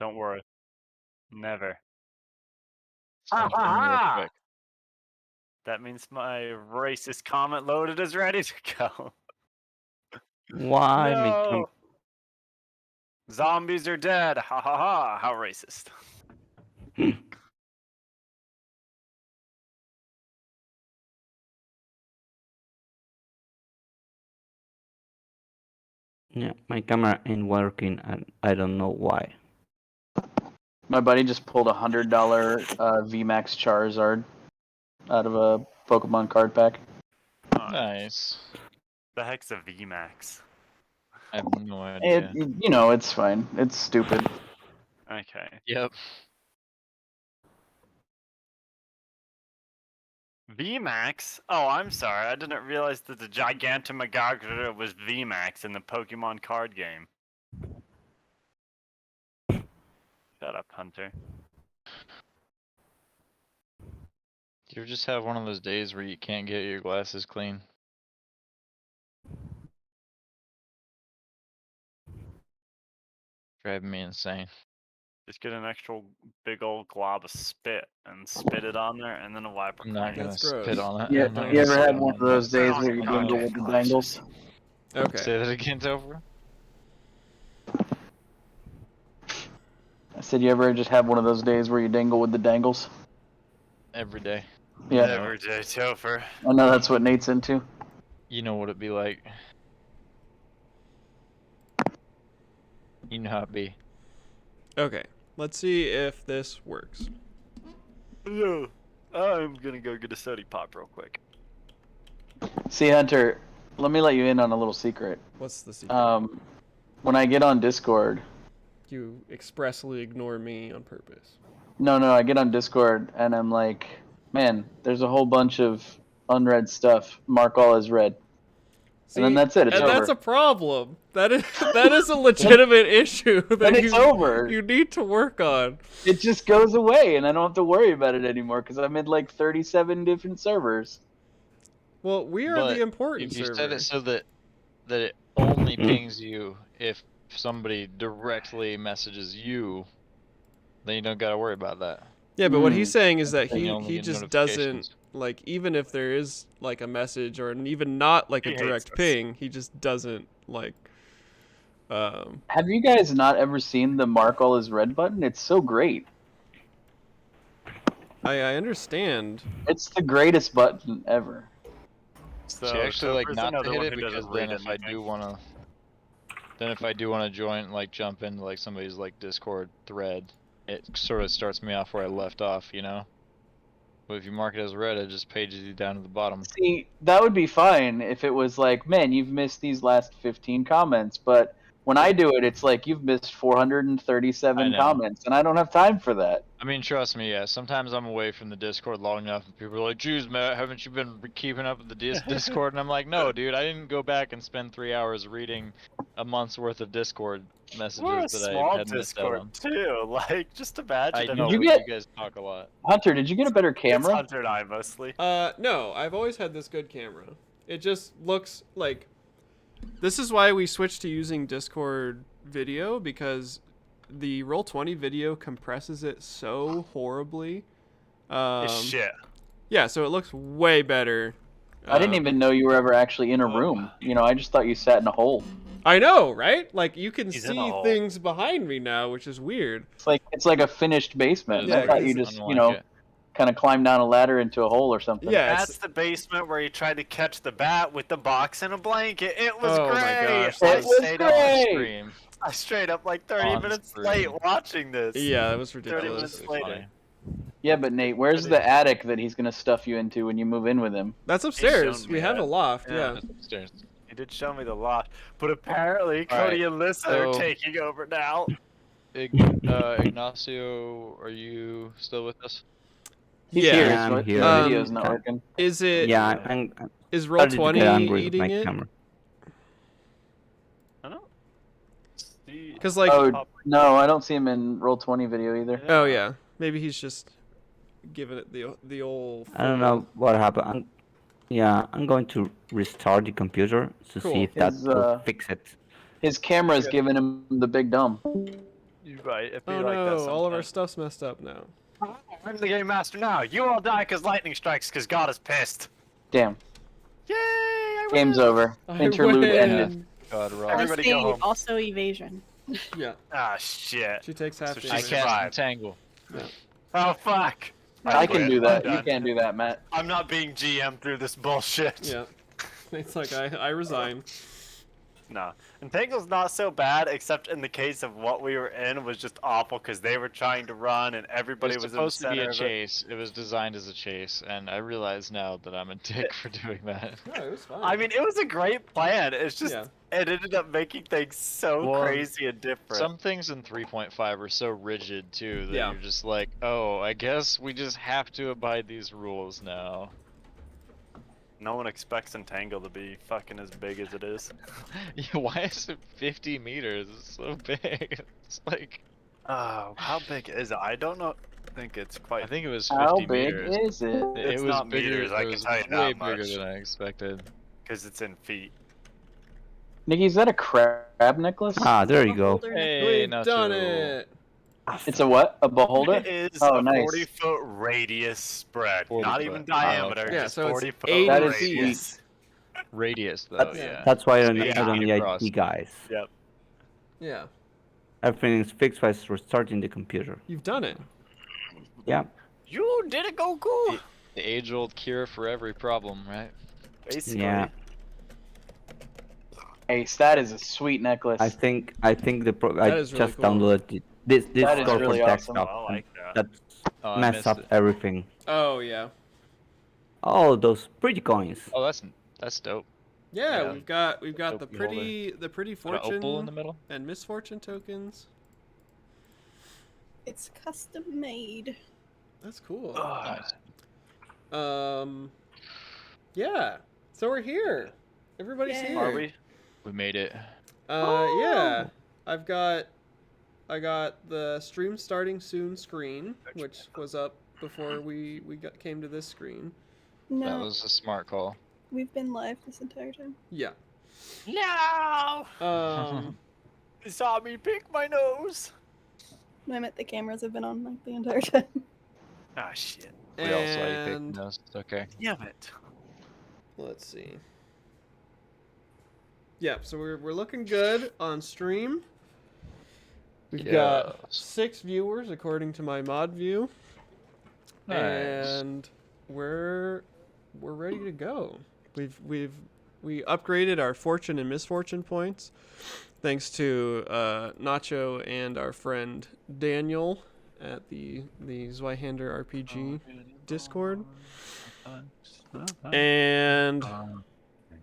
Don't worry. Never. Ha ha ha! That means my racist comment loaded is ready to go. Why make No! Zombies are dead. Ha ha ha. How racist. Yeah, my camera ain't working, and I don't know why. My buddy just pulled $100 VMAX Charizard out of a Pokemon card pack. Nice. The heck's a VMAX? I have no idea. It's fine. It's stupid. Okay. Yep. VMAX? Oh, I'm sorry. I didn't realize that the Gigantomagagara was VMAX in the Pokemon card game. Shut up, Hunter. Do you ever just have one of those days where you can't get your glasses clean? Driving me insane. Just get an extra big old glob of spit and spit it on there, and then a wiper. I'm not clean. gonna That's gross. spit on it. Yeah, I'm not you gonna ever spit had on one it. of those days where you Oh, dangle with the dangles? Okay. Say that again, Topher. I said, you ever just have one of those days where you dangle with the dangles? Every day. Yeah, Every day, Topher. I know that's what Nate's into. You know what it'd be like. You know how it be. Okay. Let's see if this works. No, I'm gonna go get a soda pop real quick. See, Hunter, let me let you in on a little secret. What's the secret? When I get on Discord, You expressly ignore me on purpose. no, I get on Discord and I'm like, man, there's a whole bunch of unread stuff. Mark all as read. And then that's it. It's and over. that's a problem. That is a legitimate issue Then that it's over. you need to work on. It just goes away, and I don't have to worry about it anymore because I'm in like 37 different servers. Well, we are But the important if you server. set it so that it only pings you if somebody directly messages you, then you don't gotta worry about that. Yeah, but what he's saying is that Then you only he get just doesn't, notifications. like, even if there is like a message or even not like a He hates direct us. ping, he just doesn't like. Have you guys not ever seen the mark all as red button? It's so great. I understand. It's the greatest button ever. So, See, actually, like Topher's not to another hit one it who because doesn't then read if I anything. do wanna join, like jump into like somebody's like Discord thread, it sort of starts me off where I left off, you know. But if you mark it as red, it just pages you down to the bottom. See, that would be fine if it was like, man, you've missed these last 15 comments. But when I do it, it's like you've missed 437 I know. comments, and I don't have time for that. I mean, trust me, yeah. Sometimes I'm away from the Discord long enough, and people are like, "Geez, Matt, haven't you been keeping up with the Discord?" And I'm like, "No, dude, I didn't go back and spend 3 hours reading a month's worth of Discord messages We're a that I small had missed out Discord on." too. Like, just imagine. I if know, you but get- you guys talk a lot. Hunter, did you get a better It's camera? Hunter and I mostly. No, I've always had this good camera. It just looks like. This is why we switched to using Discord video, because the Roll20 video compresses it so horribly. It's shit. Yeah, so it looks way better. I didn't even know you were ever actually in a room. You know, I just thought you sat in a hole. I know, right? Like you can He's in a see hole. things behind me now, which is weird. It's like a finished basement. Yeah, I thought you 'cause- just, Unlike it. kind of climbed down a ladder into a hole or something. Yeah, That's the basement where he tried to catch the bat with the box and a blanket. It was Oh my great. gosh, I It was stayed up. great. Stream. I straight up like 30 On minutes screen. late watching this. yeah, that was 30 ridiculous. minutes later. Funny. Yeah, but Nate, where's the attic that he's gonna stuff you into when you move in with him? That's shown upstairs. me We have that. a loft. Yeah. Yeah. That's upstairs. He did show me the lot, but apparently Cody and Lissa are so- taking over now. Ignacio, are you still with us? He's Yeah. here. Yeah, I'm His here. video's not working. Is it? Yeah, I'm Is starting to get Roll20 angry with eating my it? camera. I don't see. Because like, Oh no, I don't see him in Roll20 video either. oh yeah, maybe he's just giving it the old. I don't know what happened. I'm going to restart the computer to Cool. see if that His, will fix it. His camera's giving him the big dumb. You're right. It'd be Oh like that no, all of our sometimes. stuff's messed up now. I'm the game master now. You all die because lightning strikes because God is pissed. Damn. Yay! I Game's win! over. I Interlude win. ended. God, Rob. Everybody go home. Also evasion. Yeah, Ah, shit. she takes half So she I damage. can't survived. entangle. Oh, fuck. I can quit. do I'm that. You done. can't do that, Matt. I'm not being GM through this bullshit. Yeah. It's like I resign. No. Entangle's not so bad, except in the case of what we were in was just awful because they were trying to run and everybody It was was in the supposed to be center a of it. chase. It was designed as a chase, and I realize now that I'm a dick for doing that. No, it was fine. I mean, it was a great plan. It's just Yeah. it ended up making things so Well, crazy and different. Some things in 3.5 are so rigid too that Yeah. you're just like, oh, I guess we just have to abide these rules now. No one expects Entangle to be fucking as big as it is. Yeah, why is it 50 meters? It's so big. It's like, Oh, how big is it? I don't know. I think it's quite. I think it was How 50 big meters. is it? It's was not bigger. meters, I it can was tell you way that bigger much. than I expected. Because it's in feet. Nikki, is that a crab necklace? Ah, there you go. Hey, We've Nacho. done it. It's a what? A beholder? It is Oh, a nice. 40-foot radius spread. 40 Not foot. even Oh, diameter, okay. Yeah, just so it's 40 foot 80 That is radius. Radius though, That's, yeah. that's why I So don't, yeah, I don't need across. IT guys. Yep. Yeah. Everything is fixed by restarting the computer. You've done it. Yeah. You did it, Goku! The age-old cure for every problem, right? Basically. Yeah. Ace, that is a sweet necklace. I think I That is really just cool. downloaded this That is store really for awesome. desktop. I like that. That Oh, I mess missed up it. everything. Oh yeah. Oh, those pretty coins. Oh, that's dope. Yeah, Yeah. we've got Dope the beholder. pretty Got an opal in fortune the middle. and misfortune tokens. It's custom made. That's cool. Nice. Yeah. So we're here. Everybody's Yay. here. Are we? We made it. Yeah. I got the stream starting soon screen, which was up before we came to this screen. No, That was a smart call. we've been live this entire time. Yeah. No! You saw me pick my nose! I meant the cameras have been on like the entire time. Ah, shit. We also had you and picked those. It's okay. Damn it. let's see. Yeah, so we're looking good on stream. We've got Yes. 6 viewers according to my mod view. Nice. And we're ready to go. We upgraded our fortune and misfortune points thanks to Nacho and our friend Daniel at the Zweihander RPG Discord. And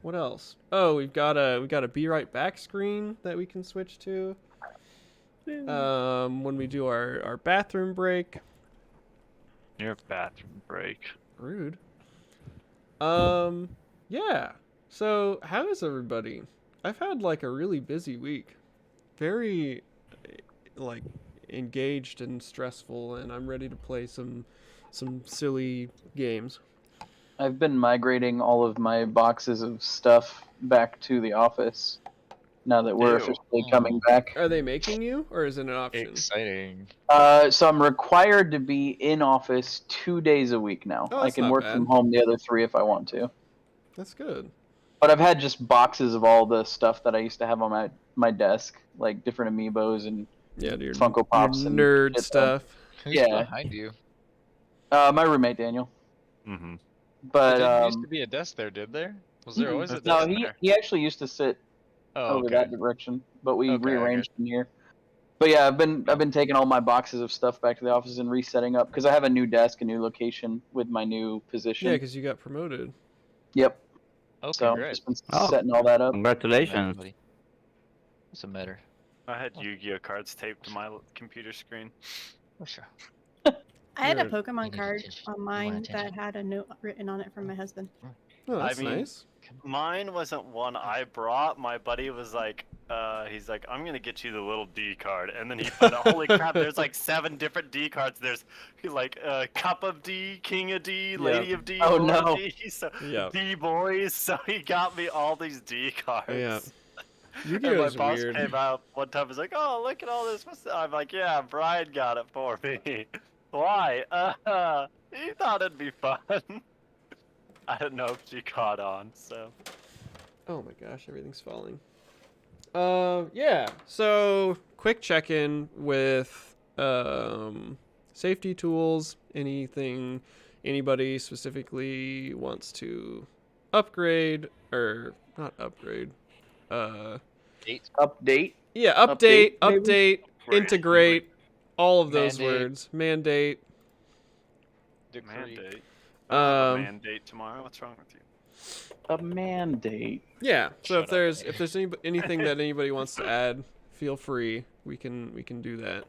what else? Oh, we've got a be right back screen that we can switch to when we do our bathroom break. Your bathroom break. Rude. Yeah. So, how is everybody? I've had like a really busy week. Very like engaged and stressful, and I'm ready to play some silly games. I've been migrating all of my boxes of stuff back to the office now that we're Ew. officially coming back. Are they making you, or is it an option? Exciting. So I'm required to be in office 2 days a week now. Oh, I that's can not work bad. from home the other 3 if I want to. That's good. But I've had just boxes of all the stuff that I used to have on my desk, like different amiibos and Yeah, dude. Funko Pops and nerd shit, stuff. Who's Yeah. behind you? my roommate Daniel. Mm-hmm. There But didn't used to be a desk there, did there? Was there always a desk no, there? he actually used to sit Oh, over okay. that direction, but we Okay, I rearranged him here. But yeah, I've been taking all my boxes of stuff back to the office and resetting up because I have a new desk, a new location with my new position. Yeah, because you got promoted. Yep. Oh, So congrats. just been Oh. setting all that up. Congratulations. Buddy. What's the matter? I had Yu-Gi-Oh cards taped to my computer screen. Oh, sure. I had a Good. Pokemon need card attention. on You want mine that attention. had a note written on it from my husband. Oh, that's mean- nice. Mine wasn't one I brought. My buddy was like, he's like, I'm gonna get you the little D card, and then he put, holy crap, there's like 7 different D cards. There's like Cup of D, King of D, Lady of D, Oh, Lord no. of D, so Yeah. D boys. So he got me all these D cards. Yeah. And my Yu-Gi-Oh's boss weird. came out one time. Was like, "Oh, look at all this." I'm like, "Yeah, Brian got it for me." Why? He thought it'd be fun. I didn't know if she caught on. So. Oh my gosh, everything's falling. Yeah. So quick check-in with safety tools. Anything anybody specifically wants to upgrade or not upgrade? Update. Yeah, Update, update, maybe? integrate, all of those Mandate. words. Mandate. Decree. Mandate. I don't have a Um, mandate tomorrow. What's wrong with you? A mandate. Yeah. So Shut if up, there's anything that anybody wants to add, feel free. We can do that.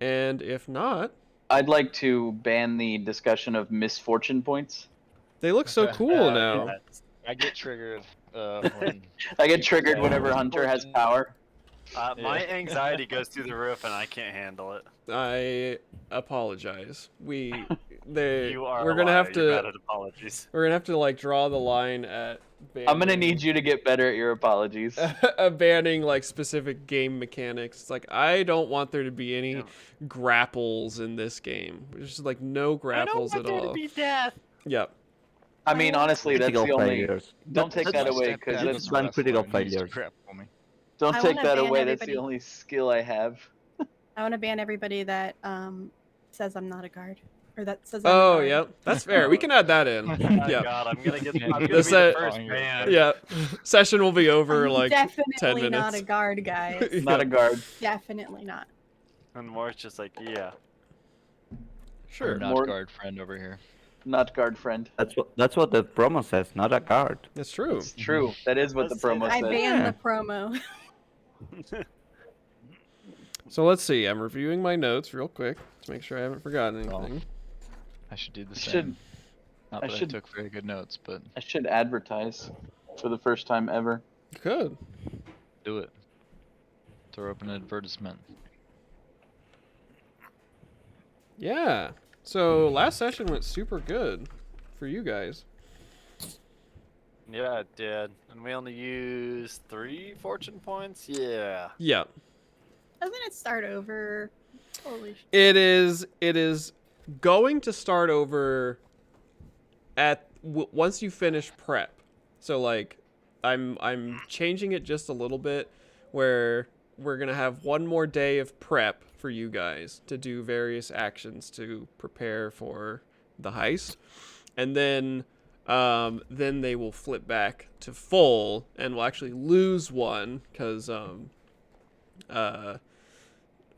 And if not, I'd like to ban the discussion of misfortune points. they look so cool now. Yeah. I get triggered when I get triggered whenever Hunter has power. My anxiety goes through the roof, and I can't handle it. I apologize. You are. We're a gonna liar. have You're bad to at apologies. like draw the line at I'm gonna need you to get better at your apologies. banning like specific game mechanics. It's like I don't want there to be any Yeah. grapples in this game. There's just like no grapples at all. death. Yep. I mean, honestly, that's Critical the only. failures. Don't take that away, because Let's that's. ban critical failures. Don't I take wanna that ban away. That's the everybody. only skill I have. I want to ban everybody that says I'm not a guard, or that says. I'm a Oh, guard. yep. That's fair. We can add that in. Oh, Yep. God, I'm gonna Yeah, be this, the uh, first man. Yeah. Session will be over I'm like definitely 10 minutes. not a guard, guys. Not a guard. Definitely not. And Moore's just like, yeah. Sure. Not More- guard friend over here. Not guard friend. That's what the promo says, not a guard. That's true. It's true. That is what the Let's say promo I says. banned Yeah. the promo. So let's see. I'm reviewing my notes real quick to make sure I haven't forgotten Oh. anything. I should do the I same. should. Not I that I should- took very good notes, but I should advertise for the first time ever. Good. do it. Throw up an advertisement. Yeah. So last session went super good for you guys. Yeah, it did. And we only used 3 fortune points? Yeah. Yeah. Doesn't it start over? Holy sh! It is going to start over at once you finish prep. So like I'm changing it just a little bit where we're going to have one more day of prep for you guys to do various actions to prepare for the heist. And then they will flip back to full and we'll actually lose one cuz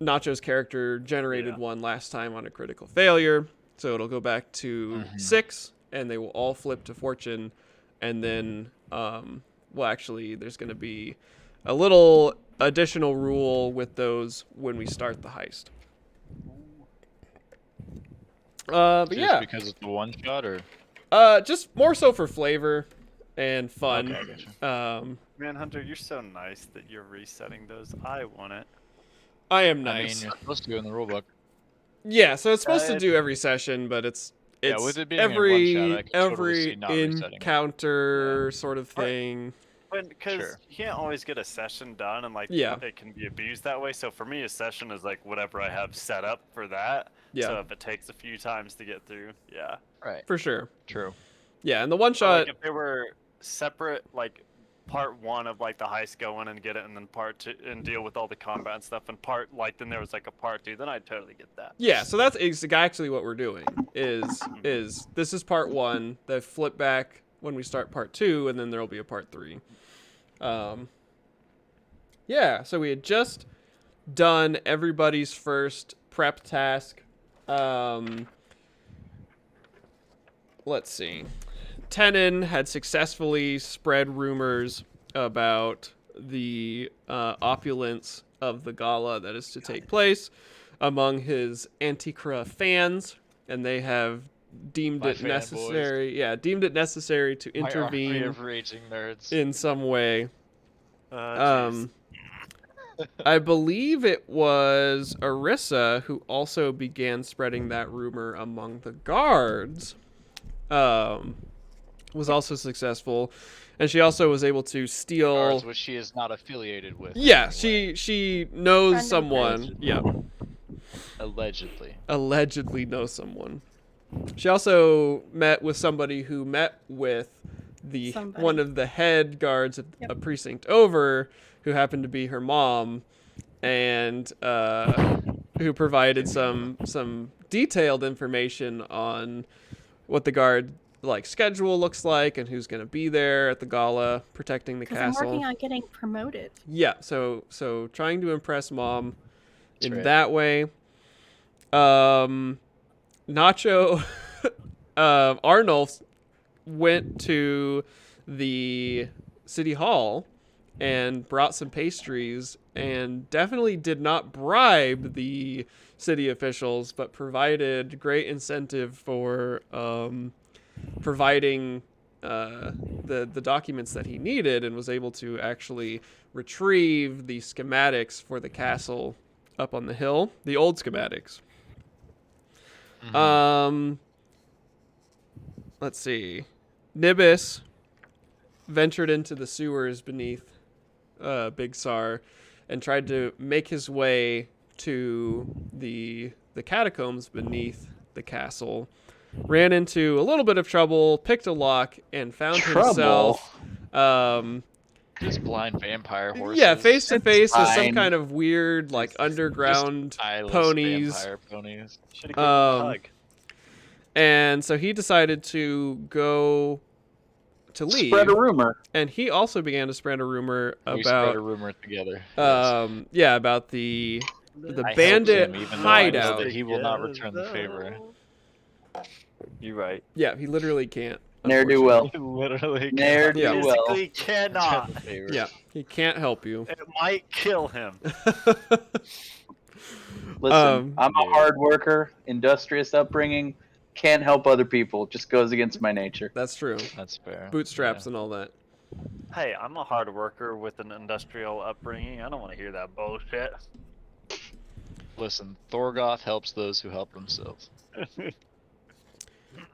Nacho's character generated one last time on a critical failure, so it'll go back to 6, and they will all flip to fortune, and then, well, actually, there's going to be a little additional rule with those when we start the heist. But Just yeah, because it's the one shot, or just more so for flavor and fun. Okay, I gotcha. Man, Hunter, you're so nice that you're resetting those. I want it. I am I mean, nice. you're supposed to go in the rulebook. Yeah, so it's supposed to it- do every session, but it's Yeah, with it being a every one-shot, I could totally see every not resetting it. encounter sort of Right. thing. Because Sure. you can't always get a session done, and like Yeah. it can be abused that way. So for me, a session is like whatever I have set up for that. Yeah. So if it takes a few times to get through, yeah. Right. For sure. True. Yeah, and the one So, shot. like if they were separate, like part 1 of like the heist, go in and get it, and then part 2 and deal with all the combat and stuff, and then there was like a part 2, then I'd totally get that. Yeah, so that's actually what we're doing. Is this is part 1? They flip back when we start part 2, and then there'll be a part 3. Yeah, so we had just done everybody's first prep task. Let's see. Tenon had successfully spread rumors about the opulence of the gala that is to take place among his Antiqua fans, and they have deemed My it fanboys. necessary. Yeah, deemed it necessary to My army intervene of raging nerds. in some way. Jeez. I believe it was Arissa who also began spreading that rumor among the guards. was also successful, and she also was able to steal. Guards, which she is not affiliated with. Yeah, anyway. she knows Friend of someone. friends. Yeah, Allegedly. allegedly knows someone. She also met with somebody who met with Somebody. one of the head guards of Yep. a precinct over, who happened to be her mom, and who provided some detailed information on what the guard schedule looks like and who's going to be there at the gala protecting the Because I'm castle. working on getting promoted. Yeah, so trying to impress mom That's in right. that way. Nacho Arnulf went to the city hall and brought some pastries and definitely did not bribe the city officials, but provided great incentive for providing the documents that he needed, and was able to actually retrieve the schematics for the castle up on the hill, the old schematics. Mhm. Let's see. Nibis ventured into the sewers beneath Big Sar and tried to make his way to the catacombs beneath the castle. Ran into a little bit of trouble, picked a lock, and found himself Just blind vampire horses. yeah, face to face with some fine. kind of weird Just underground eyeless ponies. vampire ponies. Should have given him a hug. And so he decided to go to leave. Spread a rumor. And he also began to spread a rumor We spread a about rumor together. about the I helped bandit him, even though I know hideout. that he will not return the favor. You're right. Yeah, he literally can't. Ne'er do well. He literally Ne'er cannot do Yeah. well. Physically return cannot. the favor. Yeah, he can't help you. It might kill him. Listen, I'm a Yeah. hard worker, industrious upbringing. Can't help other people. Just goes against my nature. That's true. That's fair. Bootstraps and all that. Hey, I'm a hard worker with an industrial upbringing. I don't want to hear that bullshit. Listen, Thorgoth helps those who help themselves.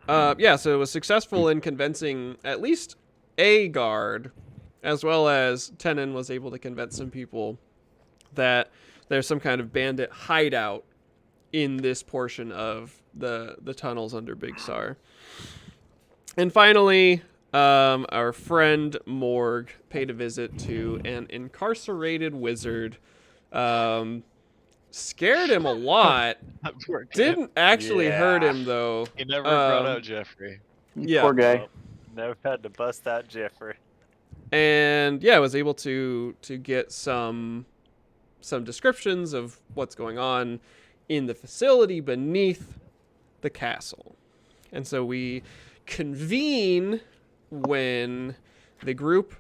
Yeah, so it was successful in convincing at least a guard, as well as Tenon was able to convince some people that there's some kind of bandit hideout in this portion of the tunnels under Big Sar. And finally, our friend Morg paid a visit to an incarcerated wizard. Scared him a lot. Didn't actually hurt him though. He never brought Um, out Jeffrey. Yeah. Poor guy. Never had to bust that Jeffrey. And yeah, I was able to get some descriptions of what's going on in the facility beneath the castle. And so we convene when the group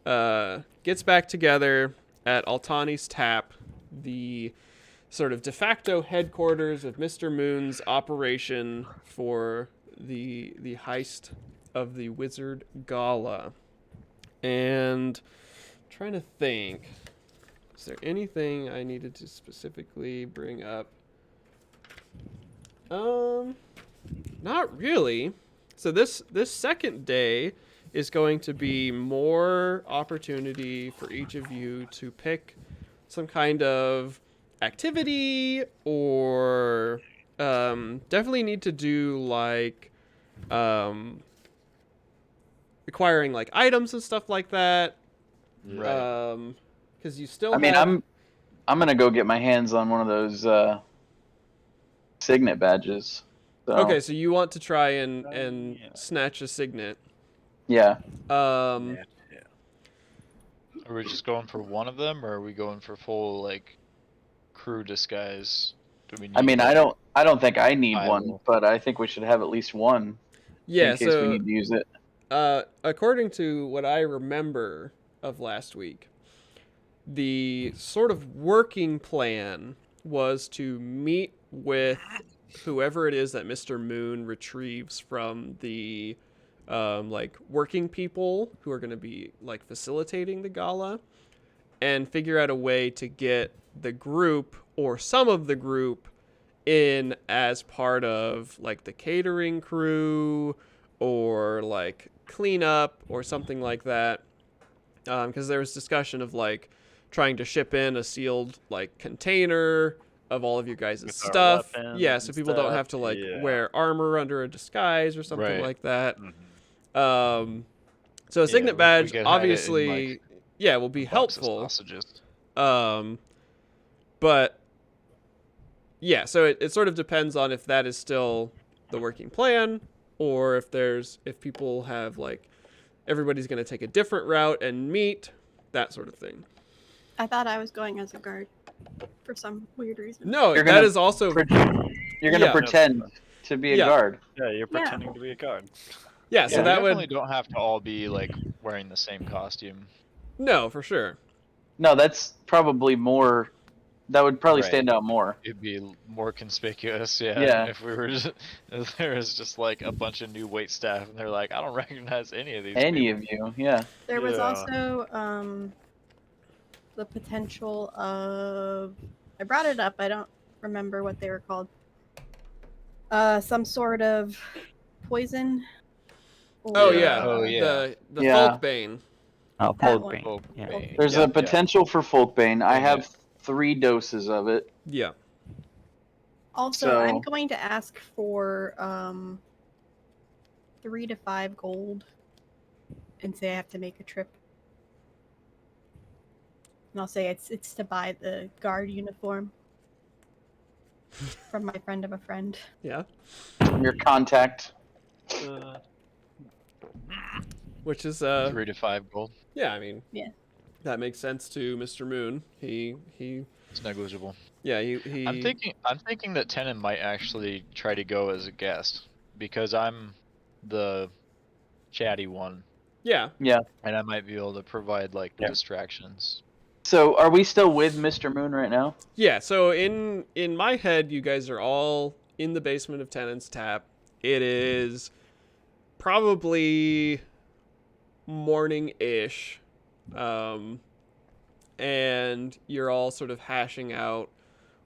gets back together at Altani's Tap, the sort of de facto headquarters of Mr. Moon's operation for the heist of the Wizard Gala. And I'm trying to think, is there anything I needed to specifically bring up? Not really. So this second day is going to be more opportunity for each of you to pick some kind of activity, or definitely need to do acquiring items and stuff like that. Right. Because you still I mean, have... I'm gonna go get my hands on one of those signet badges. So, Okay, so you want to try and Yeah. snatch a signet. Yeah. Are we just going for one of them, or are we going for full crew disguise? Do we need I mean, I don't think I need I one, will. but I think we should have at least one Yeah, in case we so need to use it. according to what I remember of last week, the sort of working plan was to meet with whoever it is that Mr. Moon retrieves from the working people who are going to be facilitating the gala, and figure out a way to get the group or some of the group in as part of the catering crew, or like cleanup or something like that. Because there was discussion of like trying to ship in a sealed like container of all of your guys' With our stuff. weapons Yeah, so and people don't stuff, have to like yeah. wear armor under a disguise or something Right. like that. Mhm. So a Yeah, signet we badge could hide it in, obviously, like, yeah, will be a box of helpful. sausages. But yeah, so it sort of depends on if that is still the working plan, or if people have like everybody's gonna take a different route and meet, that sort of thing. I thought I was going as a guard for some weird reason. No, You're that gonna is also You're gonna Yeah. pretend to be a Yeah. guard. Yeah, you're pretending to be a guard. yeah. So Yeah, we that definitely would don't have to all be like wearing the same costume. no for sure. No, that's probably more. That would probably Right. stand out more. It'd be more conspicuous, yeah. Yeah. If we were just, if there was just like a bunch of new wait staff, and they're like, I don't recognize any of these. Any people. of you, yeah. There was Yeah. also the potential of, I brought it up, I don't remember what they were called. Some sort of poison. Oh or, yeah, Oh, yeah. the Yeah. Folkbane. Oh, That Folk one. Bane. Oh, Yeah. Bane. There's Yeah, a potential for Folkbane. I Yeah. have 3 doses of it. Yeah. Also, I'm So- going to ask for 3 to 5 gold and say I have to make a trip. And I'll say it's to buy the guard uniform from my friend of a friend. Yeah. Your contact. Which is 3 to 5 gold. yeah, I mean, Yeah. that makes sense to Mr. Moon. He It's negligible. yeah, he I'm thinking that Tenon might actually try to go as a guest because I'm the chatty one, yeah. and I might be able to provide like Yeah. distractions. So, are we still with Mr. Moon right now? Yeah, so in my head you guys are all in the basement of Tenant's Tap. It is probably morning-ish. And you're all sort of hashing out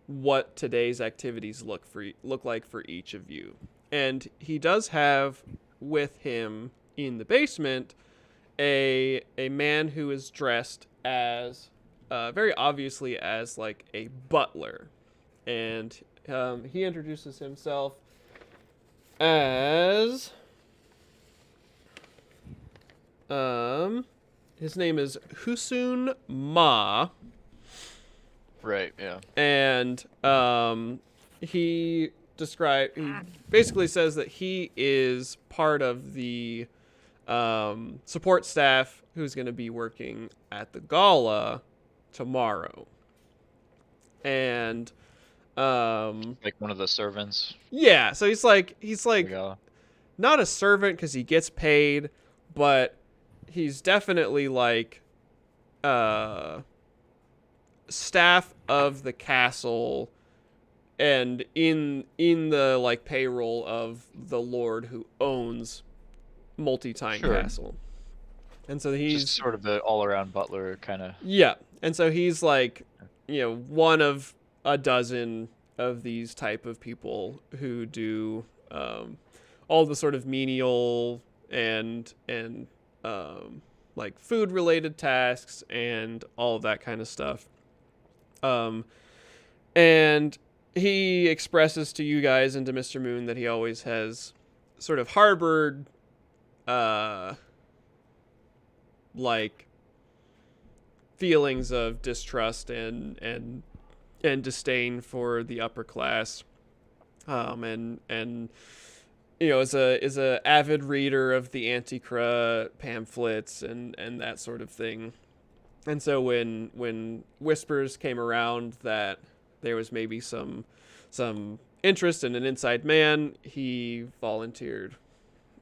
what today's activities look like for each of you. And he does have with him in the basement a man who is dressed as very obviously as like a butler, and he introduces himself as his name is Husun Ma. Right. Yeah. And he basically says that he is part of the support staff who's going to be working at the gala tomorrow. And Like one of the servants. yeah, so he's like Yeah. not a servant because he gets paid, but he's definitely like staff of the castle and in the like payroll of the lord who owns Multi-Time Sure. Castle. And so he's Just sort of the all-around butler kind of. yeah. And so he's like, you know, one of a dozen of these type of people who do all the sort of menial and like food related tasks and all of that kind of stuff. And he expresses to you guys and to Mr. Moon that he always has sort of harbored like feelings of distrust and disdain for the upper class, and you know, is a avid reader of the Anticra pamphlets and that sort of thing. And so when whispers came around that there was maybe some interest in an inside man, he volunteered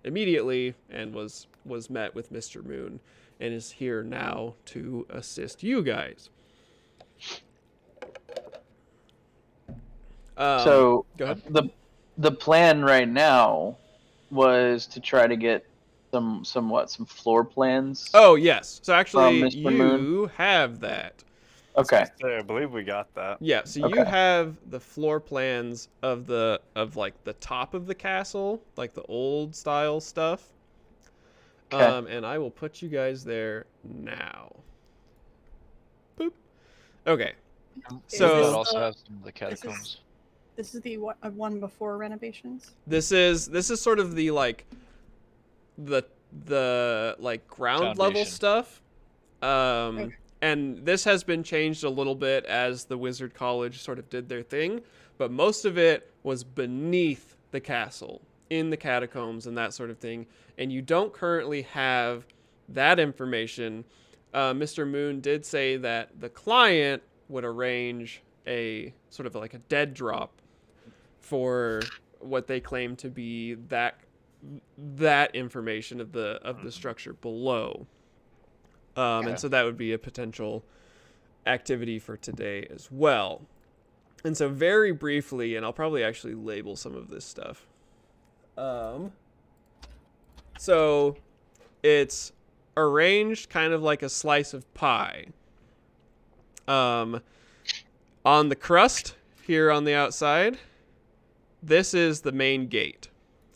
immediately and was met with Mr. Moon and is here now to assist you guys. So, go ahead. the plan right now was to try to get some floor plans. Oh yes, so actually Mr. you Moon. have that. Okay. I believe we got that. Yeah, so you Okay. have the floor plans of like the top of the castle, like the old style stuff. Okay. And I will put you guys there now. Boop. Okay. Is That this So also the- has some of the catacombs. This is the one before renovations. this is sort of the like the like ground level Foundation. stuff. Okay. And this has been changed a little bit as the Wizard College sort of did their thing, but most of it was beneath the castle, in the catacombs and that sort of thing. And you don't currently have that information. Mr. Moon did say that the client would arrange a sort of like a dead drop for what they claim to be that information of the structure below. Okay. And so that would be a potential activity for today as well. And so very briefly, and I'll probably actually label some of this stuff. So it's arranged kind of like a slice of pie. On the crust here on the outside, this is the main gate.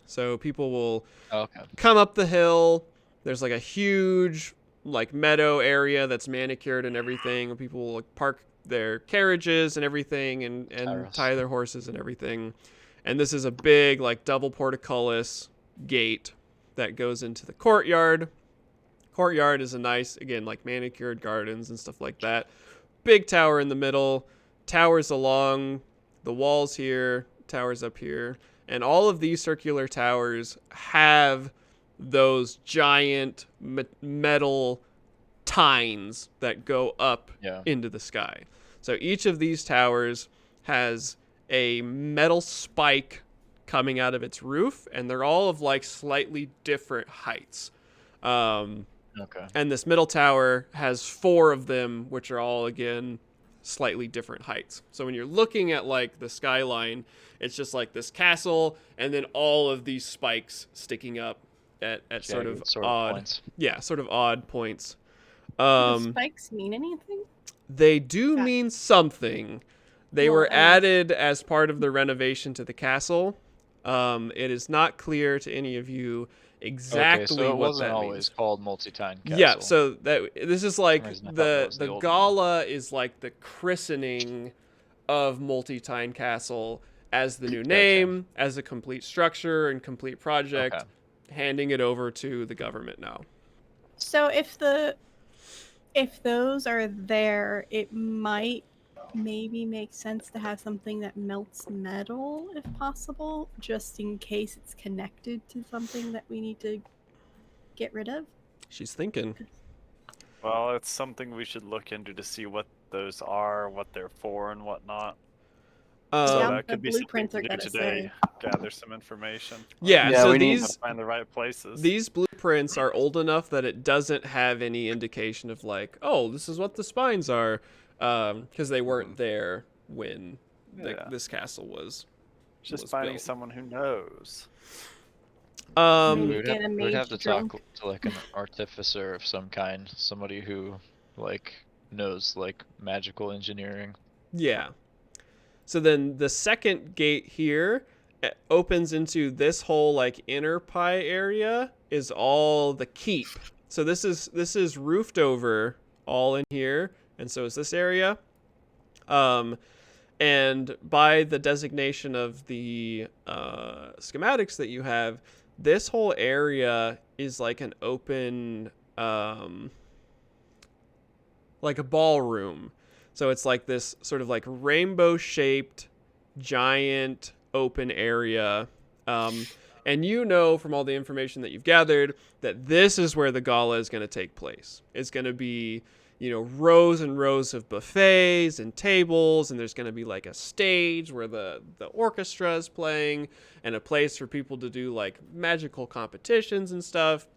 So people will Okay. come up the hill. There's like a huge like meadow area that's manicured and everything. People will like, park their carriages and everything and Terrace. tie their horses and everything. And this is a big like double portcullis gate that goes into the courtyard. Courtyard is a nice, again, like manicured gardens and stuff like that. Big tower in the middle, towers along the walls here, towers up here. And all of these circular towers have those giant metal tines that go up Yeah. into the sky. So each of these towers has a metal spike coming out of its roof, and they're all of like slightly different heights. Okay. And this middle tower has 4 of them, which are all, again, slightly different heights. So when you're looking at like the skyline, it's just like this castle and then all of these spikes sticking up at sort of odd points. Yeah, sort of odd points. Do the Um, spikes mean anything? they do Yeah. mean something. They Well, were I mean- added as part of the renovation to the castle. It is not clear to any of you exactly okay, so it what wasn't that always means. called Multi-Tine Castle. Yeah, so that this is like reason I thought the that was the old one. gala is like the christening of Multi-Tine Castle as the new Gotcha. name, as a complete structure and complete project, Okay. handing it over to the government now. So if those are there, it might maybe make sense to have something that melts metal if possible, just in case it's connected to something that we need to get rid of. She's thinking. Well, it's something we should look into to see what those are, what they're for, and whatnot. So Yeah, that the could be blueprints something are to do gonna today. Gather some information. Yeah, Yeah, so we need- these Gotta find the right places. these blueprints are old enough that it doesn't have any indication of like, oh, this is what the spines are, because they weren't there when Yeah. this castle was Just was finding built. someone who knows. Maybe We'd get a we'd have to mage drunk. talk to like an artificer of some kind, somebody who like knows like magical engineering. Yeah. So then the second gate here opens into this whole like inner pie area is all the keep. So this is roofed over all in here, and so is this area. And by the designation of the schematics that you have, this whole area is like an open, like a ballroom. So it's like this sort of like rainbow-shaped, giant open area. And you know from all the information that you've gathered that this is where the gala is going to take place. It's going to be, you know, rows and rows of buffets and tables, and there's going to be like a stage where the orchestra is playing and a place for people to do like magical competitions and stuff.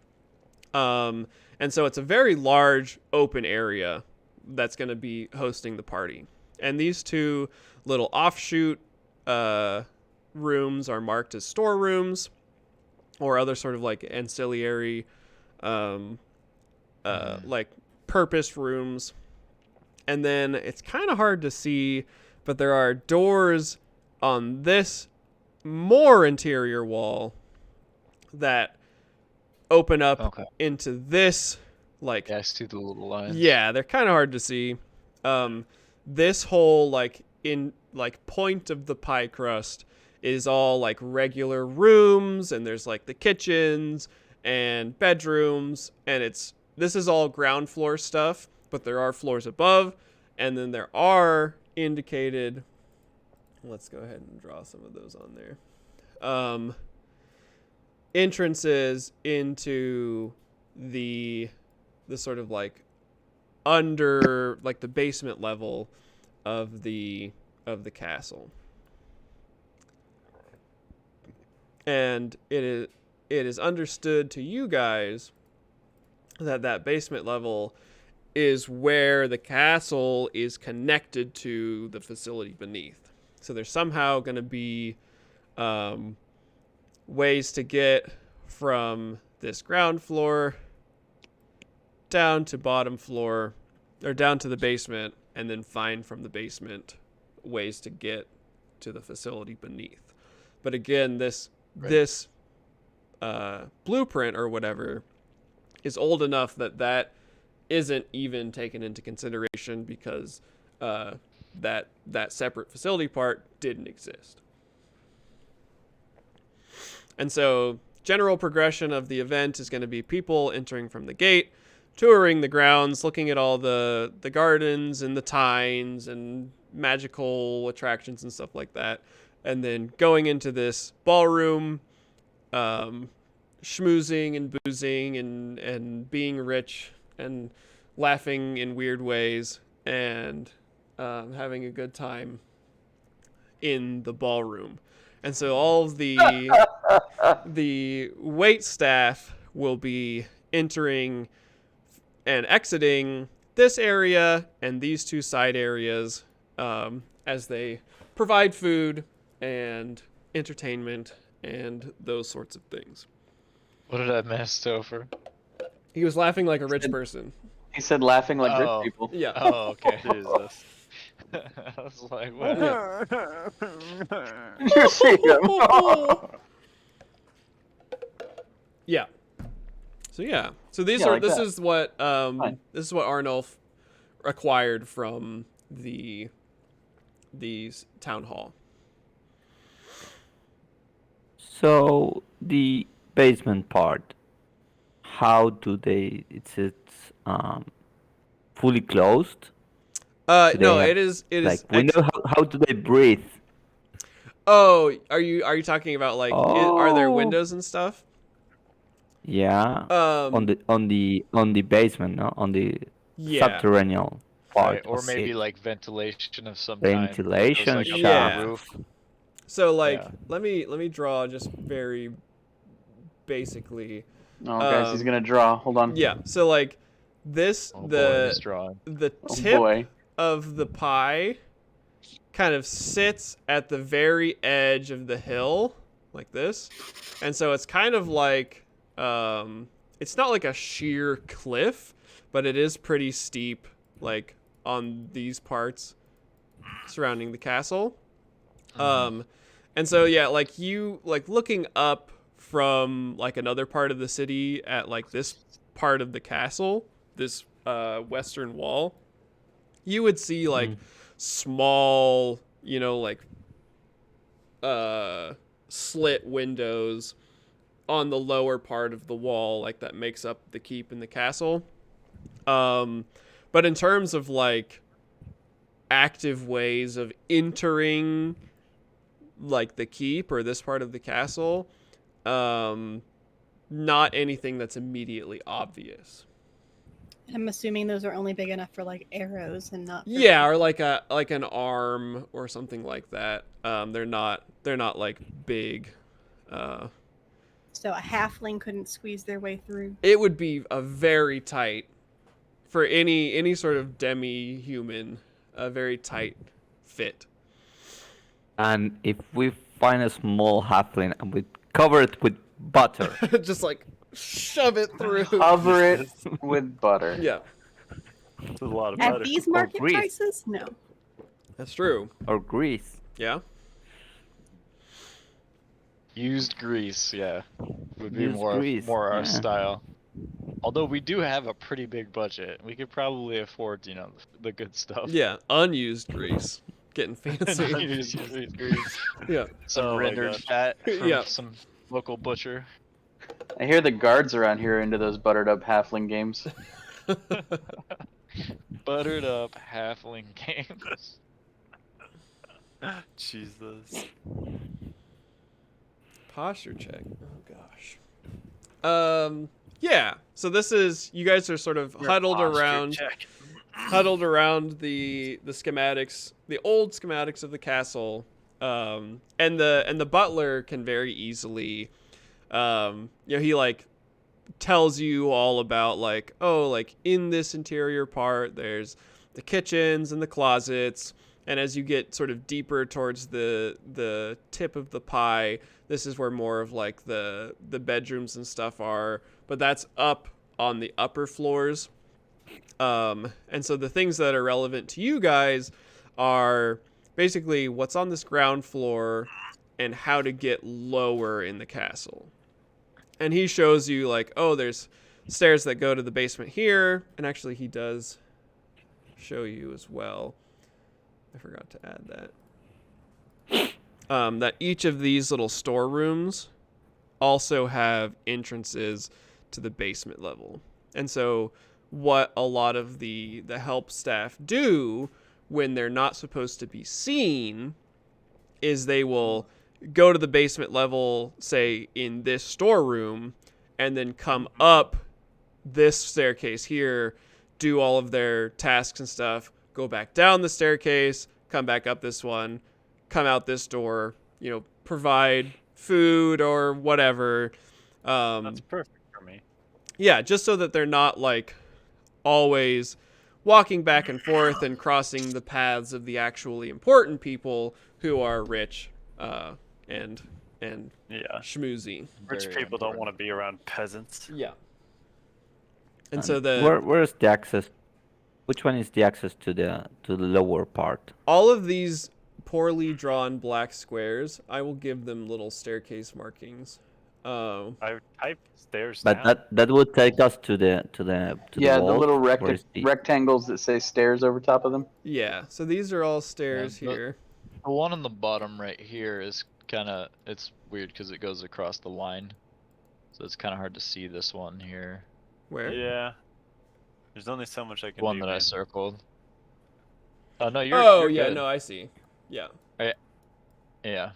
And so it's a very large open area that's going to be hosting the party. And these 2 little offshoot rooms are marked as storerooms or other sort of like ancillary like purpose rooms. And then it's kind of hard to see, but there are doors on this more interior wall that open up Okay. into this, like, Yeah, I see the little lines. yeah, they're kind of hard to see. This whole, like, point of the pie crust is all, like, regular rooms, and there's, like, the kitchens and bedrooms, and this is all ground floor stuff, but there are floors above, and then there are indicated, let's go ahead and draw some of those on there, entrances into the sort of like under, like, the basement level of the castle. And it is understood to you guys that basement level is where the castle is connected to the facility beneath. So there's somehow going to be ways to get from this ground floor down to bottom floor, or down to the basement, and then find from the basement ways to get to the facility beneath. But again, this blueprint or whatever is old enough that isn't even taken into consideration because that separate facility part didn't exist. And so general progression of the event is going to be people entering from the gate, touring the grounds, looking at all the gardens and the tines and magical attractions and stuff like that, and then going into this ballroom, schmoozing and boozing and being rich and laughing in weird ways and having a good time in the ballroom. And so all of the wait staff will be entering and exiting this area and these two side areas as they provide food and entertainment and those sorts of things. What did I miss over? He was laughing like a rich person. He said laughing like Oh. rich people. Yeah. Oh, okay. Jesus. I was like, what? You see him. Yeah. So these Yeah, are like this that. is what Fine. this is what Arnulf acquired from the town hall. So the basement part, how do they? It's fully closed. Do they No, have, it is like window. How do they breathe? Oh, are you talking about, like, are there Oh. windows and stuff? Yeah. On the basement, no? On the Yeah. subterranean part. Right, or of maybe it. like ventilation of some kind. Ventilation Goes, like, up shaft. the roof. So, like, Yeah. let me draw just very basically. Oh, guys, he's gonna draw. Hold on. Yeah. So, like, this Oh boy, he's the drawing. Oh tip boy. of the pie kind of sits at the very edge of the hill like this, and so it's kind of like it's not like a sheer cliff, but it is pretty steep, like, on these parts surrounding the castle. And so, yeah, like, you, like, looking up from, like, another part of the city at, like, this part of the castle, this western wall, you would see, like, small, you know, like, slit windows on the lower part of the wall, like, that makes up the keep in the castle. But in terms of, like, active ways of entering, like, the keep or this part of the castle, not anything that's immediately obvious. I'm assuming those are only big enough for, like, arrows and not. For Yeah, or like an arm or something like that. They're not like big. So a halfling couldn't squeeze their way through. It would be a very tight, for any sort of demi-human, a very tight fit. And if we find a small halfling and we cover it with butter, Just like shove it through. Cover it with butter. Yeah. a lot of At butter. these market Greece. prices, no. That's true. Or Greece. Yeah. Used grease, yeah, would be Used grease, more our yeah. style. Although we do have a pretty big budget, we could probably afford, the good stuff. Yeah. Unused grease. Getting fancy. Used grease. Yeah. Some Oh my rendered gosh. fat from Yeah. some local butcher. I hear the guards around here are into those buttered up halfling games. Buttered up halfling games. Jesus. Posture check. Oh gosh. Yeah. So this is you guys are sort of huddled around the schematics, the old schematics of the castle. And the butler can very easily he like tells you all about like, oh, like in this interior part there's the kitchens and the closets, and as you get sort of deeper towards the tip of the pie, this is where more of like the bedrooms and stuff are, but that's up on the upper floors. And so the things that are relevant to you guys are basically what's on this ground floor and how to get lower in the castle. And he shows you like, oh, there's stairs that go to the basement here, and actually he does show you as well. I forgot to add that. That each of these little storerooms also have entrances to the basement level. And so what a lot of the help staff do when they're not supposed to be seen is they will go to the basement level, say in this storeroom, and then come up this staircase here, do all of their tasks and stuff, go back down the staircase, come back up this one, come out this door, provide food or whatever. That's perfect for me. Yeah, just so that they're not like always walking back and forth and crossing the paths of the actually important people who are rich and Yeah. schmoozy. Rich Very people don't important. want to be around peasants. Yeah. And so Where's the access? Which one is the access to the lower part? all of these poorly drawn black squares, I will give them little staircase markings. I type stairs But down. that would take us to the Yeah, the walls, little or is the- rectangles that say stairs over top of them. Yeah, so these are all stairs Yeah, but- here. The one on the bottom right here is it's weird because it goes across the line. So it's kind of hard to see this one here. Where? Yeah. There's only so much I can The one do. that I man. circled. Oh, no, you're Oh, you're yeah, good. no, I see. Yeah. Yeah.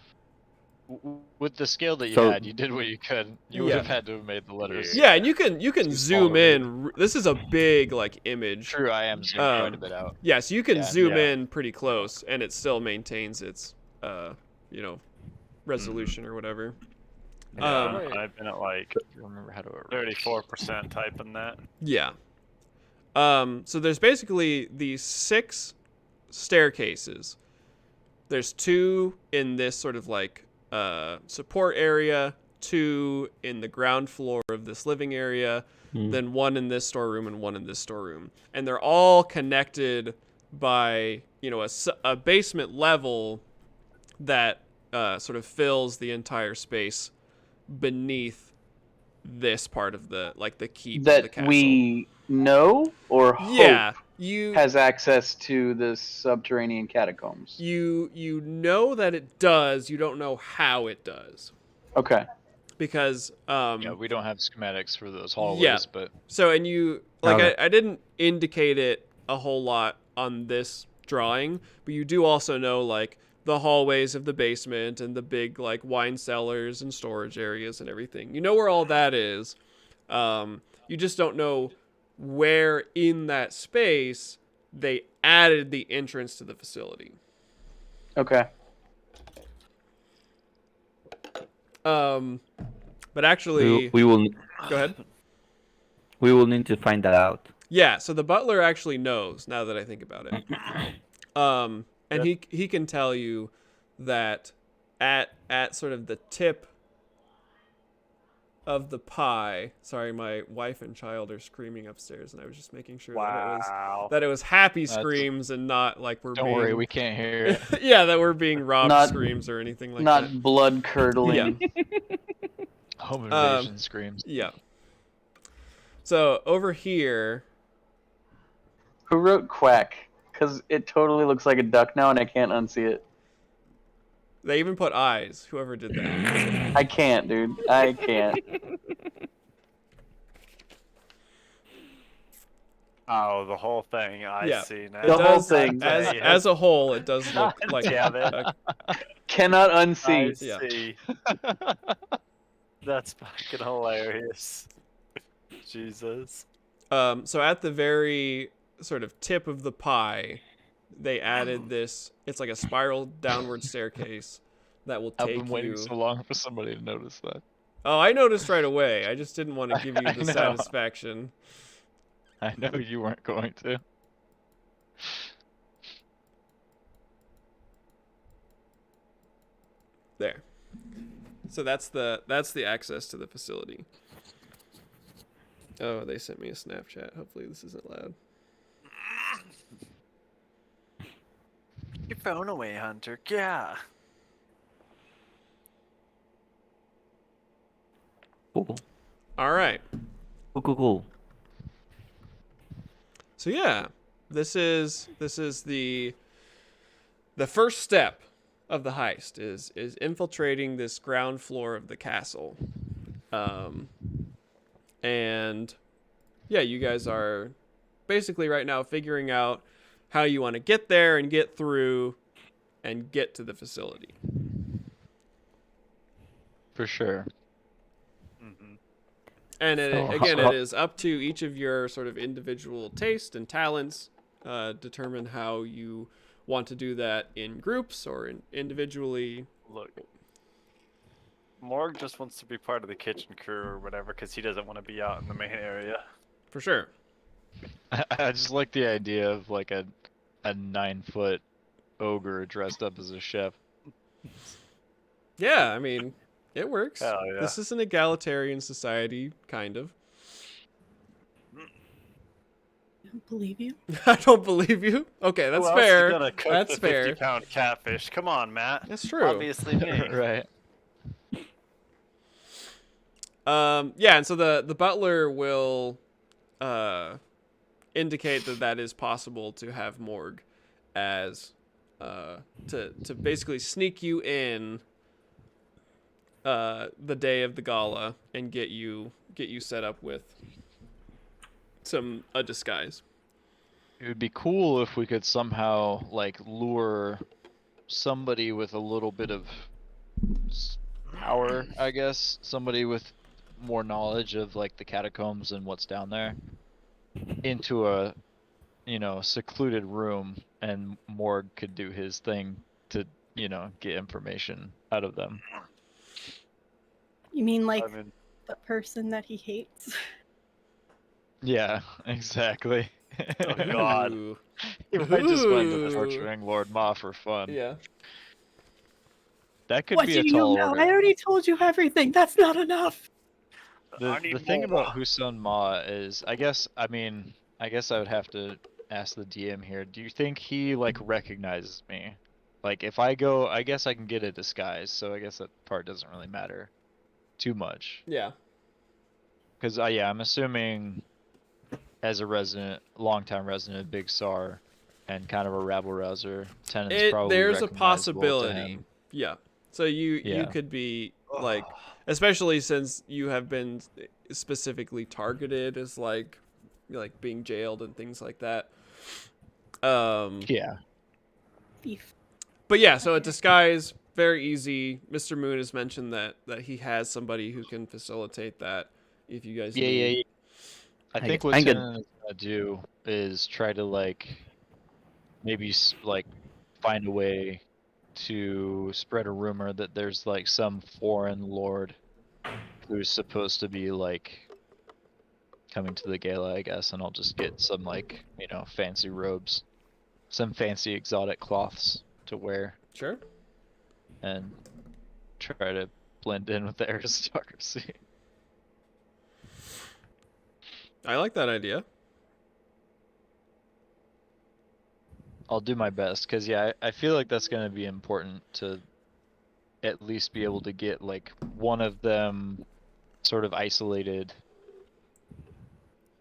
With the scale that you So- had, you did what you could. You would Yeah. have had to have made the letters. Yeah, and you can Too zoom small, in. This is a big like image. True, I am zooming quite a Um, bit out. Yeah, so you can Yeah. zoom Yeah. in pretty close, and it still maintains its, resolution or whatever. Yeah, Right. I've been at like I don't remember how to erase. 34% typing that. Yeah. So there's basically these 6 staircases. There's 2 in this sort of like support area, 2 in the ground floor of this living area, then 1 in this storeroom and 1 in this storeroom. And they're all connected by, a basement level that sort of fills the entire space beneath this part of the keep of the That castle. we know or hope Yeah, you has access to the subterranean catacombs. you know that it does. You don't know how it does Okay. because Yeah, we don't have schematics for those hallways, Yeah. but so and you like Okay. I didn't indicate it a whole lot on this drawing, but you do also know like the hallways of the basement and the big like wine cellars and storage areas and everything. You know where all that is. You just don't know where in that space they added the entrance to the facility. Okay. But actually, we will go ahead. we will need to find that out. Yeah, so the butler actually knows now that I think about it. And he can tell you that at sort of the tip of the pie. Sorry, my wife and child are screaming upstairs, and I was just making sure Wow. that it was happy That's- screams and not like we're Don't being. worry, we can't hear it. Yeah, that we're being robbed Not- screams or anything like Not that. blood curdling. Home invasion screams. Yeah. So over here, Who wrote quack? Because it totally looks like a duck now, and I can't unsee it. they even put eyes. Whoever did that. I can't, dude. I can't. Oh, the whole thing. I Yeah. see now. It The whole does, thing. as a whole, it does look like Damn it. Cannot I unsee. Yeah. see. That's fucking hilarious. Jesus. So at the very sort of tip of the pie, they added this. It's like a spiral downward staircase that will I've take been waiting you. so long for somebody to notice that. Oh, I noticed right away. I just didn't want to give you I the know. satisfaction. I know you weren't going to. There. So that's the access to the facility. Oh, they sent me a Snapchat. Hopefully this isn't loud. Your phone away, Hunter. Yeah. Cool. All right. Cool. So yeah, this is the first step of the heist is infiltrating this ground floor of the castle. And yeah, you guys are basically right now figuring out how you want to get there and get through and get to the facility. For sure. Mm-hmm. And So, again, how- it is up to each of your sort of individual taste and talents, determine how you want to do that in groups or individually. Look. Morg just wants to be part of the kitchen crew or whatever because he doesn't want to be out in the main area. For sure. I just like the idea of like a 9-foot ogre dressed up as a chef. Yeah, I mean, it works. Hell yeah. This is an egalitarian society, kind of. I don't believe you. I don't believe you. Okay, that's Who else is fair. gonna cook That's the fair. 50-pound catfish? Come on, Matt. That's true. Obviously me. Right. Yeah, and so the butler will indicate that is possible to have Morg as to basically sneak you in the day of the gala and get you set up with a disguise. It would be cool if we could somehow like lure somebody with a little bit of power, I guess, somebody with more knowledge of like the catacombs and what's down there into a secluded room, and Morg could do his thing to get information out of them. You mean like I mean, the person that he hates? Yeah, exactly. Oh, God. Ooh. He might just went to Ooh. torturing Lord Ma for fun. Yeah. That could What be do a you know tall now? order. I already told you everything. That's not enough. I The need thing more. about Husun Ma is, I guess I would have to ask the DM here. Do you think he like recognizes me? Like if I go, I guess I can get a disguise, so I guess that part doesn't really matter too much. Yeah. Because I'm assuming as a longtime resident of Big Sar, and kind of a rabble rouser, Tenant's probably There's a recognizable to possibility. him. Yeah. So you Yeah. could be like, especially since you have been specifically targeted as like being jailed and things like that. Yeah. Thief. But yeah, so a disguise, very easy. Mr. Moon has mentioned that he has somebody who can facilitate that if you guys need. Yeah. I I think get- what I get- Tenant is gonna do is try to like maybe like find a way to spread a rumor that there's like some foreign lord who's supposed to be like coming to the gala, I guess, and I'll just get some like fancy robes, some fancy exotic cloths to wear, Sure. and try to blend in with the aristocracy. I like that idea. I'll do my best, because yeah, I feel like that's going to be important to at least be able to get like one of them sort of isolated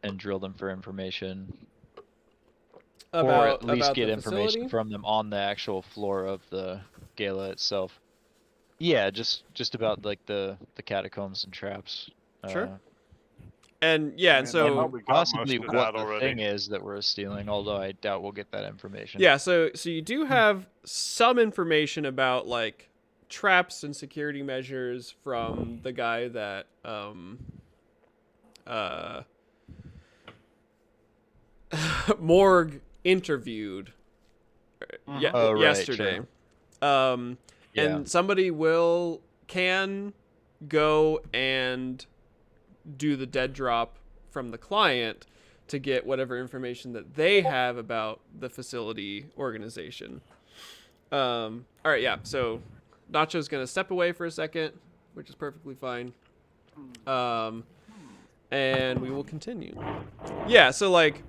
and drill them for information, or at least get the information facility? from them on the actual floor of the gala itself. Yeah, just about like the catacombs and traps. Sure. And yeah, I and mean, so we got Possibly most of what that the already. thing is that we're stealing, although I doubt we'll get that information. yeah, so you do have some information about like traps and security measures from the guy that Morg interviewed Oh, right, yesterday. Yeah. And somebody can go and do the dead drop from the client to get whatever information that they have about the facility organization. All right, yeah. So Nacho's gonna step away for a second, which is perfectly fine. And we will continue. Yeah. So like,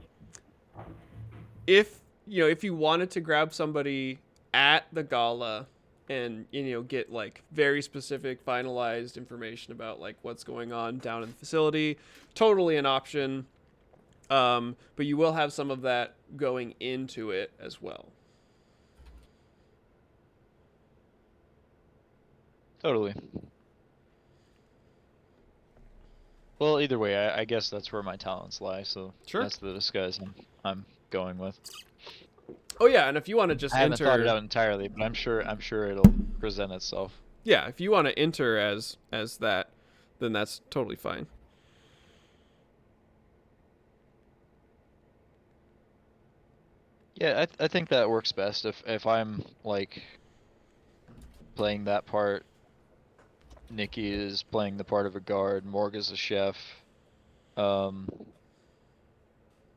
if you wanted to grab somebody at the gala and get like very specific finalized information about like what's going on down in the facility, totally an option. But you will have some of that going into it as well. Totally. Well, either way, I guess that's where my talents lie. So Sure. that's the disguise I'm going with. Oh yeah, and if you want to just I haven't enter, thought it out entirely, but I'm sure it'll present itself. yeah, if you want to enter as that, then that's totally fine. Yeah, I think that works best if I'm like playing that part. Nikki is playing the part of a guard. Morg is a chef.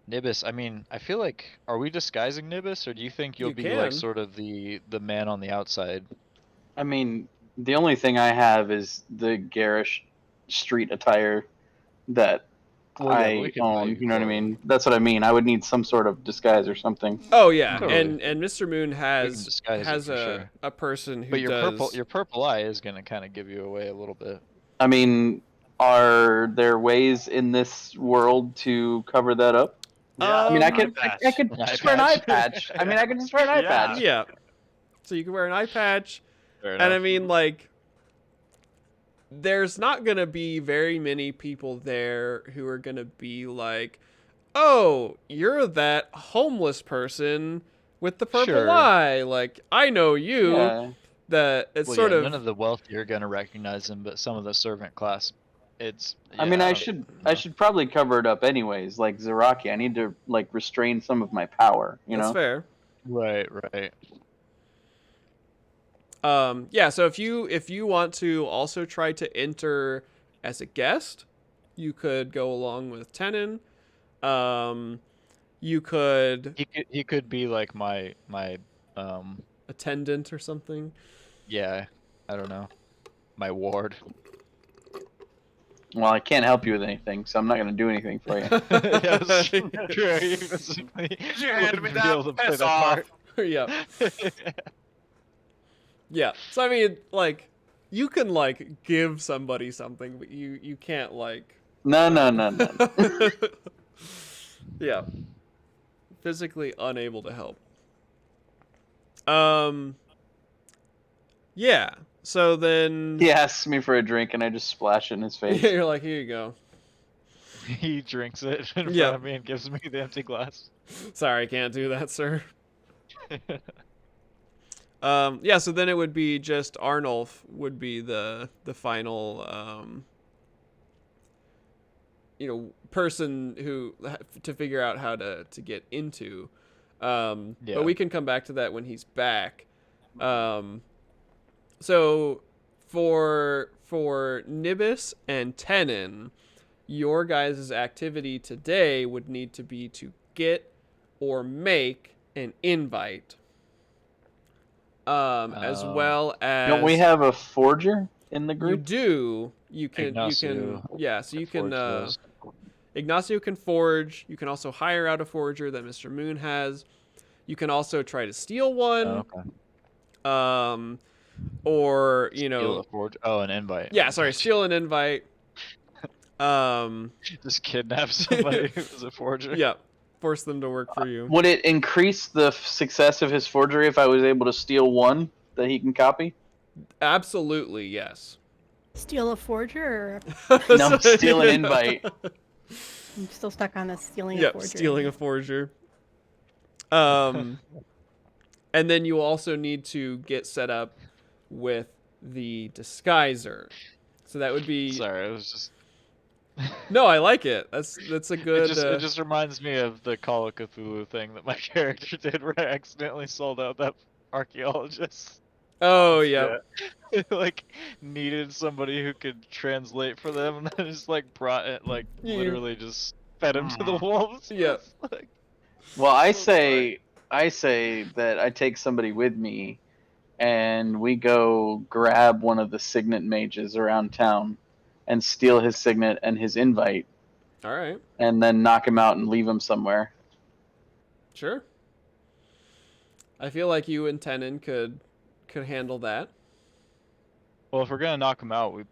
Nibis, I mean, I feel like, are we disguising Nibis, or do you think you'll You be can. like sort of the man on the outside? I mean, the only thing I have is the garish street attire that Well, yeah, but I we can own. make You know what I for mean? That's what I mean. I would need some sort of disguise or something. Oh yeah, Totally. and Mr. Moon has disguise it for sure. a person who But your does purple eye is gonna kind of give you away a little bit. I mean, are there ways in this world to cover that up? Yeah, I mean, I Um, could, patch. I could An eye just wear an eye patch. patch. I mean, I could just wear an eye Yeah. patch. yeah. So you can wear an eye patch. Fair And I enough. mean, like, there's not going to be very many people there who are going to be like, oh, you're that homeless person with the purple Sure. eye. Like, I know you. Yeah. That it's Well, sort yeah, of. none of the wealthy are gonna recognize him, but some of the servant class, I mean, I don't I know. should probably cover it up anyways. Like Zaraki, I need to like restrain some of my power. You That's know. fair. Right. Yeah, so if you want to also try to enter as a guest, you could go along with Tenon. You could He could be like my attendant or something. yeah, I don't know, my ward. Well, I can't help you with anything, so I'm not gonna do anything for you. Yes, true. You basically You handed me wouldn't be able to that. play Piss that off. Yeah. Yeah. So I mean, like, you can like give somebody something, but you can't like. No. Yeah. Physically unable to help. Yeah. So then. He asks me for a drink, and I just splash it in his face. You're like, here you go. He drinks it in Yeah. front of me and gives me the empty glass. Sorry, I can't do that, sir. Yeah, so then it would be just Arnulf would be the final person who to figure out how to get into. Yeah. But we can come back to that when he's back. So for Nibis and Tenon, your guys' activity today would need to be to get or make an invite. As well as Don't we have a forger in the you group? do. You can Ignacio yeah, so you can forge those. Ignacio can forge. You can also hire out a forger that Mr. Moon has. You can also try to steal one. Oh, okay. Or, you Steal know, a forge. Oh, an invite. yeah, sorry, steal an invite. Just kidnap somebody who's a forger. Yeah, force them to work for you. Would it increase the success of his forgery if I was able to steal one that he can copy? Absolutely, yes. Steal a forger? No, steal an invite. I'm still stuck on a stealing a Yeah, forger. stealing a forger. And then you also need to get set up with the disguiser. So that would be. Sorry, it was just. No, I like it. That's a good. It just reminds me of the Call of Cthulhu thing that my character did, where I accidentally sold out that archaeologist. Oh yeah. Like needed somebody who could translate for them, and then just like brought it, like Yeah. literally just fed him to the wolves. Yeah. It's like, Well, I say that I take somebody with me, and we go grab one of the signet mages around town, and steal his signet and his invite, All right. and then knock him out and leave him somewhere. Sure. I feel like you and Tenon could handle that. well, if we're gonna knock him out, we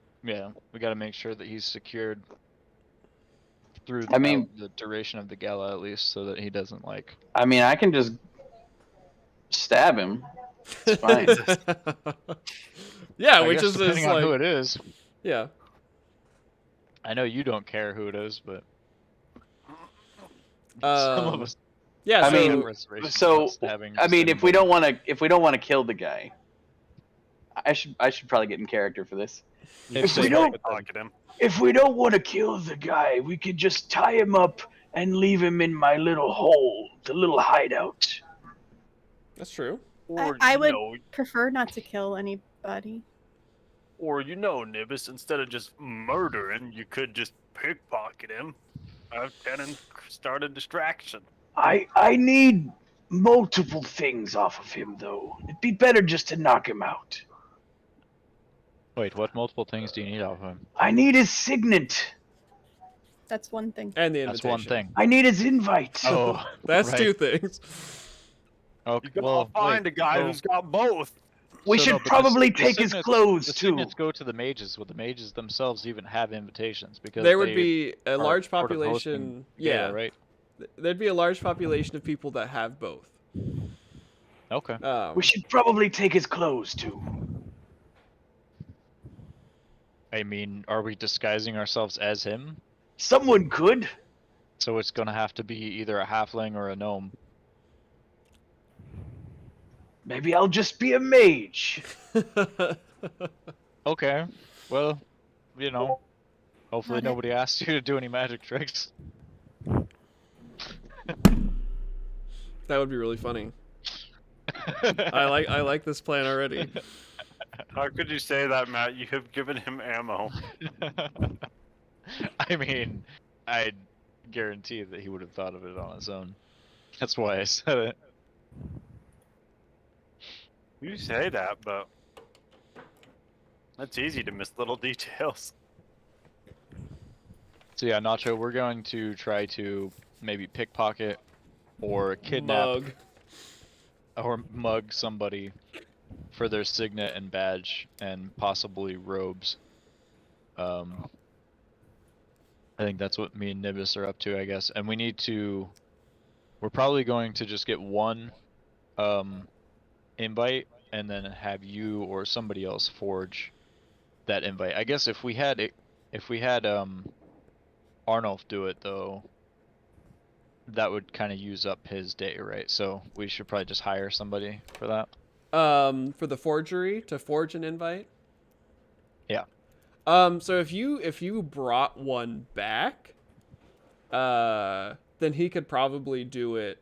got to make sure that he's secured through I mean- the duration of the gala at least, so that he doesn't like. I mean, I can just stab him. It's fine. Yeah, I which guess is depending on like who it is. yeah. I know you don't care who it is, but some of us. Yeah, I so, mean, have reservations so, about stabbing I mean, just if we anybody. don't want to kill the guy, I should probably get in character for this. You if say we that, don't- but then- Pocket him. If we don't want to kill the guy, we could just tie him up and leave him in my little hole, the little hideout. that's true. Or I you would know, prefer not to kill anybody. or you know, Nibus, instead of just murdering, you could just pickpocket him. Have Tenon start a distraction. I need multiple things off of him, though. It'd be better just to knock him out. Wait, what multiple things do you need off him? I need his signet. That's one thing. And the That's invitation. one thing. I need his invite. Oh, That's right. two things. Okay, You gotta well, find wait, a guy so- who's got both. We so should no, but probably the take his signets- clothes, the too. signets go to the mages. Well, the mages themselves even have invitations because There would they be a are large sort of hosting population. the gala, Yeah, right. there'd be a large population of people that have both. Okay. We should probably take his clothes, too. I mean, are we disguising ourselves as him? Someone could. So it's gonna have to be either a halfling or a gnome. Maybe I'll just be a mage. Okay. Well, you know, hopefully Got it. nobody asks you to do any magic tricks. That would be really funny. I like this plan already. How could you say that, Matt? You have given him ammo. I mean, I guarantee that he would have thought of it on his own. That's why I said it. You say that, but that's easy to miss little details. So yeah, Nacho, we're going to try to maybe pickpocket or kidnap Mug. or mug somebody for their signet and badge and possibly robes. I think that's what me and Nibis are up to, I guess. And we need to. We're probably going to just get one invite and then have you or somebody else forge that invite. I guess if we had Arnulf do it though, that would kind of use up his day, right? So we should probably just hire somebody for that. For the forgery to forge an invite. Yeah. So if you brought one back, then he could probably do it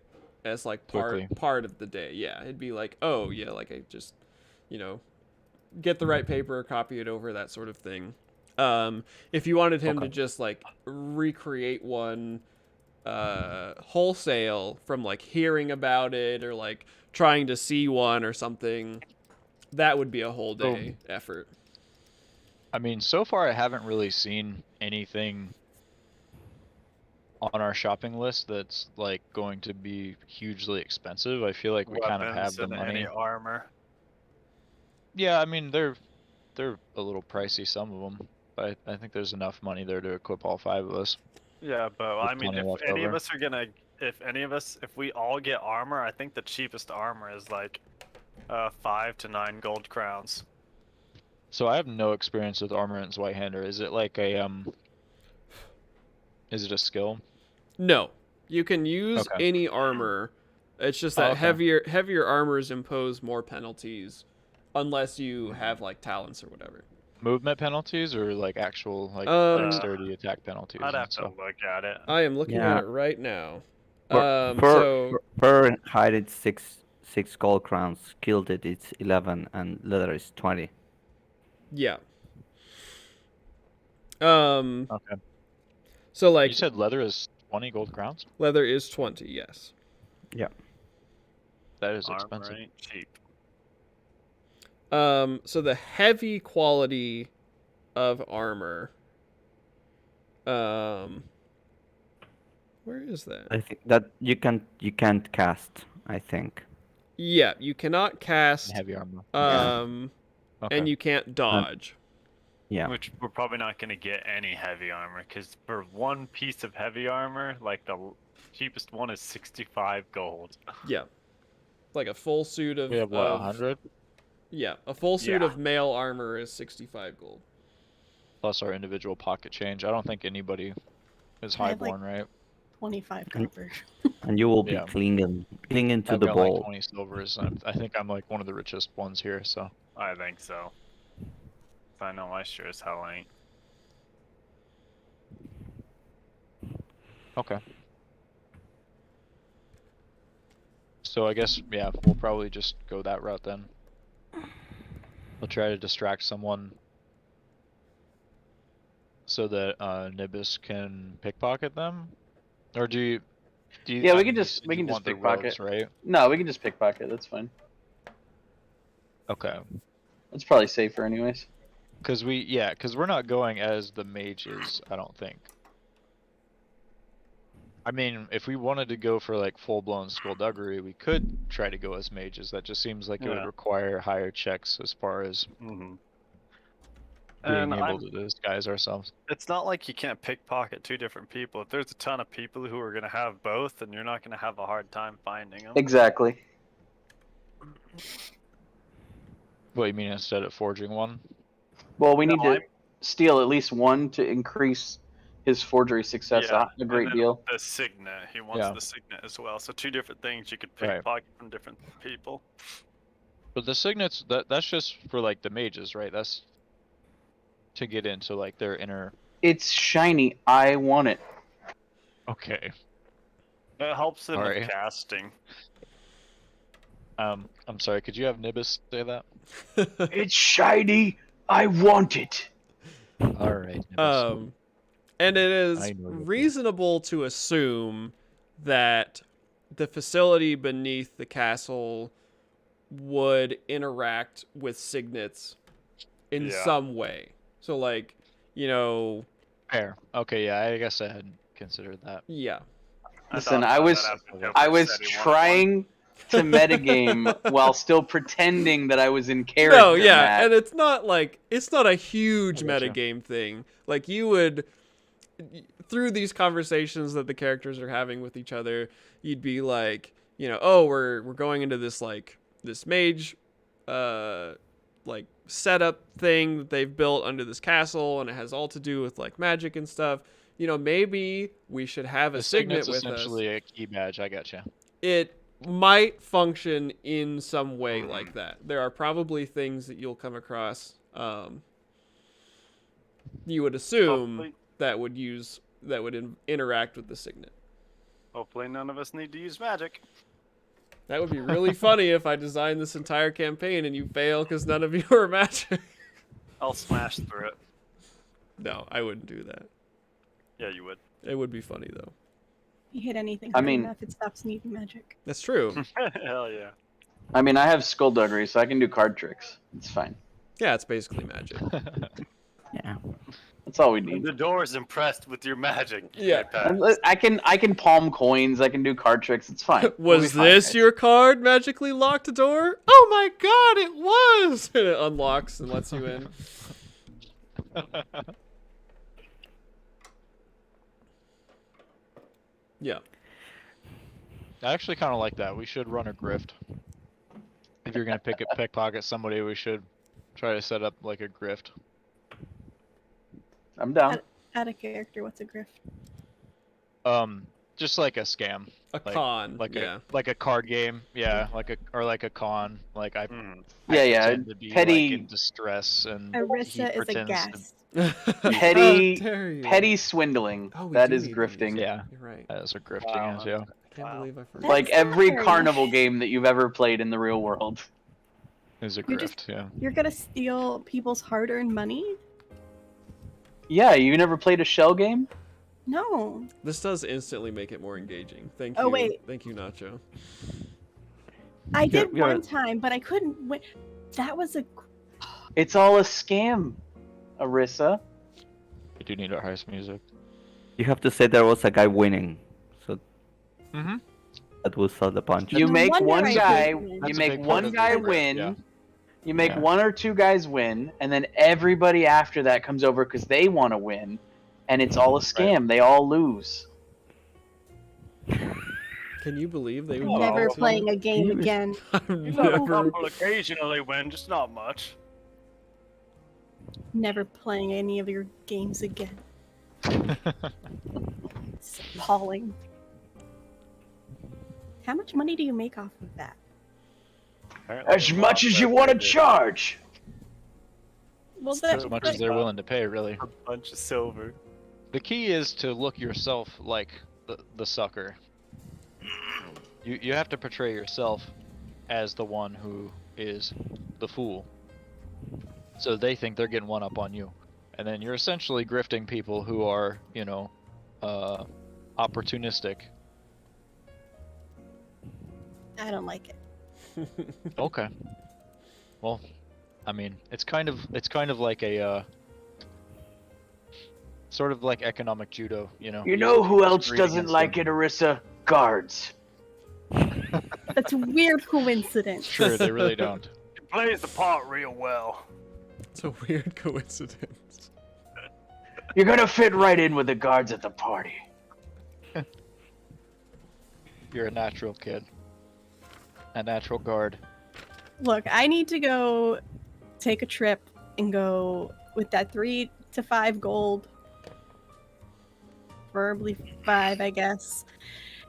as like Quickly. part of the day. Yeah, it'd be like, oh yeah, like I just, get the right paper, copy it over, that sort of thing. If you wanted him to Okay. just like recreate one wholesale from like hearing about it or like trying to see one or something, that would be a whole day effort. I mean, so far I haven't really seen anything on our shopping list that's like going to be hugely expensive. I feel like we kind of have Weapons the and money. any armor. Yeah, I mean they're a little pricey, some of them, but I think there's enough money there to equip all 5 of us. Yeah, but With I mean, plenty if left any of over. us are gonna, if we all get armor, I think the cheapest armor is like 5 to 9 gold crowns. So I have no experience with Armorant's White-Hander. Is it like a Is it a skill? No, you can use Okay. any armor. It's just Oh, that okay. heavier armors impose more penalties, unless you have like talents or whatever. Movement penalties or like actual like Um, dexterity attack penalties I'd and have to stuff? look at it. I am looking at Yeah. it right now. For So Fahrenheit it's six gold crowns, gilded it's 11, and leather is 20. yeah. Um, Okay. so like You said leather is 20 gold crowns? leather is 20, yes. Yeah. That is Armor expensive. ain't cheap. So the heavy quality of armor. Where is that? I think that you can't cast, I think. Yeah, you cannot cast. Heavy armor. And Okay. you can't dodge. Yeah. Which we're probably not gonna get any heavy armor, because for one piece of heavy armor, like the cheapest one is 65 gold. Yeah. Like a full suit of. We have what, 100 Yeah, a full suit Yeah. of mail armor is 65 gold. plus our individual pocket change. I don't think anybody is I have, like, highborn, right? 25 copper. And you will be Yeah. clinging to I've the got ball. like 20 silvers. I think I'm like one of the richest ones here. So I think so. I know I sure as hell ain't. okay. So I guess yeah, we'll probably just go that route then. We'll try to distract someone so that Nibis can pickpocket them, or do you? Yeah, I we mean, can you just said you want the pickpocket. rogues, right? No, we can just pickpocket. That's fine. Okay. That's probably safer, anyways. Because we're not going as the mages, I don't think. I mean, if we wanted to go for like full-blown skullduggery, we could try to go as mages. That just seems like it would Yeah. require higher checks as far as Mm-hmm. being And able to disguise ourselves. it's not like you can't pickpocket 2 different people. If there's a ton of people who are gonna have both, then you're not gonna have a hard time finding them. Exactly. What you mean instead of forging one? Well, we No, need to steal at least one to increase his forgery success Yeah, a great and then deal. the signet. He wants Yeah. the signet as well. So 2 different things you could Right. pickpocket from different people. But the signets, that's just for like the mages, right? That's to get into like their inner. It's shiny. I want it. Okay. It helps him Sorry. with casting. I'm sorry. Could you have Nibis say that? It's shiny. I want it. All right. Nibis. And it is I know you're reasonable to assume that the facility beneath the castle would interact with signets in Yeah. some way. So, like, you know, Fair. Okay. Yeah. I guess I hadn't considered that. yeah. Listen, thought I about was that after Joker I was said he wanted one. trying to metagame while still pretending that I was in character. No, yeah, Matt. and it's not a huge I gotcha. metagame thing. Like, you would, through these conversations that the characters are having with each other, you'd be like, you know, oh, we're going into this this mage like setup thing that they've built under this castle, and it has all to do with like magic and stuff. You know, maybe we should have a The signet signet's with us. essentially a key badge. I gotcha. It might function in some way like that. There are probably things that you'll come across. You would assume Hopefully, that would interact with the signet. hopefully none of us need to use magic. That would be really funny if I designed this entire campaign and you fail because none of you are magic. I'll smash through it. No, I wouldn't do that. Yeah, you would. It would be funny though. You hit anything I hard mean- enough, it stops needing magic. That's true. Hell yeah. I mean, I have skullduggery, so I can do card tricks. It's fine. Yeah, it's basically magic. Yeah. That's all we And need. the door is impressed with your magic. Yeah. I can palm coins. I can do card tricks. It's fine. We'll be Was fine, this guys. your card magically locked a door? Oh my god, it was! And it unlocks and lets you in. Yeah. I actually kind of like that. We should run a grift. If you're gonna pickpocket somebody, we should try to set up like a grift. I'm down. Add a character. What's a grift? Just like a scam, A Like- con. like yeah. like a card game, yeah, like a con. Like I Yeah, pretend to be petty- like in distress, and he Arissa is a pretends gas. Petty- How dare you. Petty swindling. Oh, we that do is need these. grifting. Yeah, You're right. that's what grifting Wow. is. Yeah. I can't Wow. believe I forgot. Like That's every not carnival game that you've ever played in the real world. Is a You're grift. just- Yeah. You're gonna steal people's hard-earned money? Yeah, you never played a shell game? No. This does instantly make it more engaging. Thank you. Oh, wait. Thank you, Nacho. I did you're- one time, but I couldn't win. That was a. It's all a scam, Arissa. We do need our heist music. You have to say there was a guy winning, so Mm-hmm. that will sell the punch. You No make wonder one I guy, didn't win. you That's a make big part one of the guy program, win. yeah. You make Yeah. one or two guys win, and then everybody after that comes over because they want to win, and it's all a scam. They all lose. Can you believe they I'm would never do that to playing you? a game again. I'm You let a never. couple occasionally win, just not much. Never playing any of your games again. It's appalling. How much money do you make off of that? Apparently As a much lot, as you but want to they did charge. Well, As As much as they're willing to pay, really. A bunch of silver. The key is to look yourself like the sucker. You have to portray yourself as the one who is the fool. So they think they're getting one up on you. And then you're essentially grifting people who are, opportunistic. I don't like it. Okay. Well, I mean, it's kind of like a sort of like economic judo, You know who else Screen doesn't against like them. it, Arissa? Guards. That's a weird coincidence. Sure, they really don't. It plays the part real well. It's a weird coincidence. You're gonna fit right in with the guards at the party. You're a natural kid. A natural guard. Look, I need to go take a trip and go with that 3 to 5 gold, preferably 5, I guess,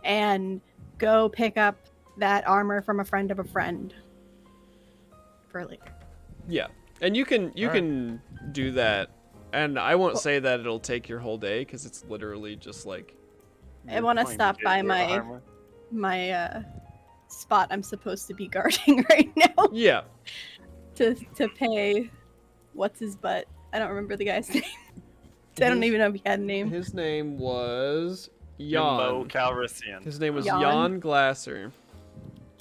and go pick up that armor from a friend of a friend for later. Yeah, and you can Alright. can do that, and I won't Well- say that it'll take your whole day because it's literally just like. I want to Point stop to by your my armor. my spot I'm supposed to be guarding right now Yeah, to pay what's his butt. I don't remember the guy's name. I don't even know if he had a name. his name was Mo Jan. Calrissian. His name was Jan? Jan Glasser,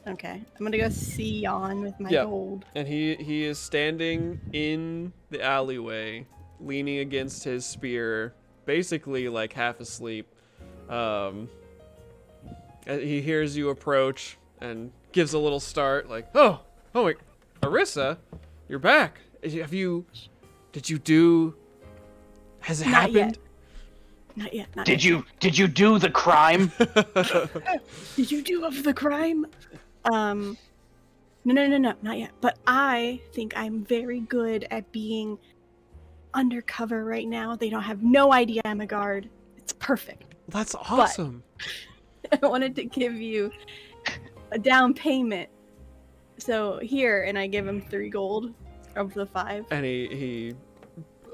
Okay, I'm gonna go see Jan with my Yeah. gold. and he is standing in the alleyway, leaning against his spear, basically like half asleep. And he hears you approach and gives a little start, like, oh wait, Arissa, you're back. Did you do? Has it Not yet. happened? Not yet. Not Did yet. you do the crime? Did you do of the crime? No, not yet. But I think I'm very good at being undercover right now. They don't have no idea I'm a guard. It's perfect. That's awesome. I wanted to give you a down payment. So here, and I give him 3 gold of the 5. And he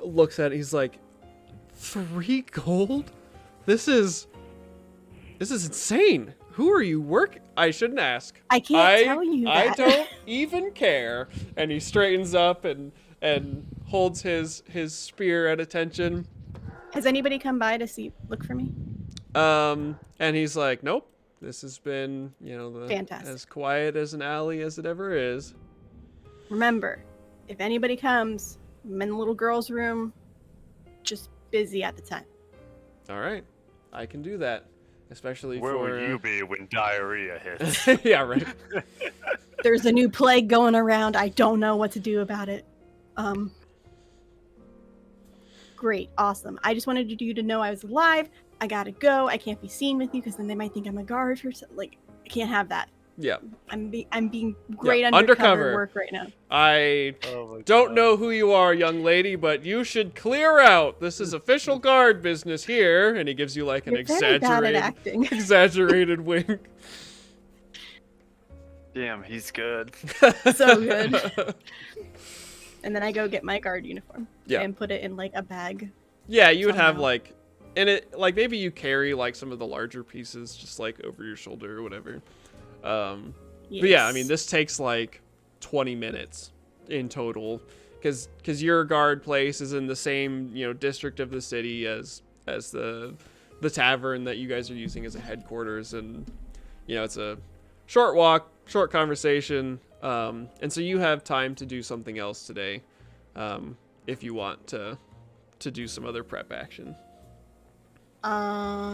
looks at it, he's like, 3 gold? This is insane. Who are you I shouldn't ask. I can't tell you I that. don't even care. And he straightens up and holds his spear at attention. Has anybody come by to look for me? And he's like, nope. This has been, Fantastic. as quiet as an alley as it ever is. Remember, if anybody comes, I'm in the little girl's room. just busy at the time. All right, I can do that, especially Where for. will you be when diarrhea hits? Yeah, right. There's a new plague going around. I don't know what to do about it. Great, awesome. I just wanted you to know I was alive. I gotta go. I can't be seen with you because then they might think I'm a guard or something. Like, I can't have that. Yeah. I'm being great Yeah, undercover work right now. I Oh my don't God. know who you are, young lady, but you should clear out. This is official guard business here, and he gives you like an You're very bad at exaggerated, acting. exaggerated wink. Damn, he's good. So good. And then I go get my guard uniform. Yeah. And put it in like a bag. Yeah, you would have Somehow. like, and it like maybe you carry like some of the larger pieces just like over your shoulder or whatever. But yeah, I mean this takes like 20 minutes in total, because your guard place is in the same district of the city as the tavern that you guys are using as a headquarters, and it's a short walk, short conversation, and so you have time to do something else today, if you want to do some other prep action. I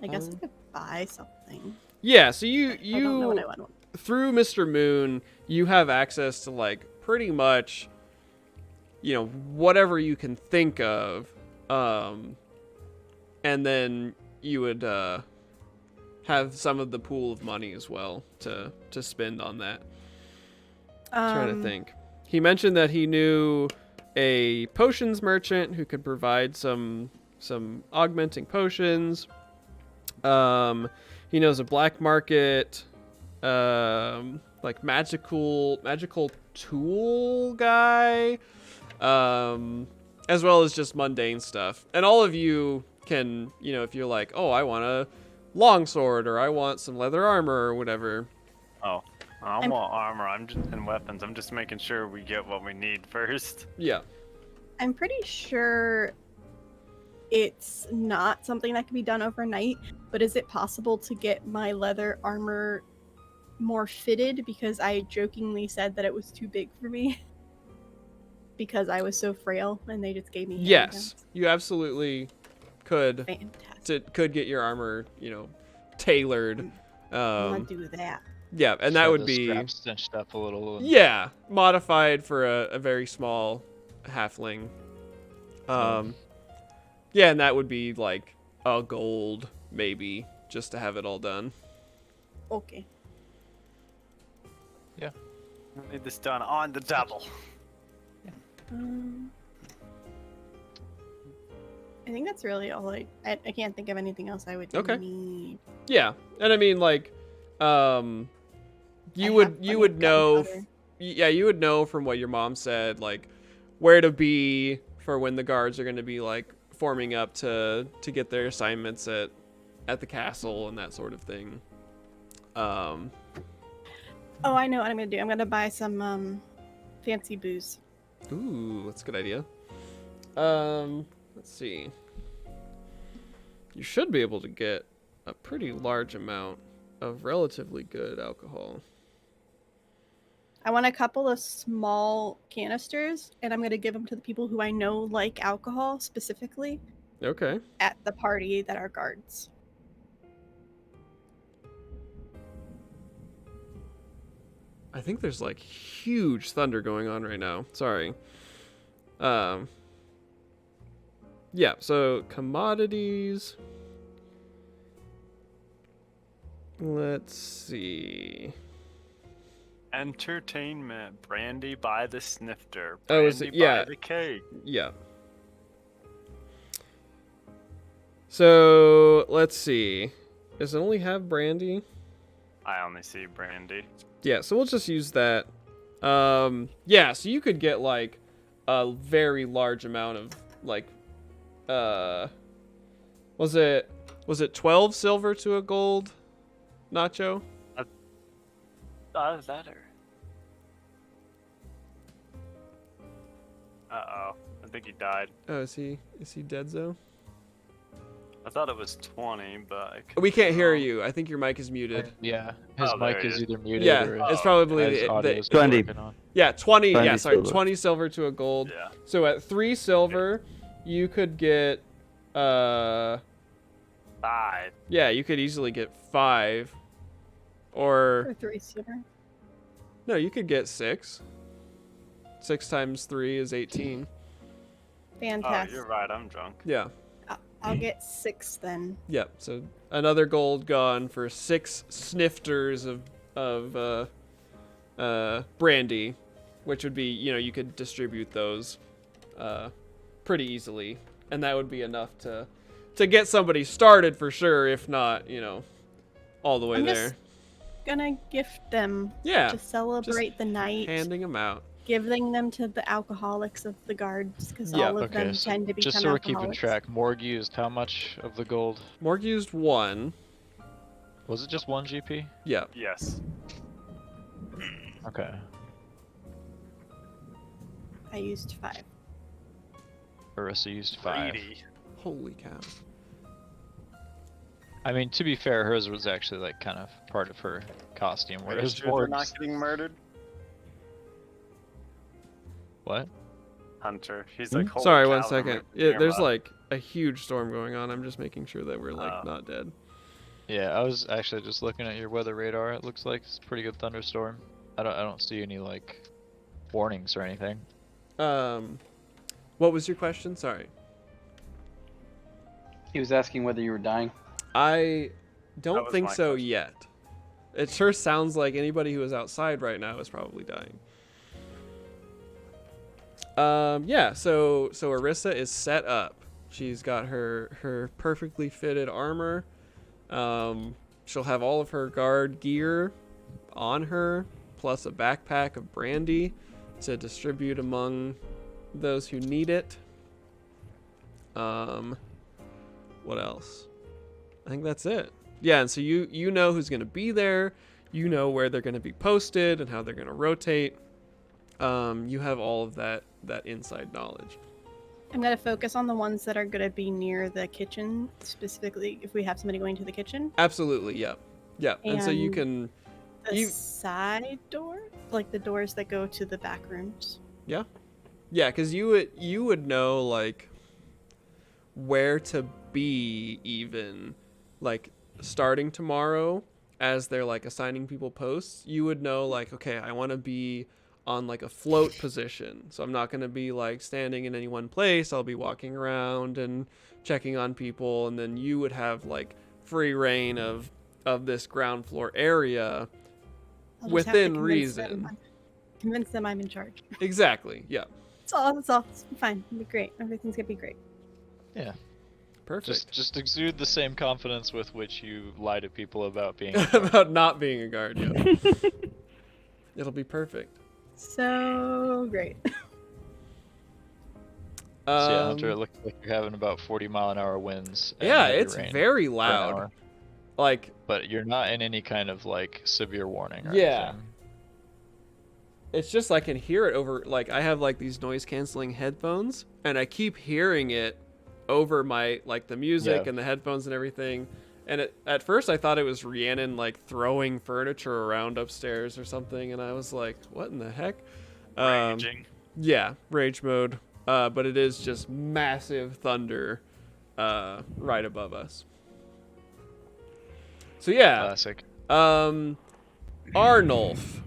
guess I could buy something. Yeah, so I don't know what I want. through Mr. Moon, you have access to like pretty much, whatever you can think of, and then you would have some of the pool of money as well to spend on that. Trying to think. He mentioned that he knew a potions merchant who could provide some augmenting potions. He knows a black market, like magical tool guy, as well as just mundane stuff. And all of you can, if you're like, oh, I want a longsword or I want some leather armor or whatever. Oh, I want armor. And weapons. I'm just making sure we get what we need first. Yeah. I'm pretty sure it's not something that can be done overnight, but is it possible to get my leather armor more fitted? Because I jokingly said that it was too big for me because I was so frail, and they just gave me Yes, you absolutely could. Fantastic. Could get your armor, tailored. I want to do that. Yeah, and that Have would the be straps cinched up a little. And... yeah, modified for a very small halfling. Yeah, and that would be like a gold maybe just to have it all done. Okay. I need this done on the double. I think that's really all I can't think of anything else I would need. Yeah, and I mean like, you would know, you would know from what your mom said like where to be for when the guards are going to be like forming up to get their assignments at the castle and that sort of thing. Oh, I know what I'm gonna do. I'm gonna buy some fancy booze. Ooh, that's a good idea. Let's see. You should be able to get a pretty large amount of relatively good alcohol. I want a couple of small canisters, and I'm gonna give them to the people who I know like alcohol specifically Okay. at the party that are guards. I think there's like huge thunder going on right now. Sorry. Yeah, so commodities. Let's see. Entertainment. Brandy by the snifter. Oh, is it? Brandy Yeah. by the cake. Yeah. So, let's see. Does it only have brandy? I only see brandy. Yeah, so we'll just use that. Yeah, so you could get like a very large amount of like was it 12 silver to a gold, Nacho? Is that her? Uh-oh. I think he died. Oh, is he dead, Zoe? I thought it was 20, but I could We can't be hear wrong. you. I think your mic is muted. Yeah, his Oh, there mic he is is. either muted Yeah, or it's Oh, probably his audio is 20. working on. Yeah, 20. 20 Yeah, sorry, silver. 20 silver to a gold. Yeah. So at 3 silver, you could get, 5. yeah, you could easily get 5, Or or 3 silver. no, you could get 6. 6 times 3 is 18. Oh, Fantastic. you're right. I'm drunk. Yeah, I'll get 6 then. yep. So another gold gone for 6 snifters of brandy, which would be, you could distribute those pretty easily, and that would be enough to get somebody started for sure, if not, all the way I'm there. just gonna gift them Yeah, to celebrate the night, handing them out. giving them to the alcoholics of the guards, because Yeah, all of them so tend to become just so we're keeping alcoholics. track, Morg used how much of the gold? Morg used 1. Was it just 1 GP? Yeah. Yes. Okay. I used 5. Arissa used 5. Greedy. Holy cow. I mean, to be fair, hers was actually like kind of part of her costume, Are you whereas sure they're not Morg's... getting murdered? What? Hunter. He's like, holy Sorry, cow, 1 they're second. moving Yeah, the there's camera. like a huge storm going on. I'm just making sure that we're like Oh. not dead. Yeah, I was actually just looking at your weather radar. It looks like it's a pretty good thunderstorm. I don't see any like warnings or anything. What was your question? Sorry. He was asking whether you were dying. I don't was think my so question. yet. It sure sounds like anybody who is outside right now is probably dying. Yeah, so Arissa is set up. She's got her perfectly fitted armor. She'll have all of her guard gear on her, plus a backpack of brandy to distribute among those who need it. What else? I think that's it. Yeah, and so you know who's going to be there. You know where they're going to be posted and how they're going to rotate. You have all of that inside knowledge. I'm gonna focus on the ones that are gonna be near the kitchen, specifically if we have somebody going to the kitchen. Absolutely, yeah. Yeah, and so you And can... The side door, like the doors that go to the back rooms. Yeah, because you would know, like, where to be even, like, starting tomorrow as they're, like, assigning people posts. You would know, like, okay, I want to be on like a float position, so I'm not going to be like standing in any one place. I'll be walking around and checking on people, and then you would have like free reign of this ground floor area. I'll just have to Within convince reason. Convince them I'm in charge. Exactly, yeah. That's all. That's all. It's fine. It'll be great. Everything's gonna be great. Yeah. Perfect. Just exude the same confidence with which you lie to people about being. About not being a guard, yeah. It'll be perfect. So great. So yeah, Hunter, it looks like you're having about 40-mile-an-hour winds. and Yeah, heavy it's rain very per loud. hour, Like, but you're not in any kind of like severe warning. Or Yeah. anything. it's just I can hear it over, like, I have like these noise canceling headphones, and I keep hearing it over my, like, the music Yeah. and the headphones and everything. And at first I thought it was Rhiannon like throwing furniture around upstairs or something, and I was like, what in the heck? Raging. Yeah, rage mode. But it is just massive thunder right above us. So yeah, Classic. Arnulf,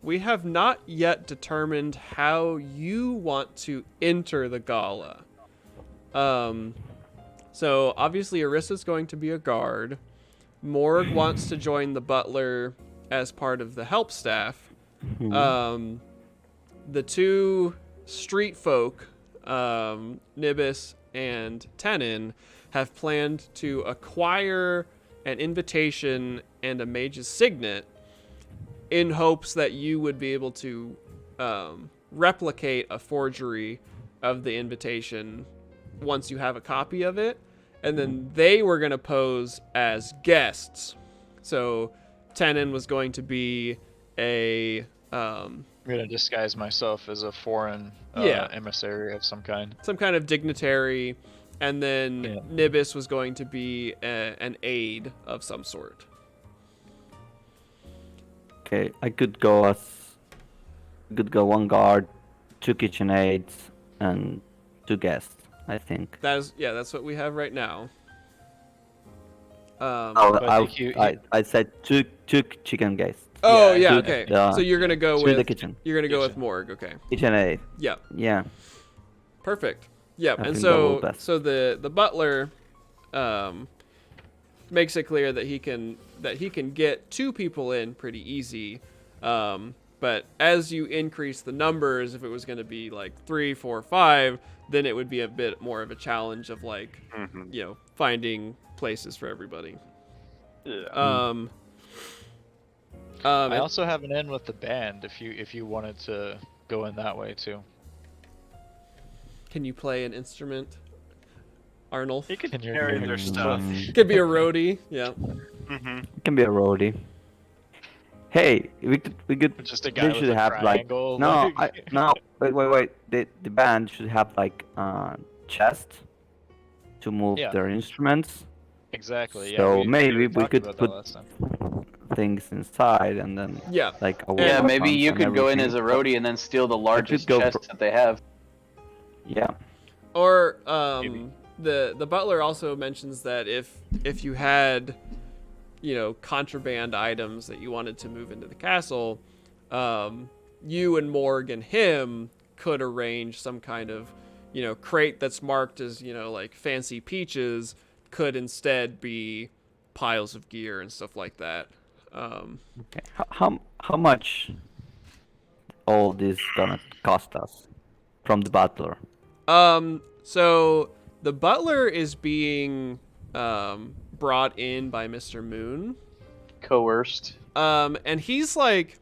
we have not yet determined how you want to enter the gala. So obviously Arissa's going to be a guard. Morg wants to join the butler as part of the help staff. The two street folk, Nibis and Tenin, have planned to acquire an invitation and a mage's signet in hopes that you would be able to replicate a forgery of the invitation once you have a copy of it. And then they were going to pose as guests. So Tenin was going to be a... I'm gonna disguise myself as a foreign Yeah. emissary of some kind. some kind of dignitary, and then Yeah. Nibis was going to be an aide of some sort. Okay, I could go one guard, 2 kitchen aides, and 2 guests. I think. That's what we have right now. Oh, But I think I said two chicken guests. Oh Yeah, yeah, Two, okay. uh, So you're gonna go to with the kitchen. You're gonna go with Kitchen. Morg, okay? Kitchen aid. Yeah, Yeah. perfect. Yeah, I and think that will so best. so the butler makes it clear that he can get 2 people in pretty easy. But as you increase the numbers, if it was going to be like 3, 4, 5, then it would be a bit more of a challenge of like, finding places for everybody. Yeah. I also have an in with the band if you wanted to go in that way too. Can you play an instrument, Arnulf? He could Can you carry hear their me? stuff. Could be a roadie. Yeah. It can be a roadie. Hey, we could. Just a guy They with should a have triangle. like no. Wait. The band should have like chest to move Yeah. their instruments. Exactly. Yeah. So maybe we talked could about that put last time. things inside and then Yeah. like a Yeah, water maybe pump you and could go in as everything. a roadie and then steal the largest go chest for- that they have. Yeah. Or Maybe. the butler also mentions that if you had, contraband items that you wanted to move into the castle, you and Morg and him could arrange some kind of, crate that's marked as, like fancy peaches could instead be piles of gear and stuff like that. Okay. How much all this gonna cost us from the butler? So the butler is being brought in by Mr. Moon. Coerced. And he's like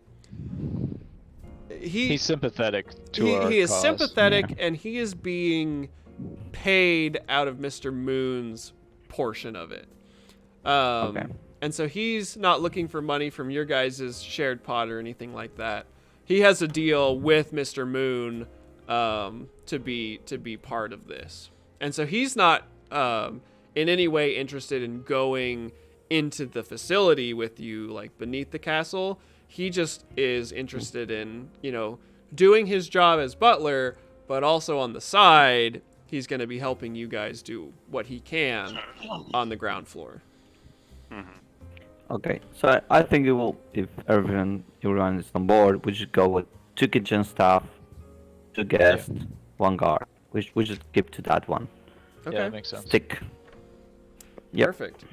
He's sympathetic to our he is cause. sympathetic, and he is being paid out of Mr. Moon's portion of it. Okay. And so he's not looking for money from your guys' shared pot or anything like that. He has a deal with Mr. Moon to be part of this. And so he's not in any way interested in going into the facility with you, like beneath the castle. He just is interested in, doing his job as butler, but also on the side, he's going to be helping you guys do what he can on the ground floor. Okay, so I think it will, if everyone is on board, we should go with 2 kitchen staff, 2 guests, 1 guard. We should keep to that one. Okay. Yeah, that makes sense. Stick. Yep. Perfect.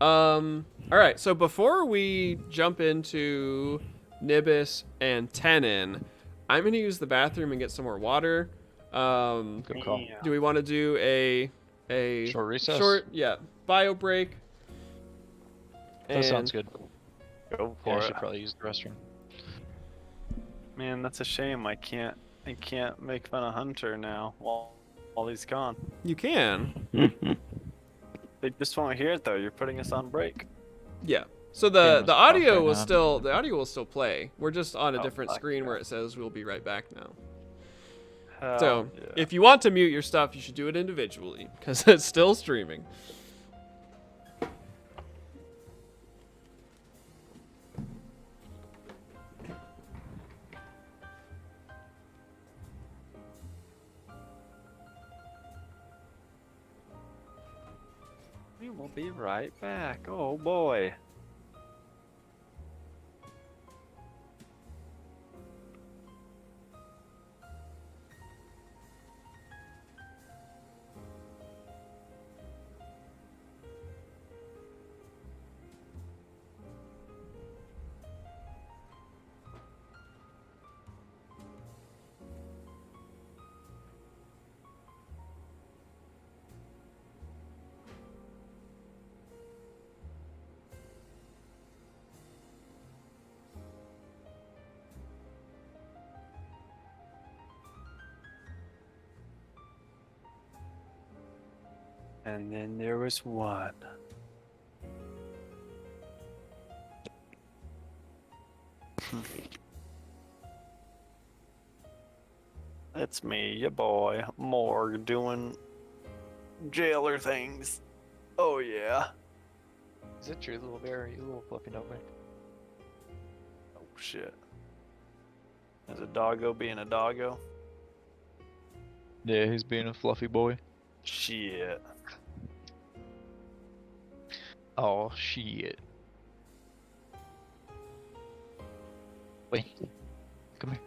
All right. So before we jump into Nibis and Tenon, I'm gonna use the bathroom and get some more water. Good call. Yeah. Do we want to do a Short recess? bio break? That sounds good. Go Yeah, for I it. should probably use the restroom. Man, that's a shame. I can't make fun of Hunter now while he's gone. You can. They just won't hear it though. You're putting us on break. Yeah. So Camera's the off audio right will now. still play. We're just on a Oh, different fuck screen yeah. where it says we'll be right back now. Hell So yeah. if you want to mute your stuff, you should do it individually because it's still streaming. We will be right back. Oh boy. And then there was one. It's me, your boy, Morg, doing jailer things. Oh yeah. Is it true, little bear? Are you a little fluffy dog? Oh shit. Is a doggo being a doggo? Yeah, he's being a fluffy boy. Shit. Oh shit. Wait. Come here.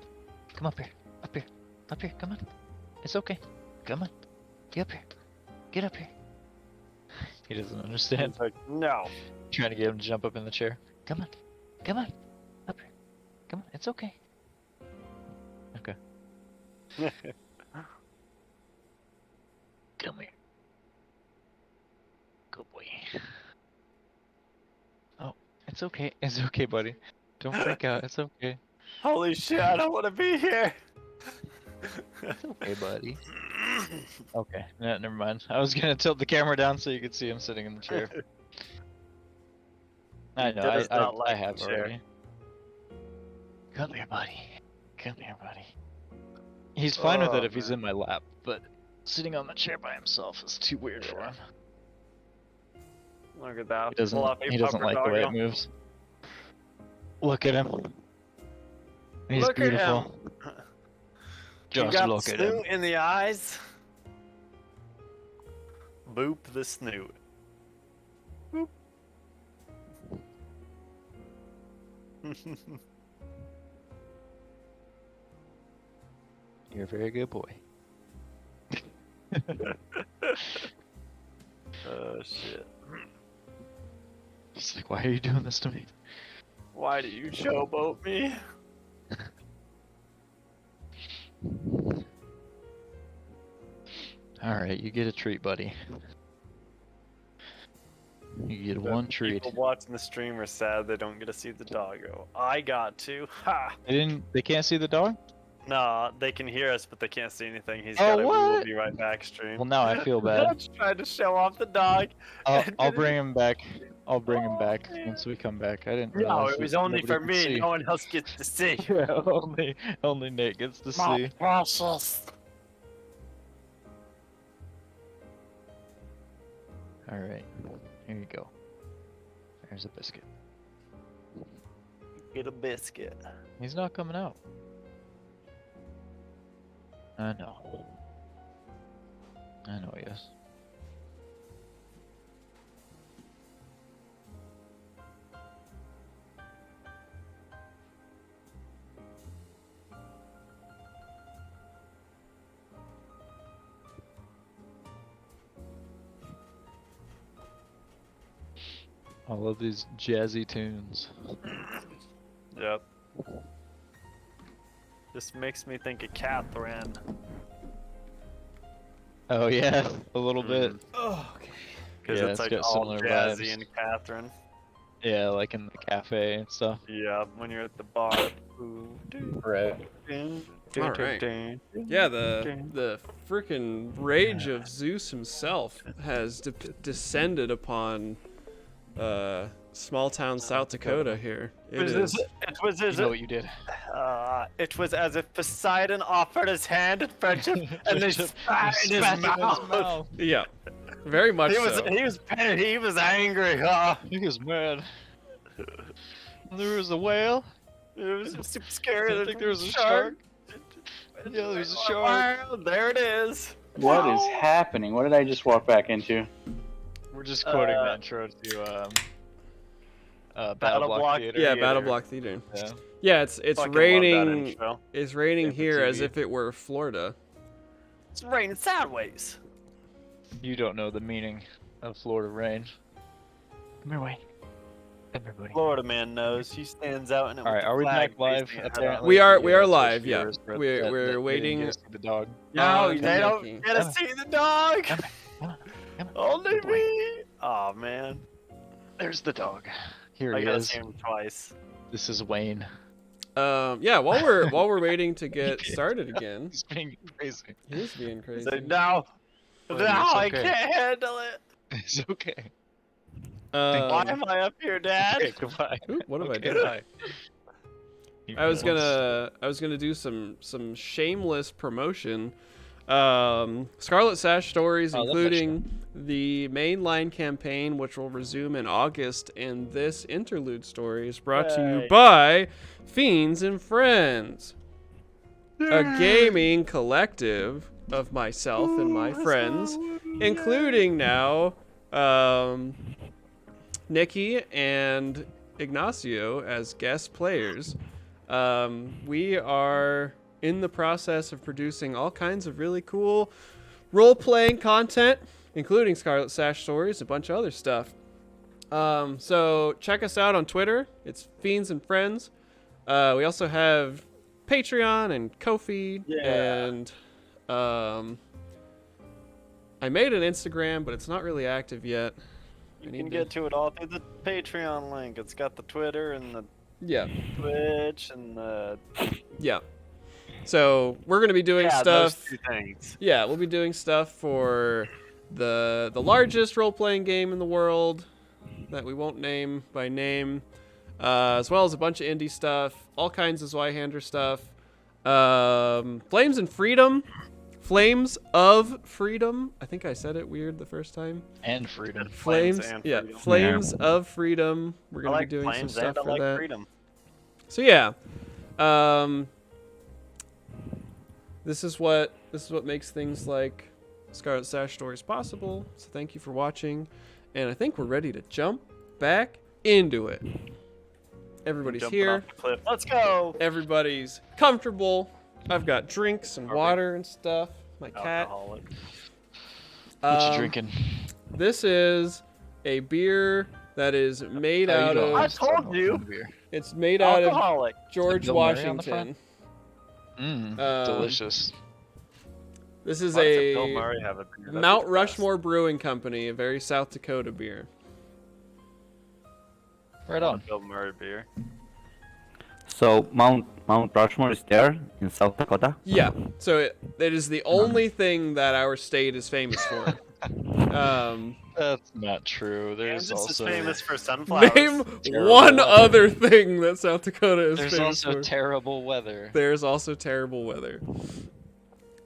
Come up here. Up here. Up here. Come on. It's okay. Come on. Get up here. Get up here. He doesn't understand. It's like, no. Trying to get him to jump up in the chair. Come on. Come on. Up here. Come on. It's okay. Okay. Come here. Good boy. Oh, it's okay. It's okay, buddy. Don't freak out. It's okay. Holy shit, I don't want to be here. Hey, buddy. Okay, never mind. I was gonna tilt the camera down so you could see him sitting in the chair. I know, does not I like have the chair. already. Come here, buddy. Come here, buddy. He's fine with Oh, it if he's man. in my lap, but sitting on the chair by himself is too weird for him. Look at that. He doesn't. fluffy He doesn't pupper like the way it doggo. moves. Look at him. He's Look at beautiful. him. You Just got look the at him. snoot in the eyes. Boop the snoot. Boop. You're a very good boy. Oh shit. He's like, why are you doing this to me? Why do you showboat me? Alright, you get a treat, buddy. You get one treat. People watching the stream are sad they don't get to see the doggo. I got to. Ha! They can't see the dog? Nah, they can hear us, but they can't see anything. He's Oh, got a We Will what? Be Right Back stream. Well, now I feel I'm bad. just trying to show off the dog. I'll bring him back. I'll bring him back once we come back. I didn't No, realize it was that only nobody for could me. see. No one else gets to see. Yeah, only Nate gets to My see. precious. Alright, here you go. There's a biscuit. Get a biscuit. He's not coming out. I know. I know he is. I love these jazzy tunes. Yep. This makes me think of Catherine. Oh yeah, a little bit. Oh, okay. Because Yeah, it's it's like got all similar jazzy vibes. and Catherine. Yeah, like in the cafe and stuff. Yeah, when you're at the bar. Right. Alright. Yeah, the freaking rage of Zeus himself has descended upon small town South Dakota here. It is. You know what you did. It was as if Poseidon offered his hand in friendship and they spat in his mouth. Yeah, very much He was so. he was angry. He was mad. There was a whale. It was super scary. I think there was a shark. Yeah, there's a shark. There it is. What is happening? What did I just walk back into? We're just quoting the intro to Battle Block Theater. Yeah, Theater. Battle Block Theater. Yeah. Yeah, it's Fucking love that raining. intro. It's raining Yeah, for here as TV. if it were Florida. It's raining sideways. You don't know the meaning of Florida rain. Come here, Wayne. Everybody. Florida man knows. He stands out in it. All right, with the are we flag back live? facing ahead Apparently, on. We are Yeah, live, switch yeah. viewers, but We're they didn't waiting. get to see the dog. No, Okay. they don't get Come to on. see the dog. Come on. Only Good boy. me. Oh man, There's the dog. Here I he gotta is. see him twice. This is Wayne. Yeah, while we're waiting to get started again, He's being crazy. he is being He's crazy. like, no, Wait, no, it's I okay. can't handle it. It's okay. Why am I up here, Dad? Okay, goodbye. Ooh, what have I Okay, done? bye. I was gonna do some shameless promotion. Scarlet Sash stories, I love that including the mainline campaign, which will resume in August, and this interlude story is brought to you Yay. by Fiends and Friends, a gaming collective of myself and my friends, including now Nikki and Ignacio as guest players. We are in the process of producing all kinds of really cool role-playing content, including Scarlet Sash stories, a bunch of other stuff. So check us out on Twitter. It's Fiends and Friends. We also have Patreon and Ko-fi, and I made an Instagram, but it's not really active yet. You can get to it all through the Patreon link. It's got the Twitter and the Yeah, Twitch and the yeah. So we're gonna be doing those stuff. two things. Yeah, we'll be doing stuff for the largest role-playing game in the world that we won't name by name, as well as a bunch of indie stuff, all kinds of Zweihander stuff. Flames of Freedom. I think I said it weird the first time. And freedom. Flames and yeah, freedom. Flames of Freedom. We're I gonna like be doing some flames stuff and I for like that. freedom. So yeah, this is what makes things like Scarlet Sash stories possible. So thank you for watching, and I think we're ready to jump back into it. Everybody's Jumping here. off the cliff. Let's go. Everybody's comfortable. I've got drinks and water and stuff. My cat. Alcoholic. What you Um, drinking? This is a beer that is made Oh, you out don't I of. told you. Beer. It's made out of Alcoholic. George Bill Murray on the Washington. Delicious. This is Why doesn't Bill a Murray have a beer? That'd be Mount the Rushmore Brewing Company, a very South Dakota beer. Right best. on. Bill Murray beer. So Mount Rushmore is there in South Dakota. Yeah, so it is the only thing that our state is famous for. That's not true. There's Kansas is also famous for sunflowers. Name Terrible one weather. other thing that South Dakota is there's famous also for. terrible weather. There's also terrible weather.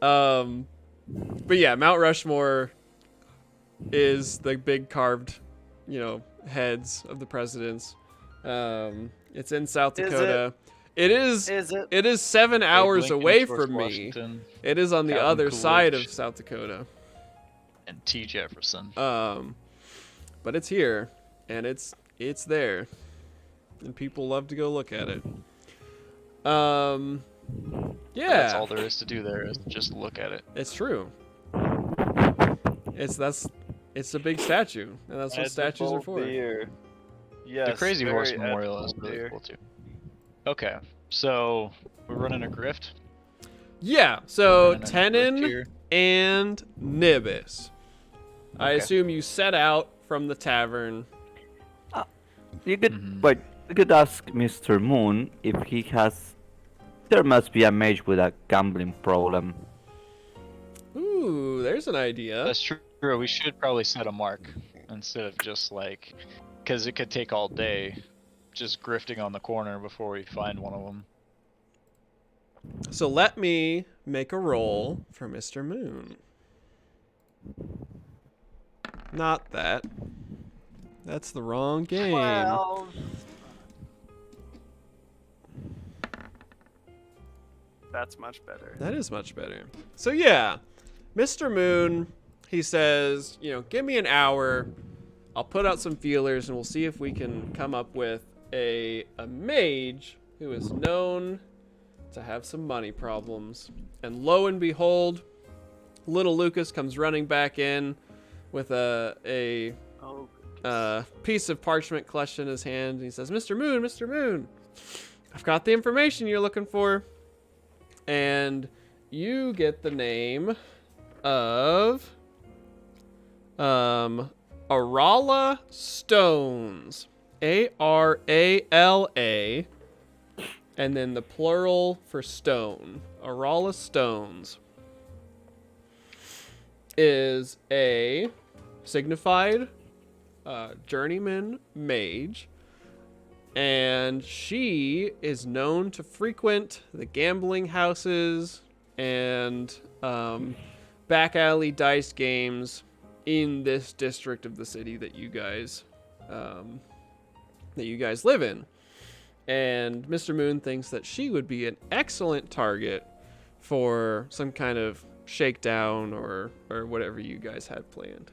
But yeah, Mount Rushmore is the big carved, heads of the presidents. It's in South Is it? Dakota. It is. Is it? It is 7 hours Lincoln, away George from me. Washington, It is on the Calvin other side of Coolidge. South Dakota. and T. Jefferson. But it's here, and it's there, and people love to go look at it. Yeah, That's all there is to do there is just look at it. it's true. It's a big statue, and that's what statues are for. Beer. Yes, The Crazy Horse very Memorial is edible really beer. cool too. Okay, so we're running a grift. Yeah, so Running a grift Tenon here. and Nibis. I Okay. assume you set out from the tavern. You could, Mhm. but you could ask Mr. Moon if he has. There must be a mage with a gambling problem. Ooh, there's an idea. That's true. We should probably set a mark instead of just because it could take all day, just grifting on the corner before we find one of them. So let me make a roll for Mr. Moon. Not that. That's the wrong game. Well, that's much better. That is much better. So yeah, Mr. Moon, he says, give me an hour. I'll put out some feelers and we'll see if we can come up with a mage who is known to have some money problems. And lo and behold, little Lucas comes running back in with a Oh, piece of parchment clutched in his hand. And he says, Mr. Moon, I've got the information you're looking for. And you get the name of Arala Stones. Arala. And then the plural for stone. Arala Stones is a signified journeyman mage, and she is known to frequent the gambling houses and back alley dice games in this district of the city that you guys live in. And Mr. Moon thinks that she would be an excellent target for some kind of shakedown or whatever you guys had planned.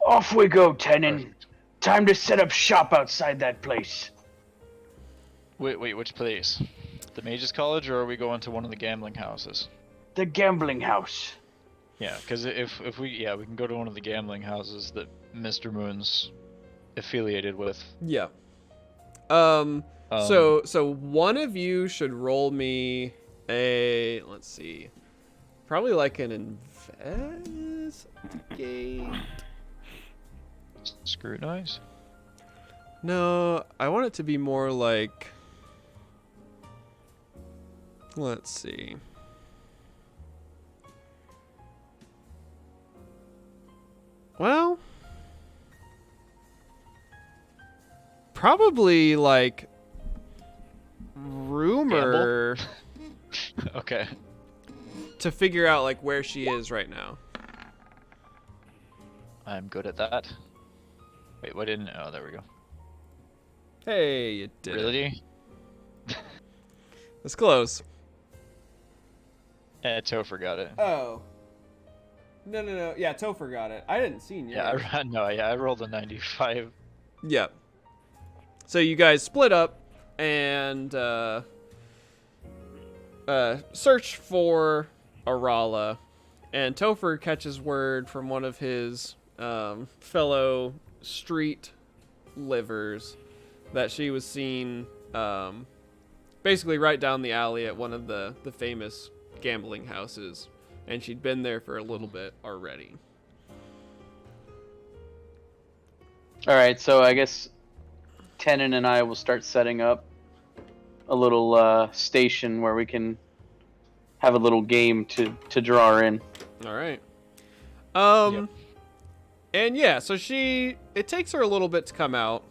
Off we go, Tenon. Time to set up shop outside that place. Wait, which place? The Mages College, or are we going to one of the gambling houses? The gambling house. Yeah, because if we can go to one of the gambling houses that Mr. Moon's affiliated with. Yeah. So one of you should roll me a, let's see, probably like an investigate. Scrutinize? No, I want it to be more like, let's see. Well, probably like rumor Okay. to figure out like where she is right now. I'm good at that. Wait, what didn't... Oh, there we go. Hey, you did it. Really? It's close. Yeah, Topher got it. Oh. No. Yeah, Topher got it. I didn't see you. Yeah, I rolled a 95. Yeah. So you guys split up and search for Arala, and Topher catches word from one of his fellow street livers that she was seen basically right down the alley at one of the famous gambling houses, and she'd been there for a little bit already. All right, so I guess Tenon and I will start setting up a little station where we can have a little game to draw her in. All right. Yep. And yeah, so it takes her a little bit to come out.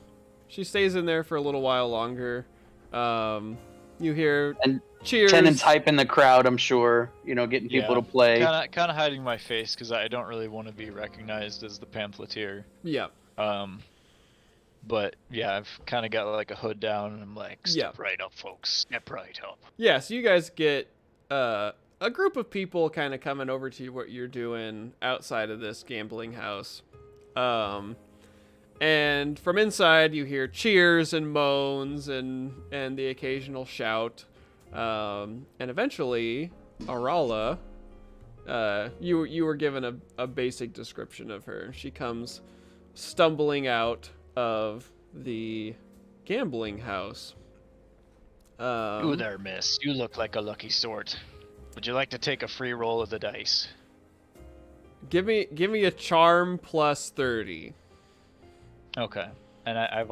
She stays in there for a little while longer. You hear And cheers. Tenon's hyping the crowd, I'm sure, getting people to play. Kind of hiding my face because I don't really want to be recognized as the pamphleteer. Yeah. But yeah, I've kind of got like a hood down, and I'm like, step Yeah. right up, folks. Step right up. Yeah, so you guys get a group of people kind of coming over to what you're doing outside of this gambling house. And from inside you hear cheers and moans and the occasional shout. And eventually, Arala, you were given a basic description of her. She comes stumbling out of the gambling house. You there, miss. You look like a lucky sort. Would you like to take a free roll of the dice? Give me a charm plus 30. Okay. And I've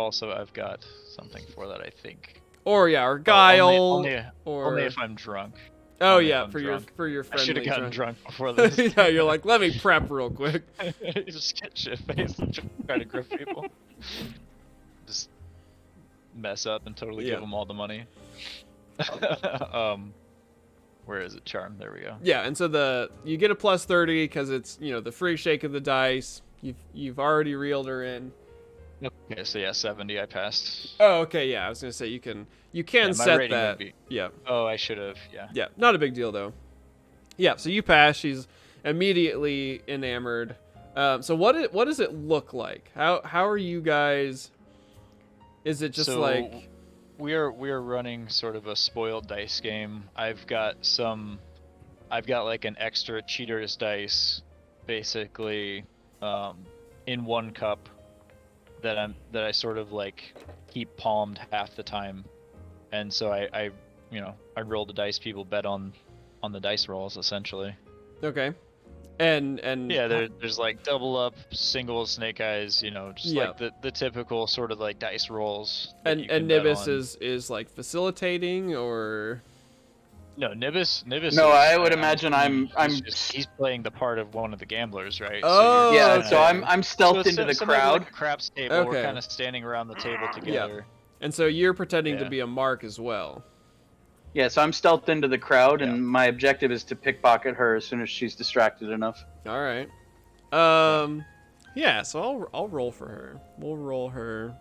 got something for that, I think. Or guile. Only or if I'm drunk. oh only if yeah, I'm for drunk. your I friendly should have gotten drunk. drunk before this. Yeah, you're like, let me prep real quick. Just get shit faced and try to grip people. Just mess up and totally give them all the money. Where is it? Charm. There we go. Yeah, and so you get a plus 30 because it's the free shake of the dice. You've already reeled her in. Okay, so yeah, 70. I passed. Oh, okay, yeah. I was gonna say you can My set rating that. would be... Yeah. Oh, I should have. Yeah. Yeah, not a big deal though. Yeah, so you pass. She's immediately enamored. So what does it look like? How are you guys? Is it just So, like we are running sort of a spoiled dice game. I've got like an extra cheater's dice, basically, in one cup that I sort of like keep palmed half the time, and so I roll the dice. People bet on the dice rolls essentially. okay? And Yeah, there's like double up, single snake eyes, just like the typical sort of like dice rolls. that you can bet Nibis on. is like facilitating or No, Nibis. No, I would imagine he's playing the part of one of the gamblers, right? Oh, you're yeah. okay. So I'm stealthed it's into the similar to, crowd. like a craps table. Okay. We're kind of standing around the table together. and so you're pretending to Yeah. be a mark as well. Yeah, so I'm stealthed into the crowd, and my objective is to pickpocket her as soon as she's distracted enough. All right. Yeah. So I'll roll for her. We'll roll her.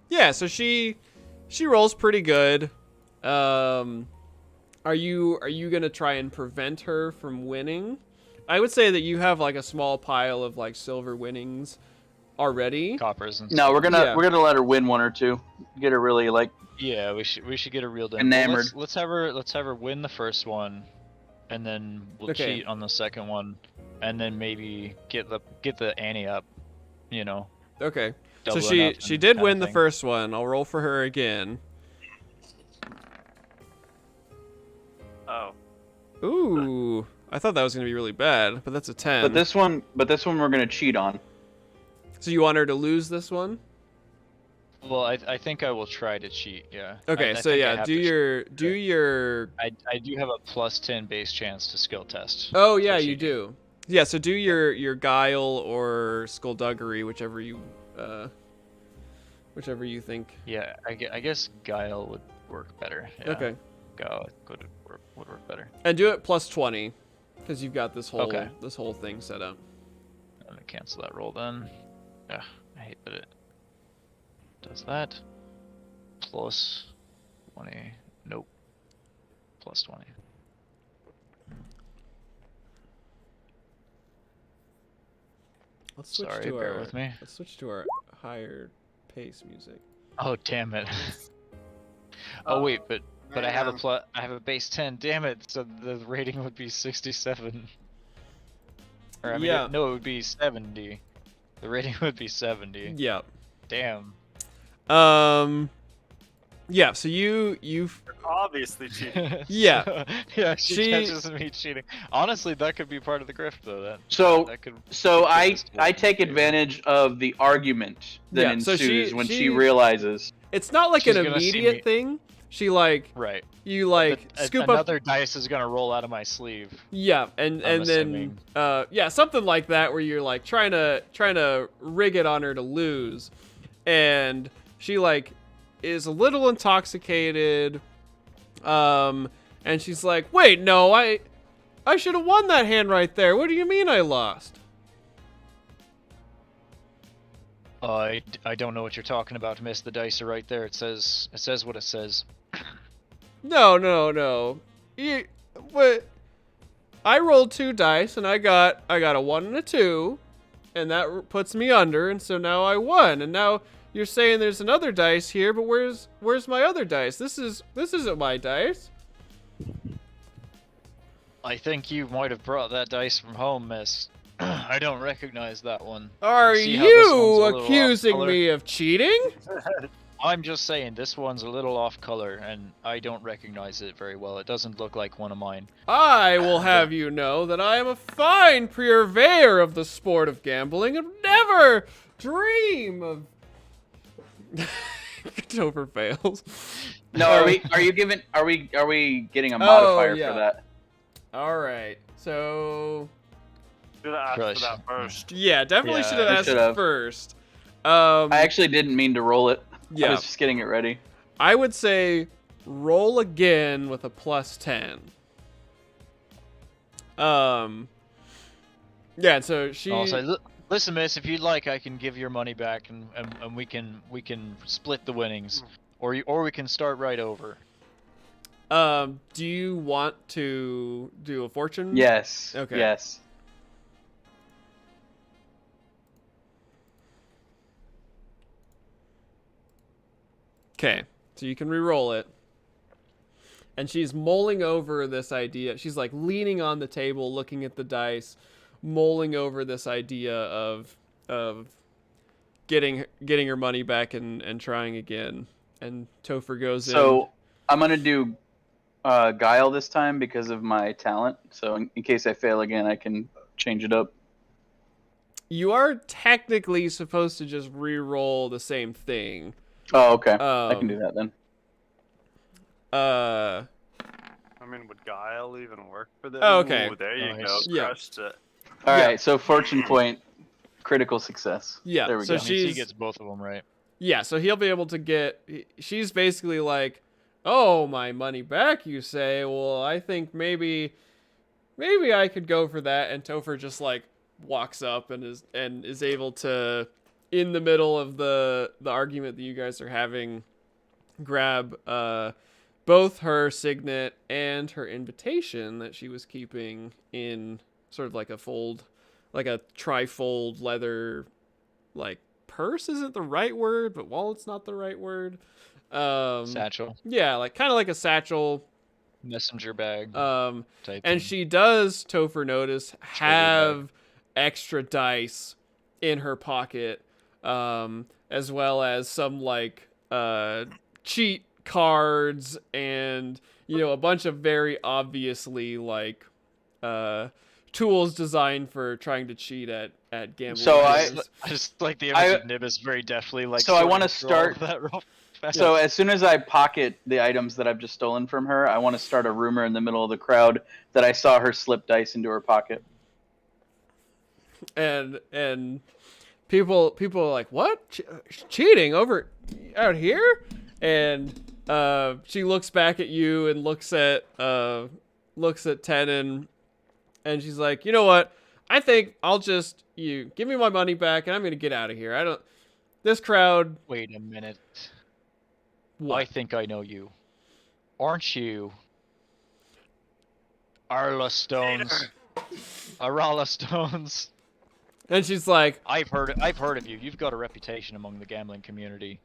Yeah. So she rolls pretty good. Are you gonna try and prevent her from winning? I would say that you have like a small pile of like silver winnings already. Coppers and No, stuff. we're gonna Yeah. we're gonna let her win one or two. Get her really like. Yeah, we should get a real done. Enamored. Let's have her win the first one, and then we'll Okay. cheat on the second one, and then maybe get the ante up. You know. Okay. So double or she nothing did kinda win the thing. first one. I'll roll for her again. Oh. Ooh, I thought that was gonna be really bad, but that's a 10. But this one we're gonna cheat on. So you want her to lose this one? Well, I think I will try to cheat. Yeah. Okay, I so think I yeah, have do to your. I do have a +10 base chance to skill test. Oh yeah, for you cheating. do. Yeah, so do your guile or skullduggery, whichever you think. Yeah, I guess Guile would work better. Yeah. Okay, Guile would work better. and do it +20, because you've got this whole Okay. thing set up. I'm gonna cancel that roll then. Yeah, I hate that it does that. +20. Nope. +20. Let's switch Sorry, to bear our with me. let's switch to our higher pace music. Oh damn it. Oh wait, but I have a base 10. Damn it. So the rating would be 67. Or I mean, Yeah. no, it would be 70. The rating would be 70. Yeah. Damn. Yeah. So you've You're obviously cheating. Yeah. So, yeah, she She- catches me cheating. Honestly, that could be part of the grift though. So that could. so could I just I work take too. advantage of the argument that Yeah, so ensues she- when she- she realizes. it's not like She's an gonna see immediate me- thing. She like Right. you like But scoop up. another dice is gonna roll out of my sleeve. Yeah, and I'm then assuming. yeah, something like that where you're like trying to rig it on her to lose, and she like is a little intoxicated, and she's like, wait, no, I should have won that hand right there. What do you mean I lost? I don't know what you're talking about, miss. The dice are right there. It says what it says. No. What? I rolled 2 dice and I got a 1 and a 2, and that puts me under, and so now I won. And now you're saying there's another dice here, but where's my other dice? This isn't my dice. I think you might have brought that dice from home, miss. I don't recognize that one. Are See how this one's a you little accusing off-color? me of cheating? I'm just saying this one's a little off color, and I don't recognize it very well. It doesn't look like one of mine. I will have you know that I am a fine purveyor of the sport of gambling and never dream of. Dover fails. No, are we getting a modifier yeah. for that? All right, so Should have asked Probably for that should- first. yeah, definitely Yeah, should have we asked should've. first. I actually didn't mean to roll it. I Yeah, was just getting it ready. I would say roll again with a +10. Yeah, so she. Also, listen, miss, if you'd like, I can give your money back, and we can split the winnings, or we can start right over. Do you want to do a fortune? Yes. Okay. Yes. Okay, so you can re-roll it. And she's mulling over this idea. She's like leaning on the table, looking at the dice, mulling over this idea of getting her money back and trying again. And Topher goes in. So I'm gonna do guile this time because of my talent. So in case I fail again, I can change it up. You are technically supposed to just re-roll the same thing. Oh, okay. I can do that then. I mean, would Guile even work for this? Oh, okay. Ooh, there you Nice. go. Yeah. Crushed it. All Yeah. right. So fortune point. Critical success. Yeah, There we so go. I mean, he she's gets both of them right. yeah, so he'll be able to get. She's basically like, "Oh, my money back, you say? Well, I think maybe I could go for that." And Topher just like walks up and is able to, in the middle of the argument that you guys are having, grab both her signet and her invitation that she was keeping in sort of like a fold, like a trifold leather, like purse isn't the right word, but wallet's not the right word. Satchel, Yeah, like kind of like a satchel. messenger bag type. And thing. she does, Topher notice, have extra dice in her pocket, as well as some like cheat cards and a bunch of very obviously like tools designed for trying to cheat at gambling So games. I just like the image of Nibis very deftly like. So I wanna sorting through all of start- that real fast. So as soon as I pocket the items that I've just stolen from her, I want to start a rumor in the middle of the crowd that I saw her slip dice into her pocket. And people are like, what? Cheating over out here? And she looks back at you and looks at Tenon, and she's like, you know what? I think I'll just give me my money back and I'm gonna get out of here. This crowd. Wait a minute. What? I think I know you. Aren't you? Arla Stones. Arala Stones. And she's like, I've heard of you. You've got a reputation among the gambling community.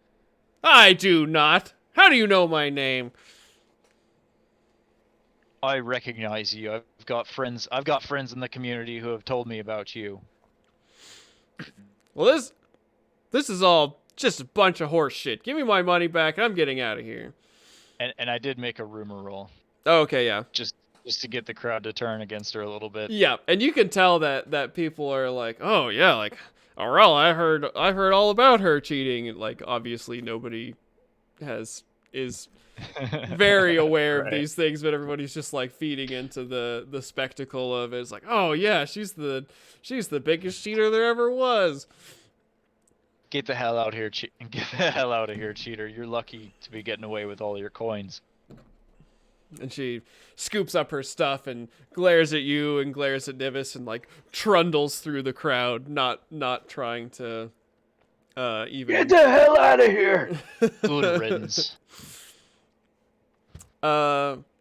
I do not. How do you know my name? I recognize you. I've got friends in the community who have told me about you. Well, this is all just a bunch of horse shit. Give me my money back and I'm getting out of here. And I did make a rumor roll Oh, okay, yeah. just to get the crowd to turn against her a little bit. Yeah, and you can tell that people are like, "Oh yeah, like Aurel, I heard all about her cheating." And like obviously nobody is very aware of Right. these things, but everybody's just like feeding into the spectacle of it. It's like, "Oh yeah, she's the biggest cheater there ever was." Get the hell out here, get the hell out of here, cheater. You're lucky to be getting away with all your coins. And she scoops up her stuff and glares at you and glares at Nivis and like trundles through the crowd, not trying to even. Get the hell out of here! Good riddance.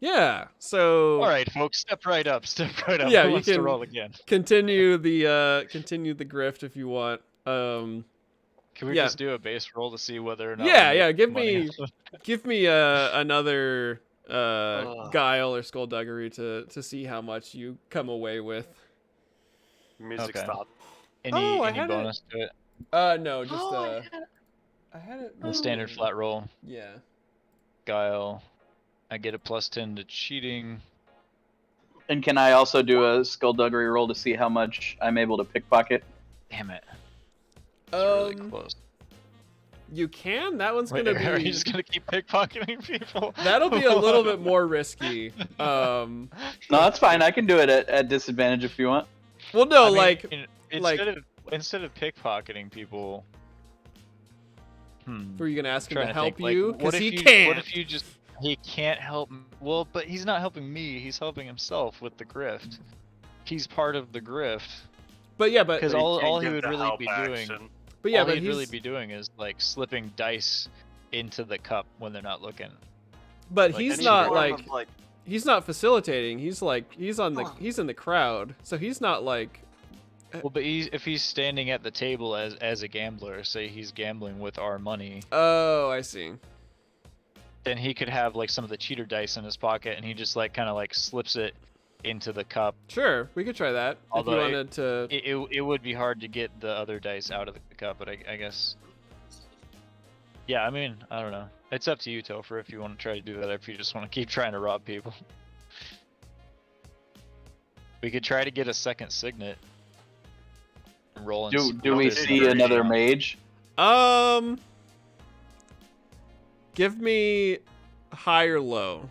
Yeah. So. All right, folks, step right up. Yeah, Who you wants to can- roll again? Continue the grift if you want. Can we yeah. just do a base roll to see whether or not? Yeah, we yeah. make Give money? me another guile or skullduggery to see how much you come away with. Music Okay. stopped. Oh, I any had it. bonus to it? No, just Oh, I had it. The standard flat roll. Yeah. Guile. I get a +10 to cheating. And can I also do a skullduggery roll to see how much I'm able to pickpocket? Damn it. It's really Um, close. you can. That one's Wait, gonna are you be. just gonna keep pickpocketing people? That'll be a little bit more risky. No, that's fine. I can do it at disadvantage if you want. Well, no, I mean, like like- instead of pickpocketing people. were you gonna ask him trying to to help think, like, you? what Because if he you- can't. What if you just he can't help? Well, but he's not helping me. He's helping himself with the grift. He's part of the grift. But yeah, but Because So you all can't he give would the really help be doing. action. but yeah, all but he'd he's really be doing is like slipping dice into the cup when they're not looking. but like, he's any not form like of, like he's not facilitating. He's like he's in the crowd, so he's not like. Well, but if he's standing at the table as a gambler, say he's gambling with our money, Oh, I see. then he could have like some of the cheater dice in his pocket, and he just like kind of like slips it into the cup. Sure, we could try that Although if you wanted to. It would be hard to get the other dice out of the cup, but I guess. Yeah, I mean, I don't know. It's up to you, Topher, if you want to try to do that, if you just want to keep trying to rob people. We could try to get a second signet. And roll and Do we see another mage? Give me high or low.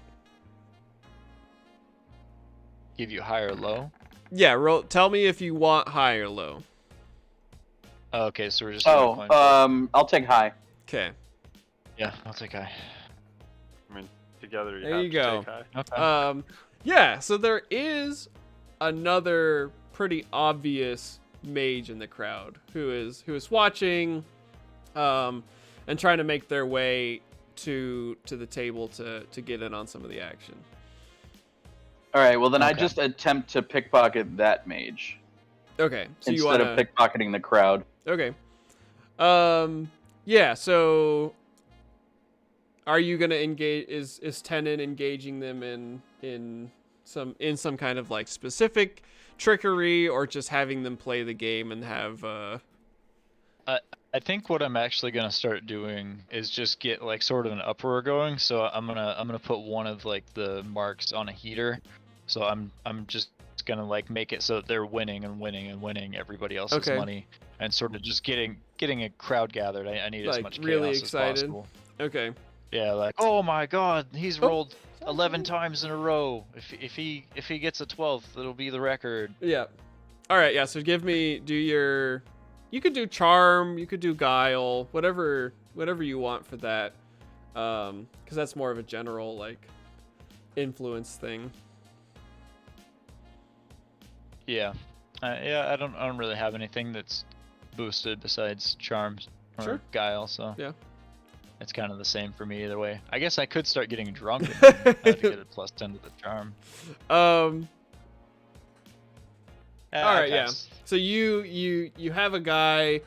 Give you high or low? Yeah, roll. Tell me if you want high or low. Oh, okay, so we're just doing a coin flip. I'll take high. Okay. Yeah, I'll take high. I mean, together you There have you to go. take Okay. high. Yeah, so there is another pretty obvious mage in the crowd who is watching and trying to make their way to the table to get in on some of the action. All right. Well, then I Okay. just attempt to pickpocket that mage Okay. So you instead want of to pickpocketing the crowd. Okay. Yeah, so are you going to engage is Tenon engaging them in some kind of like specific trickery, or just having them play the game and have I think what I'm actually gonna start doing is just get like sort of an uproar going. So I'm gonna put one of like the marks on a heater. So I'm just gonna like make it so that they're winning and winning and winning everybody else's Okay. money, and sort of just getting a crowd gathered. I need as Like, much really chaos excited? as possible. Okay. Yeah, like, oh my God, he's Oh. rolled 11 times in a row. If he gets a 12th, it'll be the record. Yeah. All right, yeah, so you could do charm, you could do guile, whatever you want for that. Cuz that's more of a general like influence thing. Yeah, yeah. I don't really have anything that's boosted besides charms or Sure. guile, so Yeah. it's kind of the same for me either way. I guess I could start getting drunk and have to get a +10 to the charm. All right, yeah. So you have a guy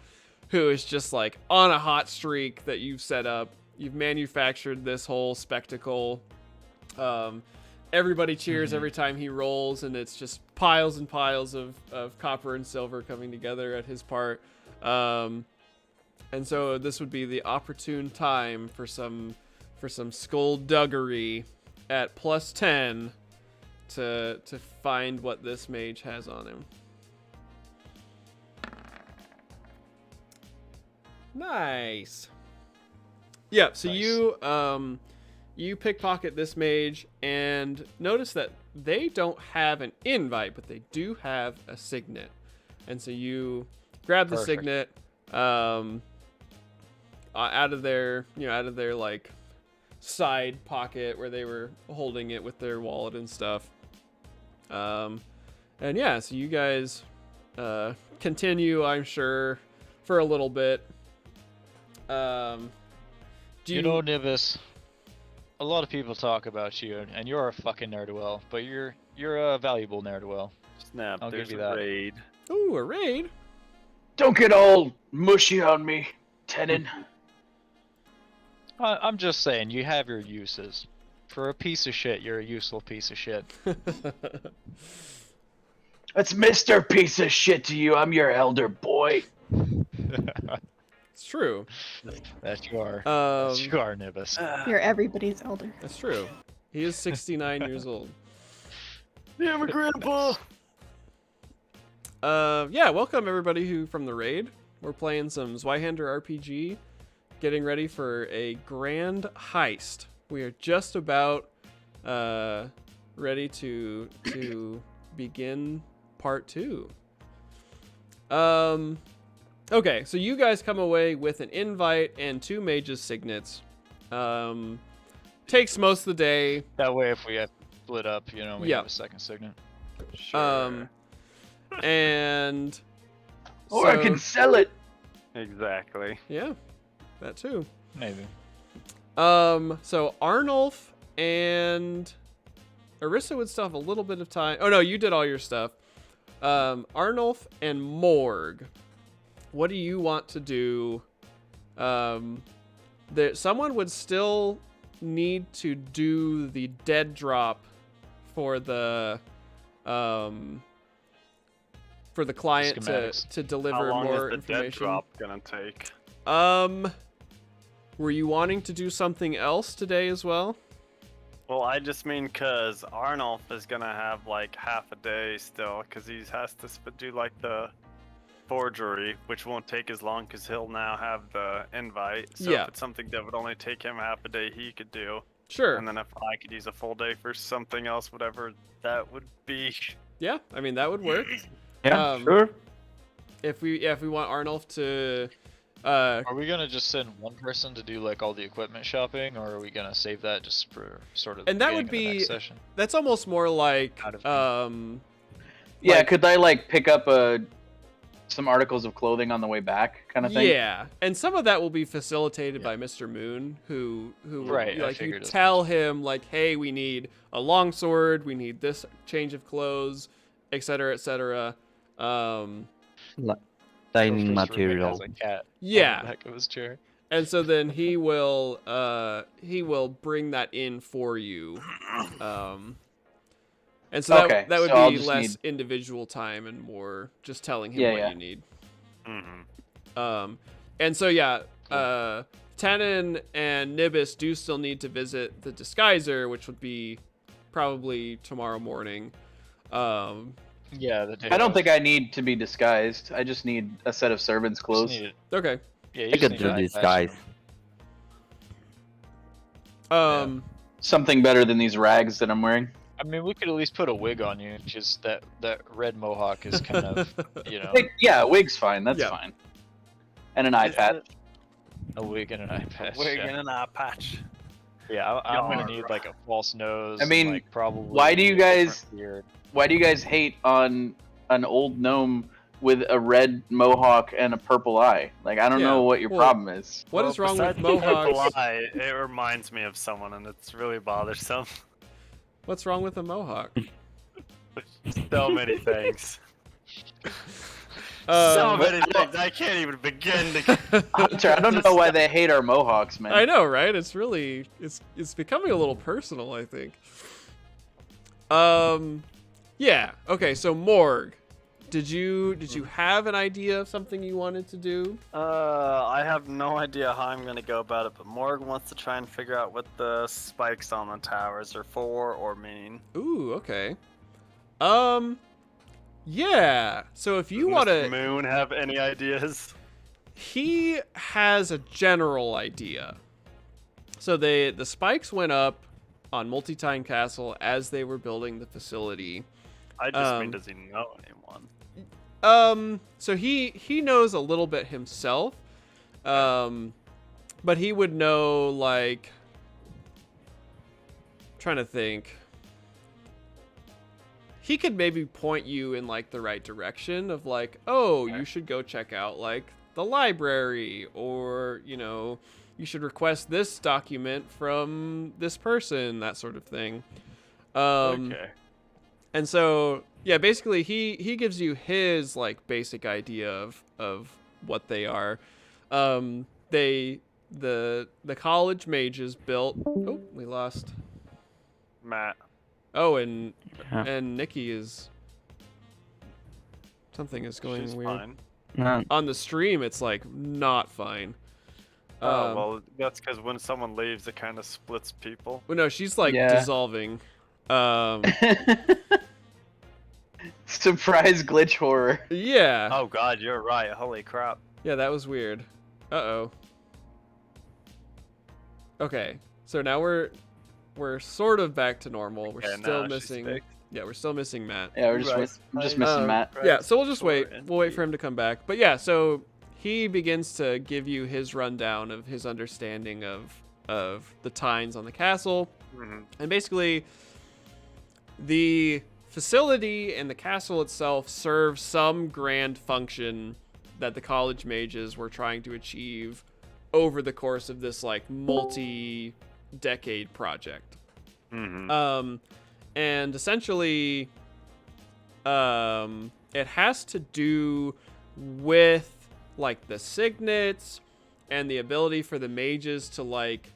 who is just like on a hot streak that you've set up. You've manufactured this whole spectacle. Everybody cheers every time he rolls, and it's just piles and piles of copper and silver coming together at his part. And so this would be the opportune time for some skullduggery at +10 to find what this mage has on him. Nice. Yeah, so Nice. you pickpocket this mage and notice that they don't have an invite, but they do have a signet. And so you grab the Perfect. signet out of their like side pocket where they were holding it with their wallet and stuff. And yeah, so you guys continue, I'm sure, for a little bit. Do You know, Nibis, a lot of people talk about you, and you're a fucking ne'er-do-well, but you're a valuable ne'er-do-well. Snap, I'll there's give you a that. raid. Ooh, a raid. Don't get all mushy on me, Tenon. I'm just saying, you have your uses. For a piece of shit, you're a useful piece of shit. That's Mr. Piece of Shit to you. I'm your elder boy. It's true. That you are. Um, That you are, Nibis. You're everybody's elder. That's true. He is 69 years old. Yeah, my grandpa. Yeah, welcome everybody who from the raid. We're playing some Zweihander RPG, getting ready for a grand heist. We are just about ready to begin part 2. Okay, so you guys come away with an invite and 2 mages signets. Takes most of the day. That way, if we have split up, we Yeah. have a second signet. Sure. And Or I so- can sell it. Exactly. yeah, that too. Maybe. So Arnulf and Arissa would still have a little bit of time. Oh no, you did all your stuff. Arnulf and Morg, what do you want to do? Someone would still need to do the dead drop for the client Schematics. to How deliver long more is the dead information. drop gonna take? Were you wanting to do something else today as well? Well, I just mean because Arnulf is gonna have like half a day still, because he has to do like the forgery, which won't take as long because he'll now have the invite. So Yeah. if it's something that would only take him half a day, he could do. Sure. And then if I could use a full day for something else, whatever that would be. Yeah, I mean that would work. Yeah, Um, sure. if we want Arnulf to Are we gonna just send one person to do like all the equipment shopping, or are we gonna save that just for sort of the And that would beginning of the be- next session? that's almost more like Out of- Yeah, like- could I like pick up some articles of clothing on the way back, kind of thing? yeah, and some of that will be facilitated by Mr. Moon, who Right, I like you figured as tell him like, hey, we need a longsword, we need this change of clothes, etc., etc. Dining First roommate material. has a cat on Yeah. the back of his chair. And so then he will bring that in for you. And so Okay, that would so I'll be just less individual time and more just telling him Yeah, what yeah. you need. Mm-hmm. And so yeah, Tannen and Nibis do still need to visit the Disguiser, which would be probably tomorrow morning. Yeah, the day I don't of. think I need to be disguised. I just need a set of servants' Just clothes. need it. Okay. Yeah, you I just could need do an eye this, patch. guys. Something better than these rags that I'm wearing. I mean, we could at least put a wig on you. Just that red mohawk is kind of, you know, Yeah, wig's fine. That's Yeah. fine. And an eye patch. a wig and an eye patch. Wig yeah. and an eye patch. Yeah, I'm gonna Yarr. need like a false nose. I mean, and, like, probably. why do you a different guys- beard. Why do you guys hate on an old gnome with a red mohawk and a purple eye? Like, I don't Yeah, know what your well- problem is. What Well, is wrong with besides the purple mohawks? eye, it reminds me of someone, and it's really bothersome. What's wrong with a mohawk? So many things. So Um, many things. I can't even begin to. Hunter, I don't know why they hate our mohawks, man. I know, right? It's really it's becoming a little personal, I think. Yeah. Okay, so Morg, did you have an idea of something you wanted to do? I have no idea how I'm gonna go about it, but Morg wants to try and figure out what the spikes on the towers are for or mean. Ooh, okay. Yeah. So if you Does want Mr. to, Moon have any ideas? he has a general idea. So the spikes went up on Multitine Castle as they were building the facility. I just Um, mean, does he know anyone? So he knows a little bit himself. But he would know, like, trying to think. He could maybe point you in like the right direction of like, oh, you should go check out like the library, or you know, you should request this document from this person, that sort of thing. Okay. And so, yeah, basically he gives you his like basic idea of what they are. The college mages built. Oh, we lost. Matt. Oh, and Yeah. Nikki is. Something is going She's weird. fine. No, On the stream, it's like not fine. Oh, well, that's because when someone leaves, it kind of splits people. Well, no, she's like Yeah. dissolving. Surprise glitch horror. Yeah. Oh god, you're right. Holy crap. Yeah, that was weird. Uh-oh. Okay, so now we're sort of back to normal. We're Okay, still now she's missing. fixed. Yeah, we're still missing Matt. Yeah, we're just Right. missing Um, Matt. Yeah, so we'll just wait. and We'll wait for him to come back. But yeah, so he begins to give you his rundown of his understanding of the tines on the castle. Mhm. And basically, the facility and the castle itself serve some grand function that the college mages were trying to achieve over the course of this like multi-decade project. Mhm. And essentially, it has to do with like the signets and the ability for the mages to like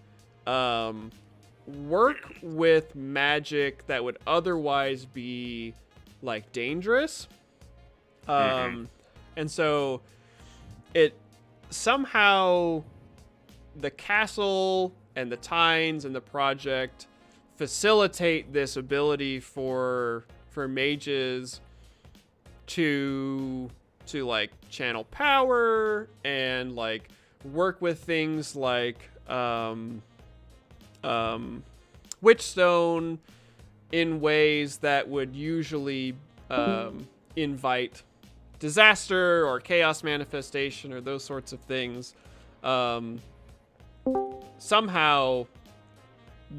work with magic that would otherwise be like dangerous. And so it somehow, the castle and the tines and the project facilitate this ability for mages to like channel power and like work with things like Witchstone in ways that would usually invite disaster or chaos manifestation or those sorts of things, somehow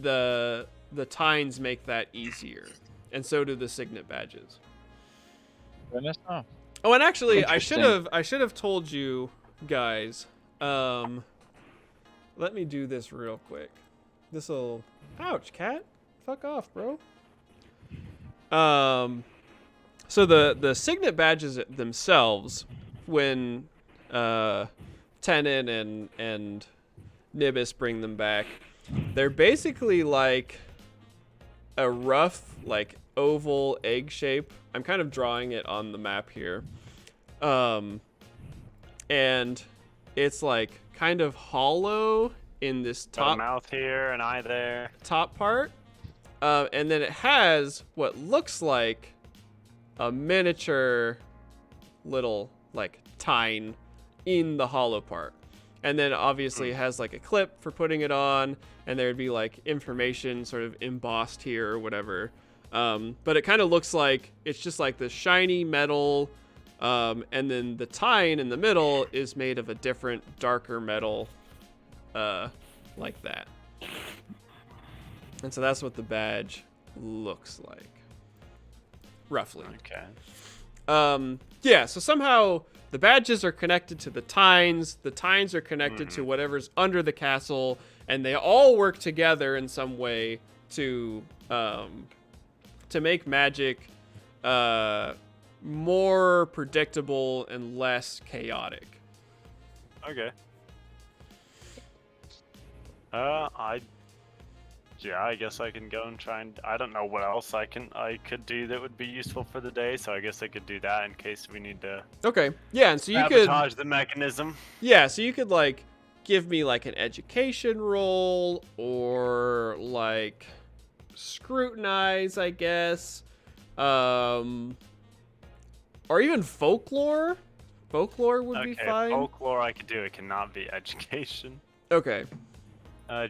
the tines make that easier, and so do the signet badges. Goodness, oh. Oh, and actually, I should Interesting. have told you guys. Let me do this real quick. This'll. Ouch, cat. Fuck off, bro. So the signet badges themselves, when Tenon and Nibis bring them back, they're basically like a rough, like oval egg shape. I'm kind of drawing it on the map here. And it's like kind of hollow in this Got a top mouth here, an eye there. top part. And then it has what looks like a miniature little like tine in the hollow part. And then obviously it has like a clip for putting it on, and there'd be like information sort of embossed here or whatever. But it kind of looks like it's just like the shiny metal, and then the tine in the middle is made of a different darker metal, like that. And so that's what the badge looks like, roughly. Okay. Yeah, so somehow the badges are connected to the tines are connected to whatever's under the castle, and they all work together in some way to make magic more predictable and less chaotic. Okay. I guess I can go and try and I don't know what else I could do that would be useful for the day, so I guess I could do that in case we need to Okay. Yeah, and so you could sabotage the mechanism. Yeah, so you could like give me like an education roll or like scrutinize, I guess. Or even folklore. Folklore would be fine. Folklore I could do. It cannot be education. Okay.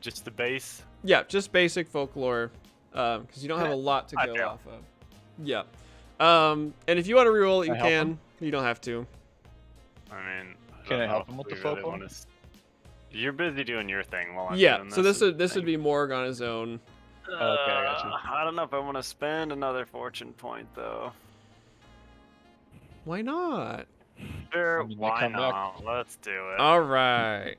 Just the base. Yeah, just basic folklore, because you don't have a lot to I go do. off of. Yeah. And if you want to reroll it, you Can I help can. him? You don't have to. I mean, Can don't I know help if him with we the really folklore? wanna You're busy doing your thing while I'm Yeah. doing So this. this would be Morg on his own. Okay, I got you. I don't know if I want to spend another fortune point though. Why not? Sure, I mean, they why come back. not? Let's do it. All right.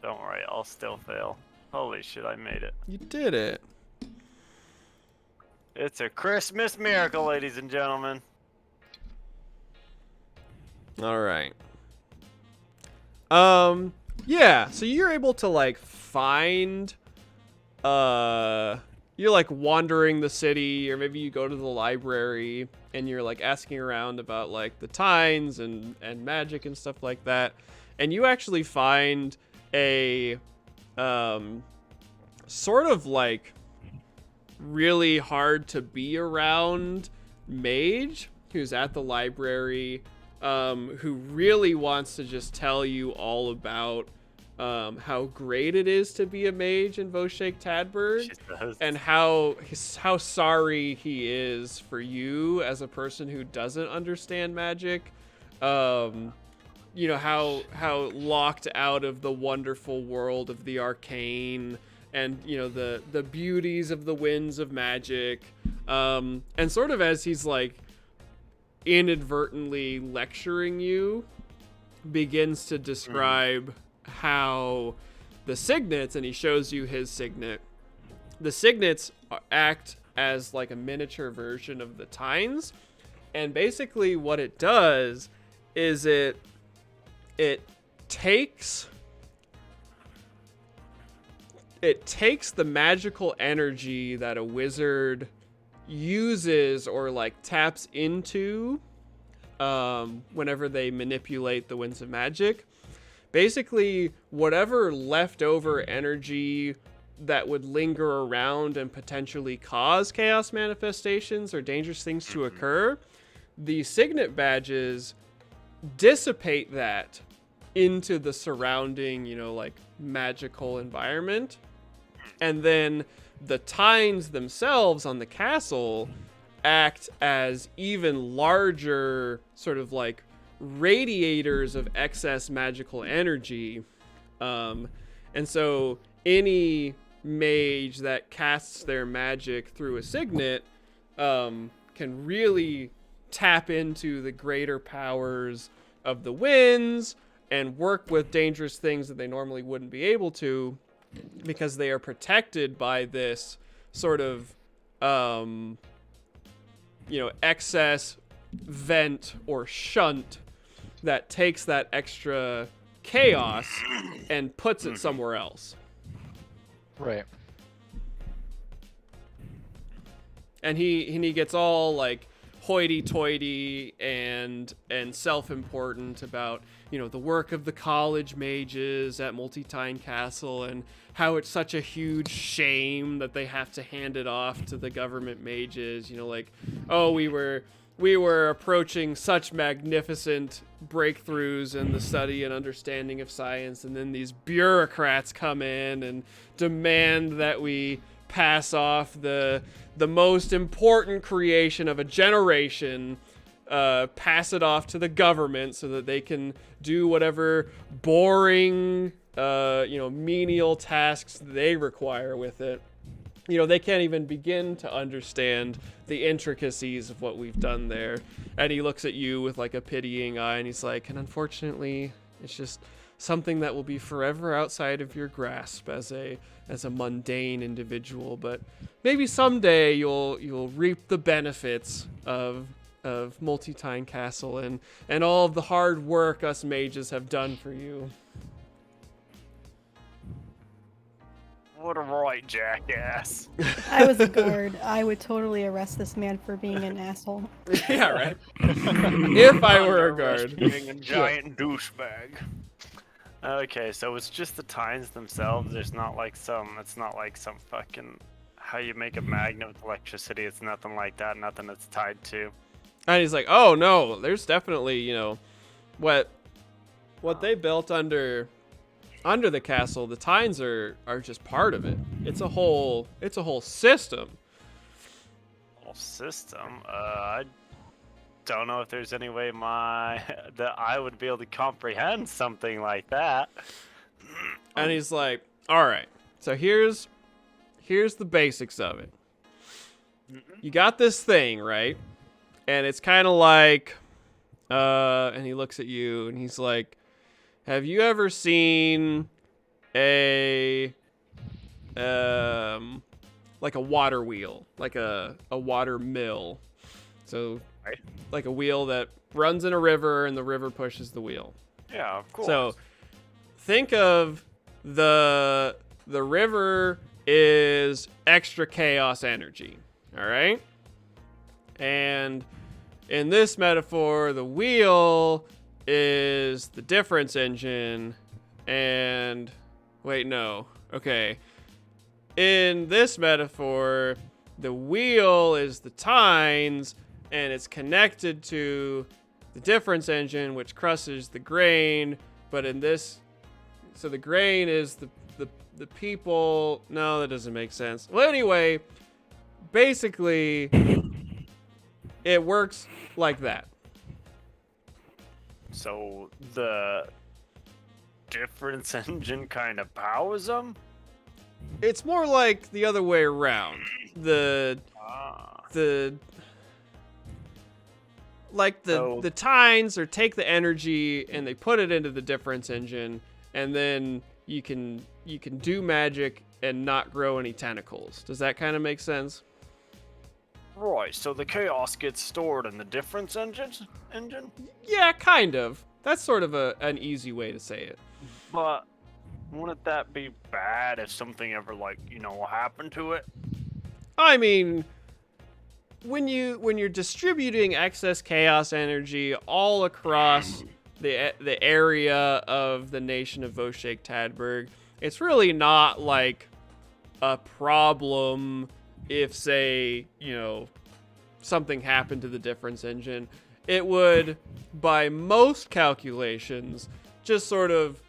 Don't worry, I'll still fail. Holy shit, I made it. You did it. It's a Christmas miracle, ladies and gentlemen. All right. Yeah, so you're able to like find you're like wandering the city, or maybe you go to the library and you're like asking around about like the tines and magic and stuff like that. And you actually find a sort of like really hard to be around mage who's at the library, who really wants to just tell you all about how great it is to be a mage in Voshek Tadberg, She says. and how sorry he is for you as a person who doesn't understand magic. You know, how locked out of the wonderful world of the arcane, and you know the beauties of the winds of magic, and sort of as he's like inadvertently lecturing you, begins to describe how the signets, and he shows you his signet. The signets act as like a miniature version of the tines, and basically what it does is it takes the magical energy that a wizard uses or like taps into whenever they manipulate the winds of magic. Basically, whatever leftover energy that would linger around and potentially cause chaos manifestations or dangerous things to occur, the signet badges dissipate that into the surrounding, you know, like magical environment. And then the tines themselves on the castle act as even larger sort of like radiators of excess magical energy. And so any mage that casts their magic through a signet can really tap into the greater powers of the winds and work with dangerous things that they normally wouldn't be able to, because they are protected by this sort of excess vent or shunt that takes that extra chaos and puts it somewhere else. Right. And he gets all like hoity-toity and self-important about, the work of the college mages at Multi-Tine Castle and how it's such a huge shame that they have to hand it off to the government mages. We were approaching such magnificent breakthroughs in the study and understanding of science, and then these bureaucrats come in and demand that we pass off the most important creation of a generation, pass it off to the government so that they can do whatever boring, menial tasks they require with it. They can't even begin to understand the intricacies of what we've done there. And he looks at you with like a pitying eye, and he's like, and unfortunately, it's just something that will be forever outside of your grasp as a mundane individual. But maybe someday you'll reap the benefits of Multi-Tine Castle and all of the hard work us mages have done for you. What a right jackass. If I was a guard, I would totally arrest this man for being an asshole. Yeah, right. If I were a guard. Being a giant douchebag. Okay, so it's just the tines themselves. It's not like some fucking how you make a magnet with electricity. It's nothing like that. Nothing it's tied to. And he's like, oh no, there's definitely, what they built under the castle. The tines are just part of it. It's a whole system. Whole system. I don't know if there's any way that I would be able to comprehend something like that. And he's like, all right, so here's the basics of it. You got this thing, right? And it's kind of like, and he looks at you and he's like, have you ever seen like a water wheel, like a water mill? So Right. like a wheel that runs in a river and the river pushes the wheel. Yeah, of course. So think of the river is extra chaos energy, all right? And in this metaphor, the wheel is the difference engine, and wait, no. Okay. In this metaphor, the wheel is the tines, and it's connected to the difference engine, which crushes the grain. But in this, so the grain is the people. No, that doesn't make sense. Well, anyway, basically, it works like that. So the difference engine kind of powers them? It's more like the other way around. The tines or take the energy and they put it into the difference engine, and then you can do magic and not grow any tentacles. Does that kind of make sense? Right, so the chaos gets stored in the difference engine? Yeah, kind of. That's sort of an easy way to say it. But wouldn't that be bad if something ever happened to it? I mean, when you're distributing excess chaos energy all across the area of the nation of Voshek Tadberg, it's really not like a problem if, say, something happened to the difference engine. It would, by most calculations, just sort of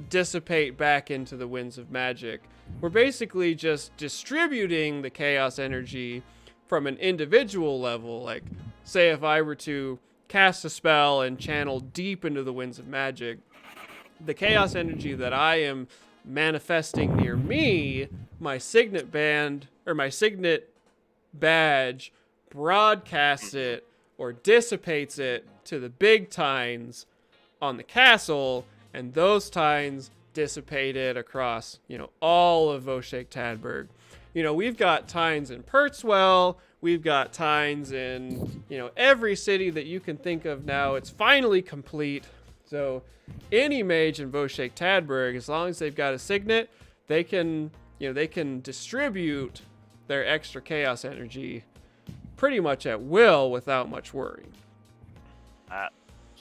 dissipate back into the winds of magic. We're basically just distributing the chaos energy from an individual level, like say if I were to cast a spell and channel deep into the winds of magic, the chaos energy that I am manifesting near me, my signet band or my signet badge broadcasts it or dissipates it to the big tines on the castle, and those tines dissipate it across, all of Voshek Tadberg. We've got tines in Pertswell, we've got tines in, every city that you can think of now. It's finally complete. So any mage in Voshek Tadberg, as long as they've got a signet, they can distribute their extra chaos energy pretty much at will without much worry. That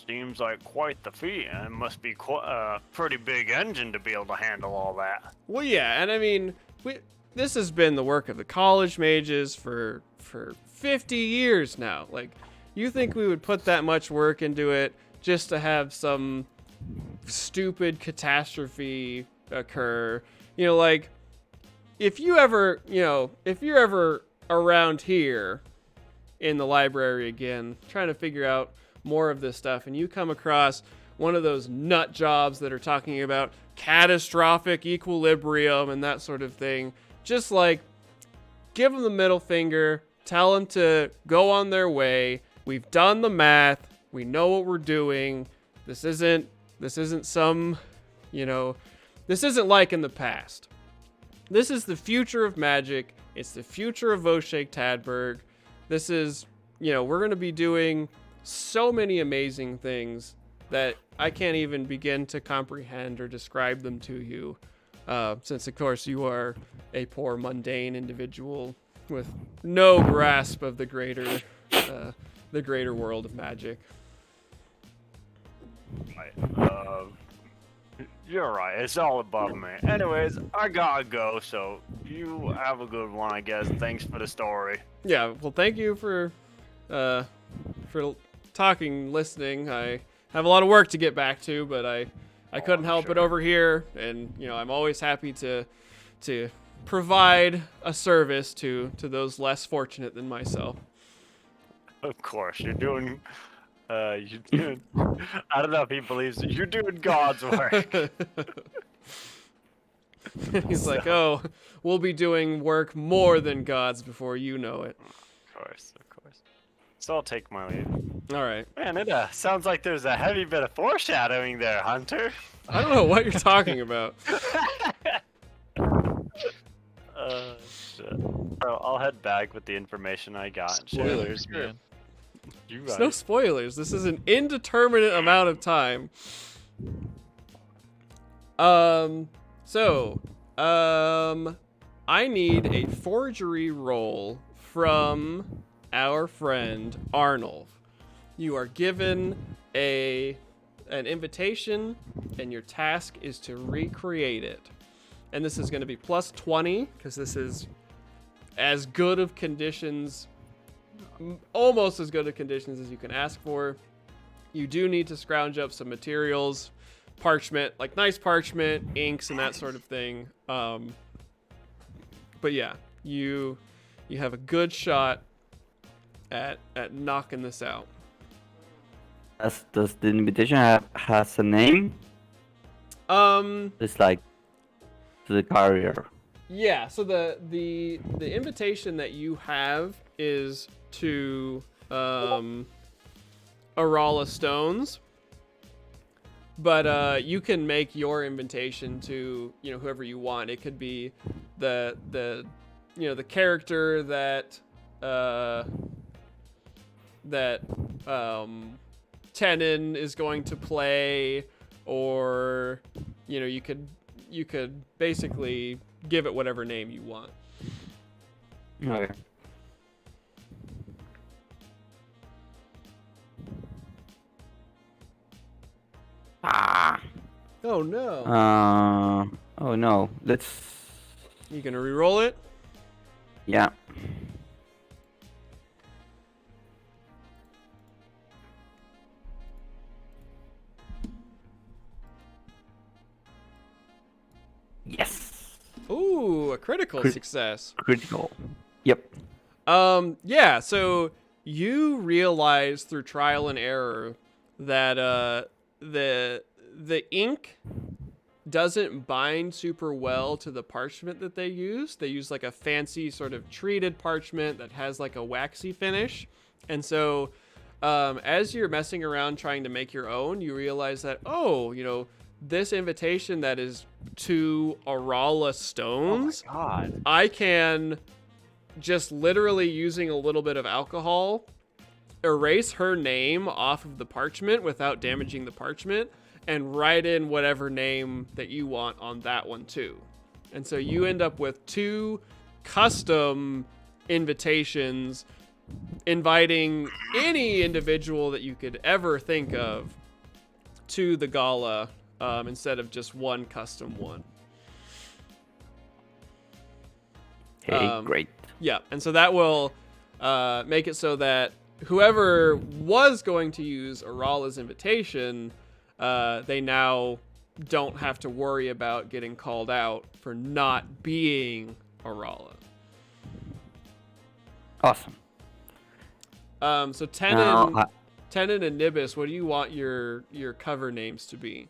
seems like quite the feat, and it must be quite a pretty big engine to be able to handle all that. Well, yeah, and I mean, this has been the work of the college mages for 50 years now. Like, you think we would put that much work into it just to have some stupid catastrophe occur? Like, if you're ever around here in the library again, trying to figure out more of this stuff, and you come across one of those nut jobs that are talking about catastrophic equilibrium and that sort of thing, just like give them the middle finger, tell them to go on their way. We've done the math. We know what we're doing. This isn't some, this isn't like in the past. This is the future of magic. It's the future of Voshek Tadberg. This is, we're going to be doing so many amazing things that I can't even begin to comprehend or describe them to you. Since, of course, you are a poor, mundane individual with no grasp of the greater world of magic. Right. You're right. It's all above me. Anyways, I gotta go, so you have a good one, I guess. Thanks for the story. Yeah, well, thank you for talking, listening. I have a lot of work to get back to, but I couldn't help it over here, and I'm always happy to provide a service to those less fortunate than myself. Of course, you're doing. I don't know if he believes it. You're doing God's work. He's like, oh, we'll be doing work more than God's before you know it. Of course. So I'll take my leave. All right. Man, it sounds like there's a heavy bit of foreshadowing there, Hunter. I don't know what you're talking about. Shit. Bro, I'll head back with the information I got. and share it with Spoilers, you. man. You There's right. no spoilers. This is an indeterminate amount of time. I need a forgery roll from our friend Arnold. You are given an invitation, and your task is to recreate it. And this is going to be plus 20, because this is as good of conditions, almost as good of conditions as you can ask for. You do need to scrounge up some materials, parchment, like nice parchment, inks, and that sort of thing. But yeah, you have a good shot at knocking this out. Does the invitation has a name? It's like to the carrier. Yeah, so the invitation that you have is to Arala Stones, but you can make your invitation to whoever you want. It could be the character that Tenon is going to play, or you could basically give it whatever name you want. Okay. Oh no. Oh no. Let's. You gonna re-roll it? Yeah. Yes. Ooh, a critical Crit- success. Critical. Yep. Yeah, so you realize through trial and error that the ink doesn't bind super well to the parchment that they use. They use like a fancy sort of treated parchment that has like a waxy finish. And so as you're messing around trying to make your own, you realize that, this invitation that is to Arala Stones, Oh my god. I can just literally using a little bit of alcohol erase her name off of the parchment without damaging the parchment and write in whatever name that you want on that one too. And so you end up with 2 custom invitations inviting any individual that you could ever think of to the gala, instead of just one custom one. Okay, great. Yeah, and so that will make it so that whoever was going to use Arala's invitation, they now don't have to worry about getting called out for not being Arala. Awesome. So Now, Tenon and Nibis, what do you want your cover names to be?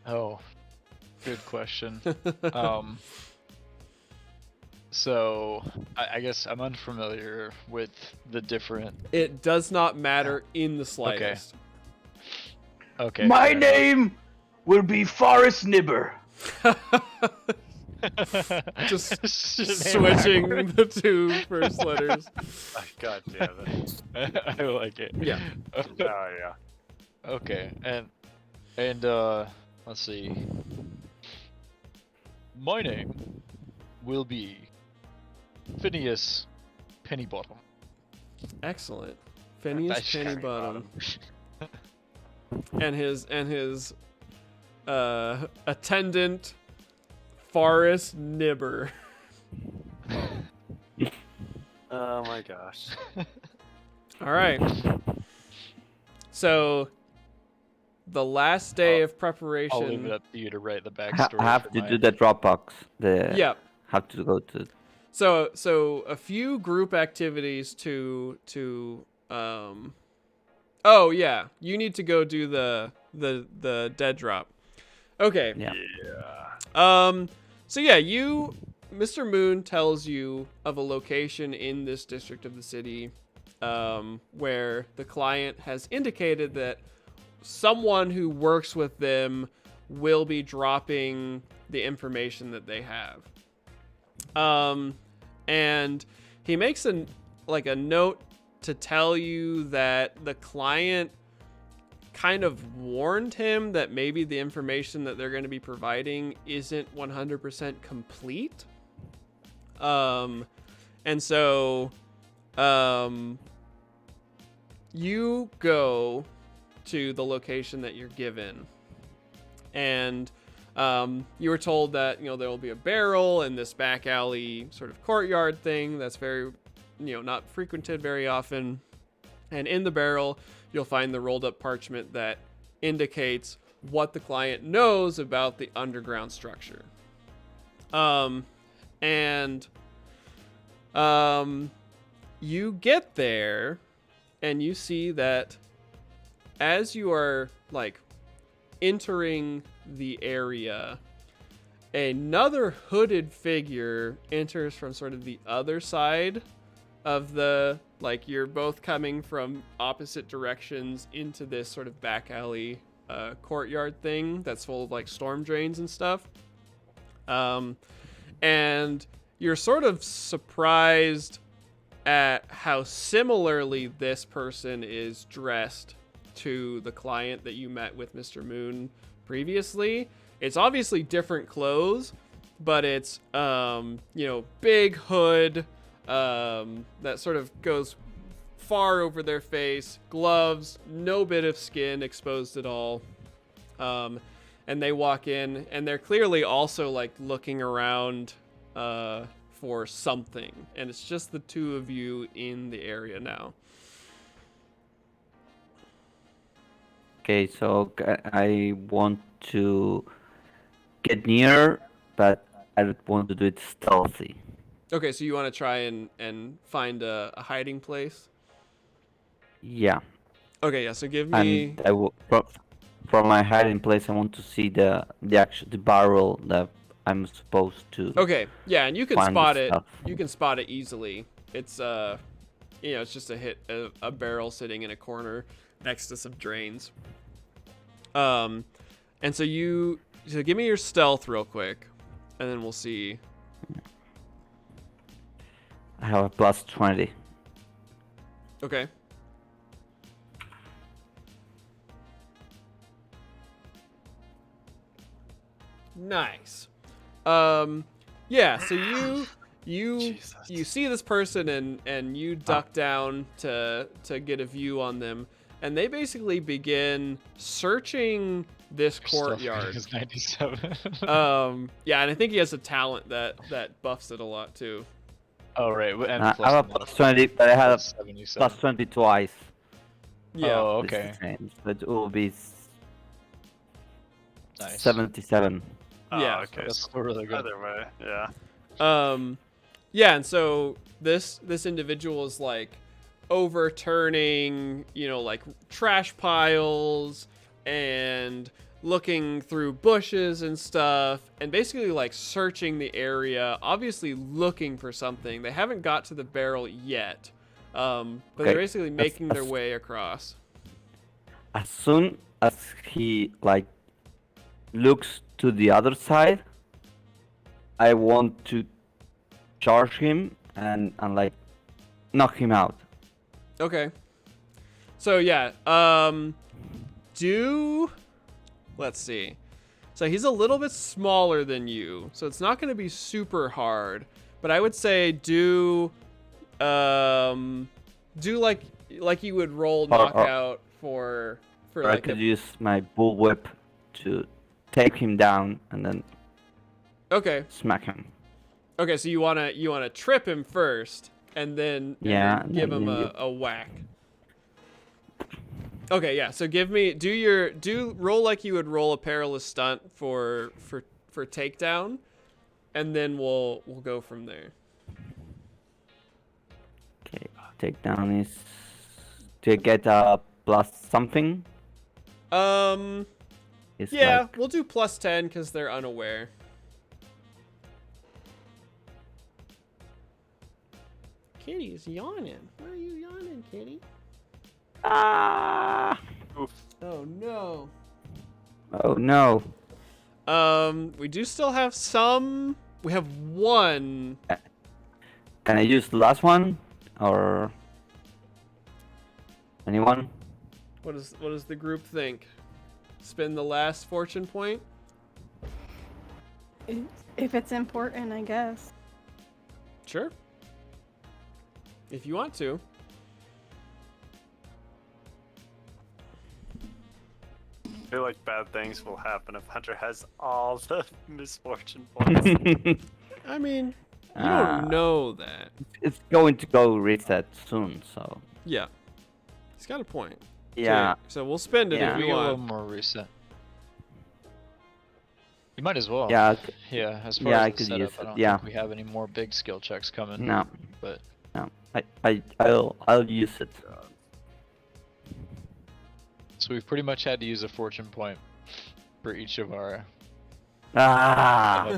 Oh, good question. So I guess I'm unfamiliar with the different. It does not matter in the slightest. Okay. My fair enough. name will be Forrest Nibber. Just Name switching the 2 first letters. Oh, god damn it. I like it. Yeah. Oh yeah. Okay, and let's see. My name will be Phineas Pennybottom. Excellent. Phineas That's Pennybottom. And his attendant Forrest Nibber. Oh my gosh. All right. So the last day of preparation. I'll leave it up to you to write the I backstory. have for to my- do the Dropbox. Yeah. Have to go to. So a few group activities to oh yeah, you need to go do the dead drop. Okay. Yeah. So yeah, Mr. Moon tells you of a location in this district of the city where the client has indicated that someone who works with them will be dropping the information that they have. And he makes a note to tell you that the client kind of warned him that maybe the information that they're going to be providing isn't 100% complete. And so, you go to the location that you're given, and you were told that there will be a barrel in this back alley sort of courtyard thing that's very not frequented very often, and in the barrel you'll find the rolled up parchment that indicates what the client knows about the underground structure. You get there and you see that as you are entering the area, another hooded figure enters from sort of the other side of the, you're both coming from opposite directions into this sort of back alley courtyard thing that's full of storm drains and stuff. And you're sort of surprised at how similarly this person is dressed to the client that you met with Mr. Moon previously. It's obviously different clothes, but it's big hood that sort of goes far over their face, gloves, no bit of skin exposed at all. And they walk in and they're clearly also looking around for something, and it's just the 2 of you in the area now. Okay, so I want to get near, but I don't want to do it stealthy. Okay, so you want to try and find a hiding place? Yeah, Okay, yeah. So give me. and I will from my hiding place. I want to see the barrel that I'm supposed to Okay, yeah, and you can find spot the it. stuff. You can spot it easily. It's it's just a barrel sitting in a corner next to some drains. And so give me your stealth real quick, and then we'll see. I have a plus 20. Okay. Nice. Yeah, so you Jesus. you see this person and you duck down to get a view on them, and they basically begin searching this courtyard. Is 97. Yeah, and I think he has a talent that buffs it a lot too. Oh right, and I plus have a the plus 20, but I had a plus 77. plus 20 twice. Yeah. Oh, It's okay. the same, so it will be Nice. 77. Yeah. Oh, okay. That's So still really good. either way, yeah. Yeah, and so this individual is like overturning, like trash piles and looking through bushes and stuff, and basically like searching the area, obviously looking for something. They haven't got to the barrel yet, but they're basically making their way across. As soon as he like looks to the other side, I want to charge him and like knock him out. Okay. So yeah, let's see. So he's a little bit smaller than you, so it's not going to be super hard. But I would say do like you would roll knockout for Or I like could use my bullwhip to take him down and then Okay. smack him. Okay, so you wanna trip him first, and then give him a whack. Okay, yeah. So roll like you would roll a perilous stunt for takedown, and then we'll go from there. Okay, takedown is to get a plus something. It's Yeah, like, we'll do plus 10 because they're unaware. Kitty's yawning. Why are you yawning, Kitty? Oof. Oh no. oh no. We do still have some. We have one. Can I use the last one or anyone? What does the group think? Spend the last fortune point? If it's important, I guess. Sure. If you want to. I feel like bad things will happen if Hunter has all the misfortune points. I mean, you Ah. don't know that. It's going to go reset soon, so Yeah. He's got a point. yeah. Okay, so we'll spend it Yeah. if We you get a little want. more reset. You might as well. Yeah, Yeah, as far yeah, as I the could setup, use I it, don't yeah. think we have any more big skill checks coming. No, But no. I'll use it. so we've pretty much had to use a fortune point for each of our. Ah.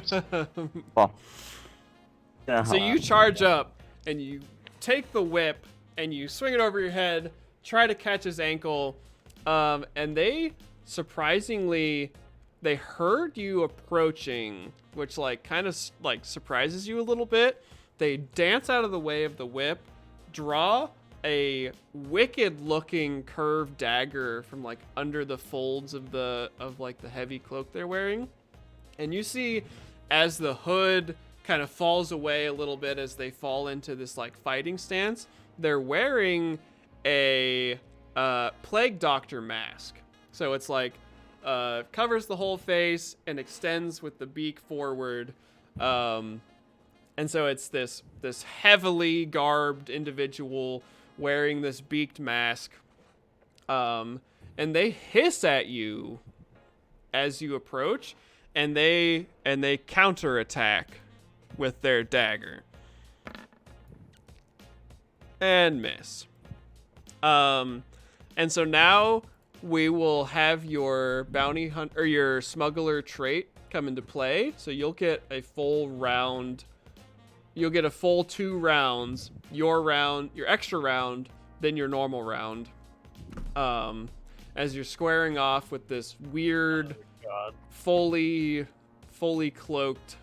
Well. So you charge up and you take the whip and you swing it over your head, try to catch his ankle, and they surprisingly they heard you approaching, which like kind of like surprises you a little bit. They dance out of the way of the whip, draw a wicked looking curved dagger from like under the folds of the heavy cloak they're wearing. And you see as the hood kind of falls away a little bit as they fall into this like fighting stance, they're wearing a plague doctor mask. So it's like covers the whole face and extends with the beak forward. And so it's this heavily garbed individual wearing this beaked mask. And they hiss at you as you approach, and they counterattack with their dagger. And miss. And so now we will have your bounty hunt or your smuggler trait come into play. So you'll get a full round. You'll get a full 2 rounds. Your round, your extra round, then your normal round. As you're squaring off with this weird, God. fully cloaked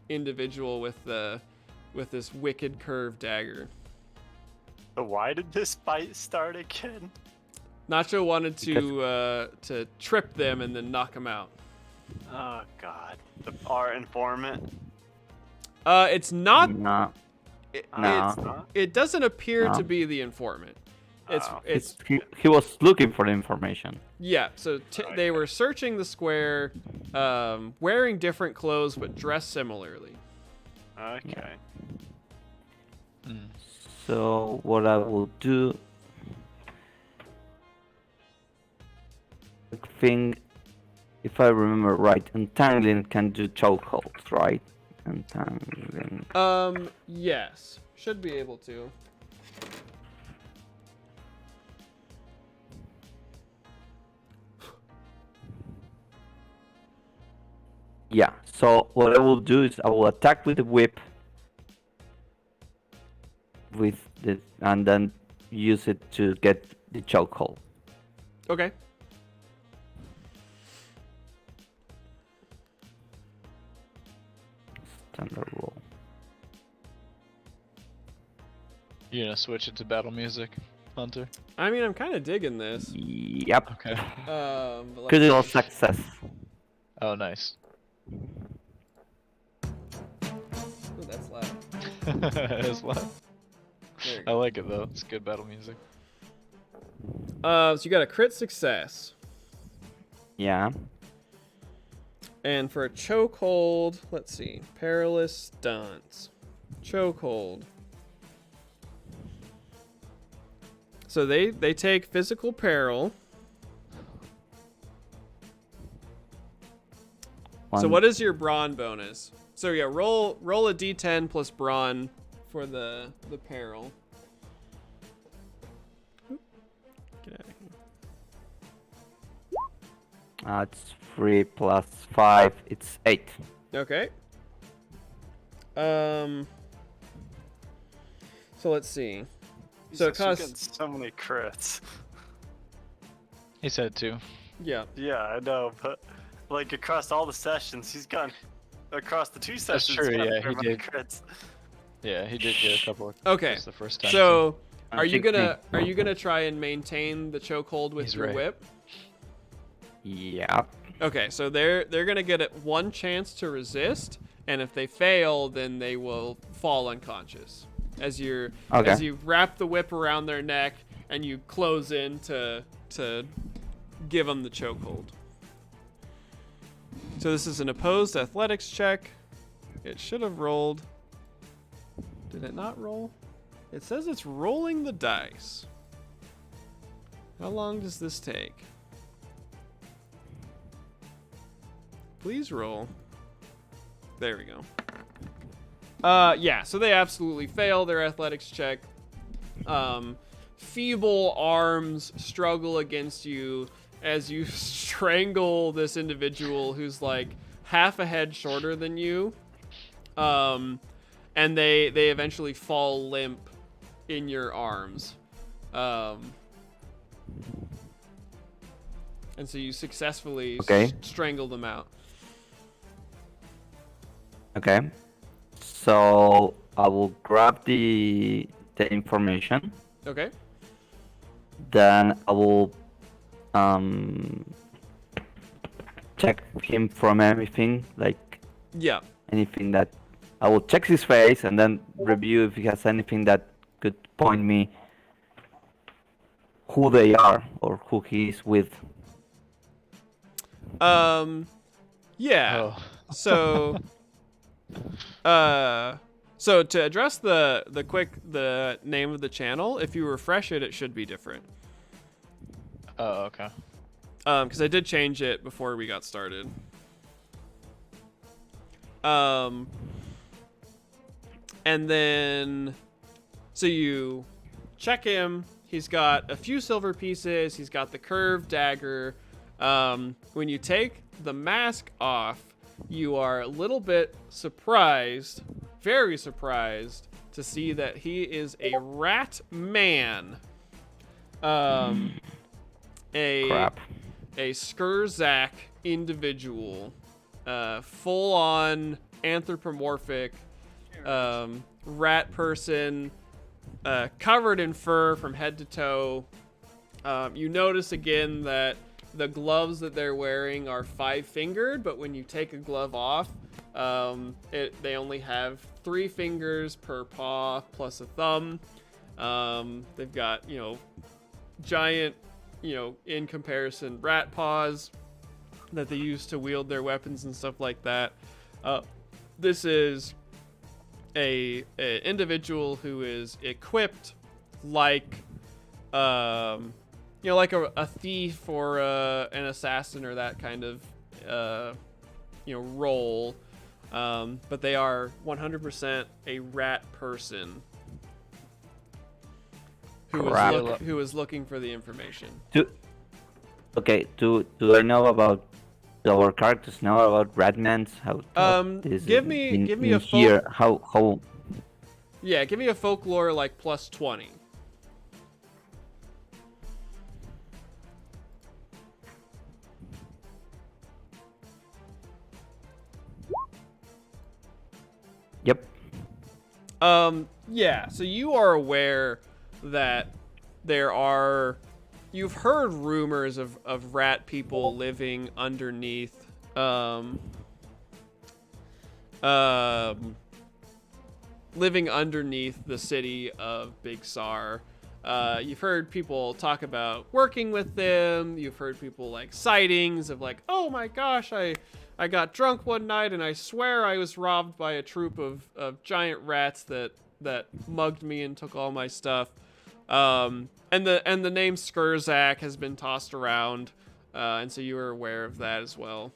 individual with this wicked curved dagger. So why did this fight start again? Nacho wanted to trip them and then knock them out. Oh God. Our informant. It's not. No. No. It doesn't appear No. to be the informant. It's He was looking for the information. yeah. So they were searching the square, wearing different clothes but dressed similarly. Okay. So what I will do, I think, if I remember right, entangling can do chokeholds, right? Entangling. Yes, should be able to. Yeah. So what I will do is I will attack with the whip, and then use it to get the chokehold. Okay. Standard roll. You gonna switch it to battle music, Hunter? I mean, I'm kind of digging this. Yep. Okay. But let's Critical see. success. Oh, nice. Ooh, that's loud. It's loud. There you I go. like it though. It's good battle music. So you got a crit success. Yeah. And for a chokehold, let's see. Perilous stunts. Chokehold. So they take physical peril. So One- what is your brawn bonus? So yeah, roll a d10 plus brawn for the peril. Oop. Get out of here. It's 3 plus 5. It's 8. Okay. So let's see. So it Jesus, you're costs. getting so many crits. He said 2. Yeah. Yeah, I know, but like across all the sessions, he's gone. Across the 2 sessions, true, he's got yeah, a fair he amount of did. crits. Yeah, he did get a couple. Okay. That's the first time. So I'm are you 16. gonna try and maintain the chokehold with He's your right. whip? Yeah. Okay, so they're gonna get it one chance to resist, and if they fail, then they will fall unconscious. As you wrap the whip around their neck and you close in to give them the chokehold. So this is an opposed athletics check. It should have rolled. Did it not roll? It says it's rolling the dice. How long does this take? Please roll. There we go. Yeah, so they absolutely fail their athletics check. Feeble arms struggle against you as you strangle this individual who's like half a head shorter than you. And they eventually fall limp in your arms. And so you successfully strangle them out. Okay. So I will grab the information. Okay. Then I will check him from anything, like Yeah. anything that I will check his face and then review if he has anything that could point me who they are or who he is with. Yeah. Oh. So so to address the name of the channel, if you refresh it, it should be different. Oh, okay. Because I did change it before we got started. And then so you check him. He's got a few silver pieces. He's got the curved dagger. When you take the mask off, you are a little bit surprised, very surprised, to see that he is a rat man. A Crap. Skurzak individual, full on anthropomorphic rat person, covered in fur from head to toe. You notice again that the gloves that they're wearing are 5-fingered, but when you take a glove off, they only have 3 fingers per paw plus a thumb. They've got, giant, in comparison, rat paws that they use to wield their weapons and stuff like that. This is a individual who is equipped like like a thief or an assassin or that kind of role, but they are 100% a rat person who is looking for the information. Do I know about our characters know about Ratmans? Give me a here. How? Yeah, give me a folklore like plus 20. Yep. Yeah, so you are aware that you've heard rumors of rat people living underneath the city of Big Sar. You've heard people talk about working with them. You've heard people like sightings of like, oh my gosh, I got drunk one night and I swear I was robbed by a troop of giant rats that mugged me and took all my stuff. And the name Skurzak has been tossed around, and so you are aware of that as well.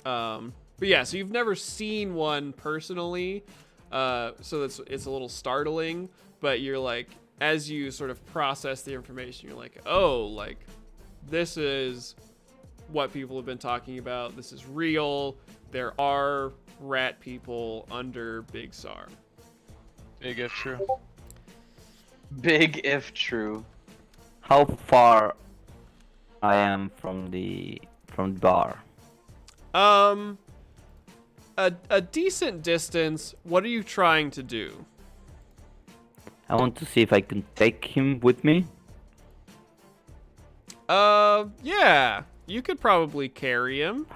But yeah, so you've never seen one personally, so it's a little startling. But you're like, as you sort of process the information, you're like, oh, like this is what people have been talking about. This is real. There are rat people under Big Sar. Big if true. Big if true. How far I am from the bar? A decent distance. What are you trying to do? I want to see if I can take him with me. Yeah. You could probably carry him.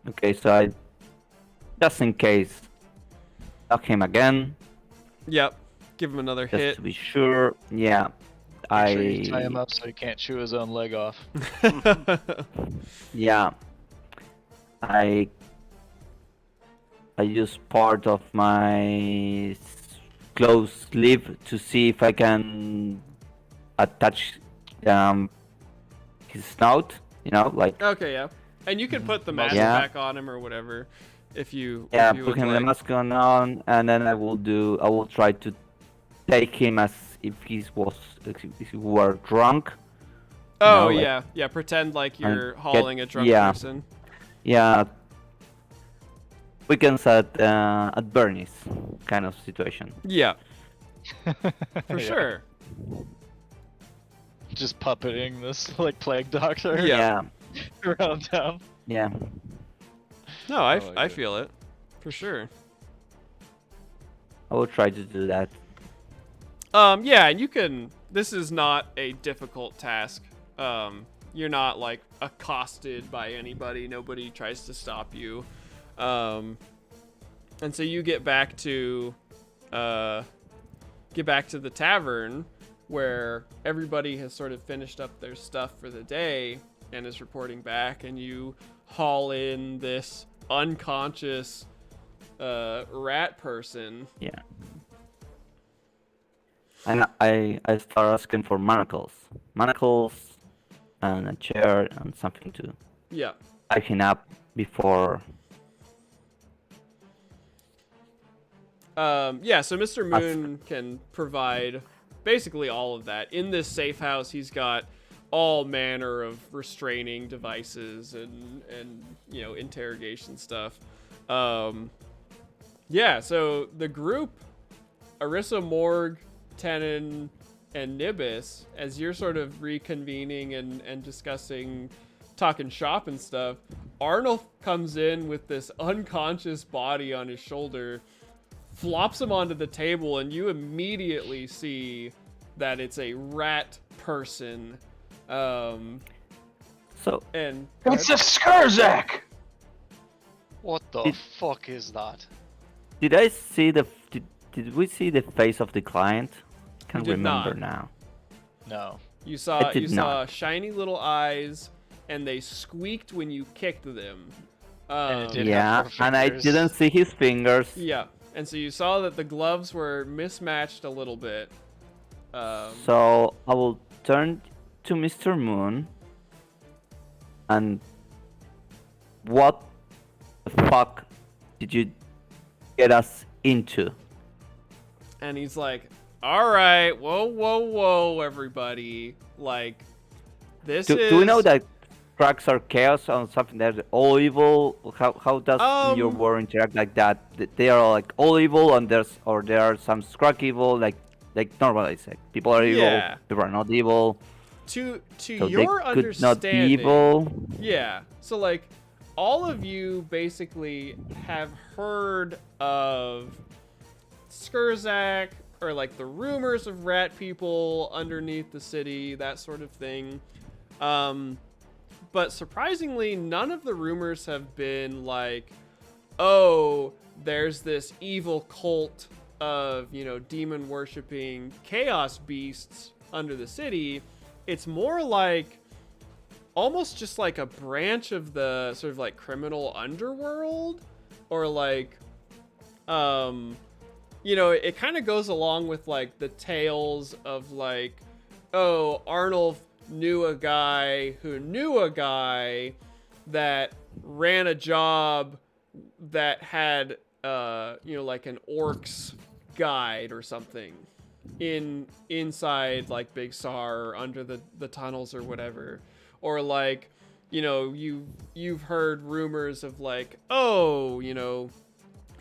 Okay, so I just in case knock him again. Yep. Give him another Just hit. to be sure. Yeah. Make sure you tie him up so he can't chew his own leg off. Yeah. I use part of my closed sleeve to see if I can attach his snout, like Okay, yeah. And you can put the mask Yeah. back on him or whatever if you yeah, if you put would him the like. mask on, and then I will try to take him as if he were drunk. Oh like- yeah, yeah. Pretend like you're get- hauling a drunk yeah. person. Yeah. Weekends at Bernie's kind of situation. Yeah, for Yeah. sure. Just puppeting this like plague doctor Yeah. around town. Yeah. No, I I like it. feel it, for sure. I will try to do that. Yeah, and you can. This is not a difficult task. You're not like accosted by anybody. Nobody tries to stop you. And so you get back to the tavern where everybody has sort of finished up their stuff for the day and is reporting back, and you haul in this unconscious rat person. Yeah. And I start asking for manacles, and a chair and something to Yeah. tie him up before. Yeah, so Mr. Moon can provide basically all of that. In this safe house, he's got all manner of restraining devices and you know, interrogation stuff. Yeah, so the group, Arissa, Morg, Tenon, and Nibis, as you're sort of reconvening and discussing, talking shop and stuff, Arnold comes in with this unconscious body on his shoulder, flops him onto the table, and you immediately see that it's a rat person. So And It's a Skurzak! What the fuck is that? did I see did we see the face of the client? Can't did remember not. now. No. you saw did saw shiny little eyes, and they squeaked when you kicked them. And it did Yeah, have 4 and I fingers. didn't see his fingers. Yeah, and so you saw that the gloves were mismatched a little bit. So I will turn to Mr. Moon. And what the fuck did you get us into? And he's like, all right, whoa, everybody. Like, this is... Do we know that cracks are chaos or something that's all evil? How does your war interact like that? They are like all evil, and there are some scrag evil, like normally like people are evil, Yeah. people are not evil. To So your they could understanding... not be evil. Yeah, so like, all of you basically have heard of Skurzak, or like the rumors of rat people underneath the city, that sort of thing. But surprisingly, none of the rumors have been like, oh, there's this evil cult of, you know, demon worshipping chaos beasts under the city. It's more like almost just like a branch of the sort of like criminal underworld, or like, you know, it kind of goes along with like the tales of like, oh, Arnold knew a guy who knew a guy that ran a job that had, you know, like an orc's guide or something inside like Big Sar or under the tunnels or whatever. Or like, you know, you've heard rumors of like, oh, you know,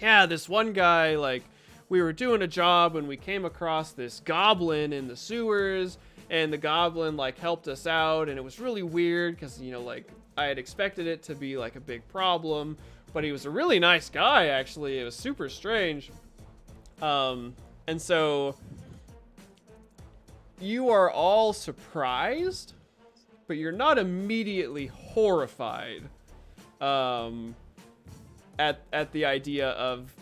yeah, this one guy, like, we were doing a job and we came across this goblin in the sewers, and the goblin like helped us out, and it was really weird because, you know, like, I had expected it to be like a big problem, but he was a really nice guy, actually. It was super strange. And so you are all surprised, but you're not immediately horrified at the idea of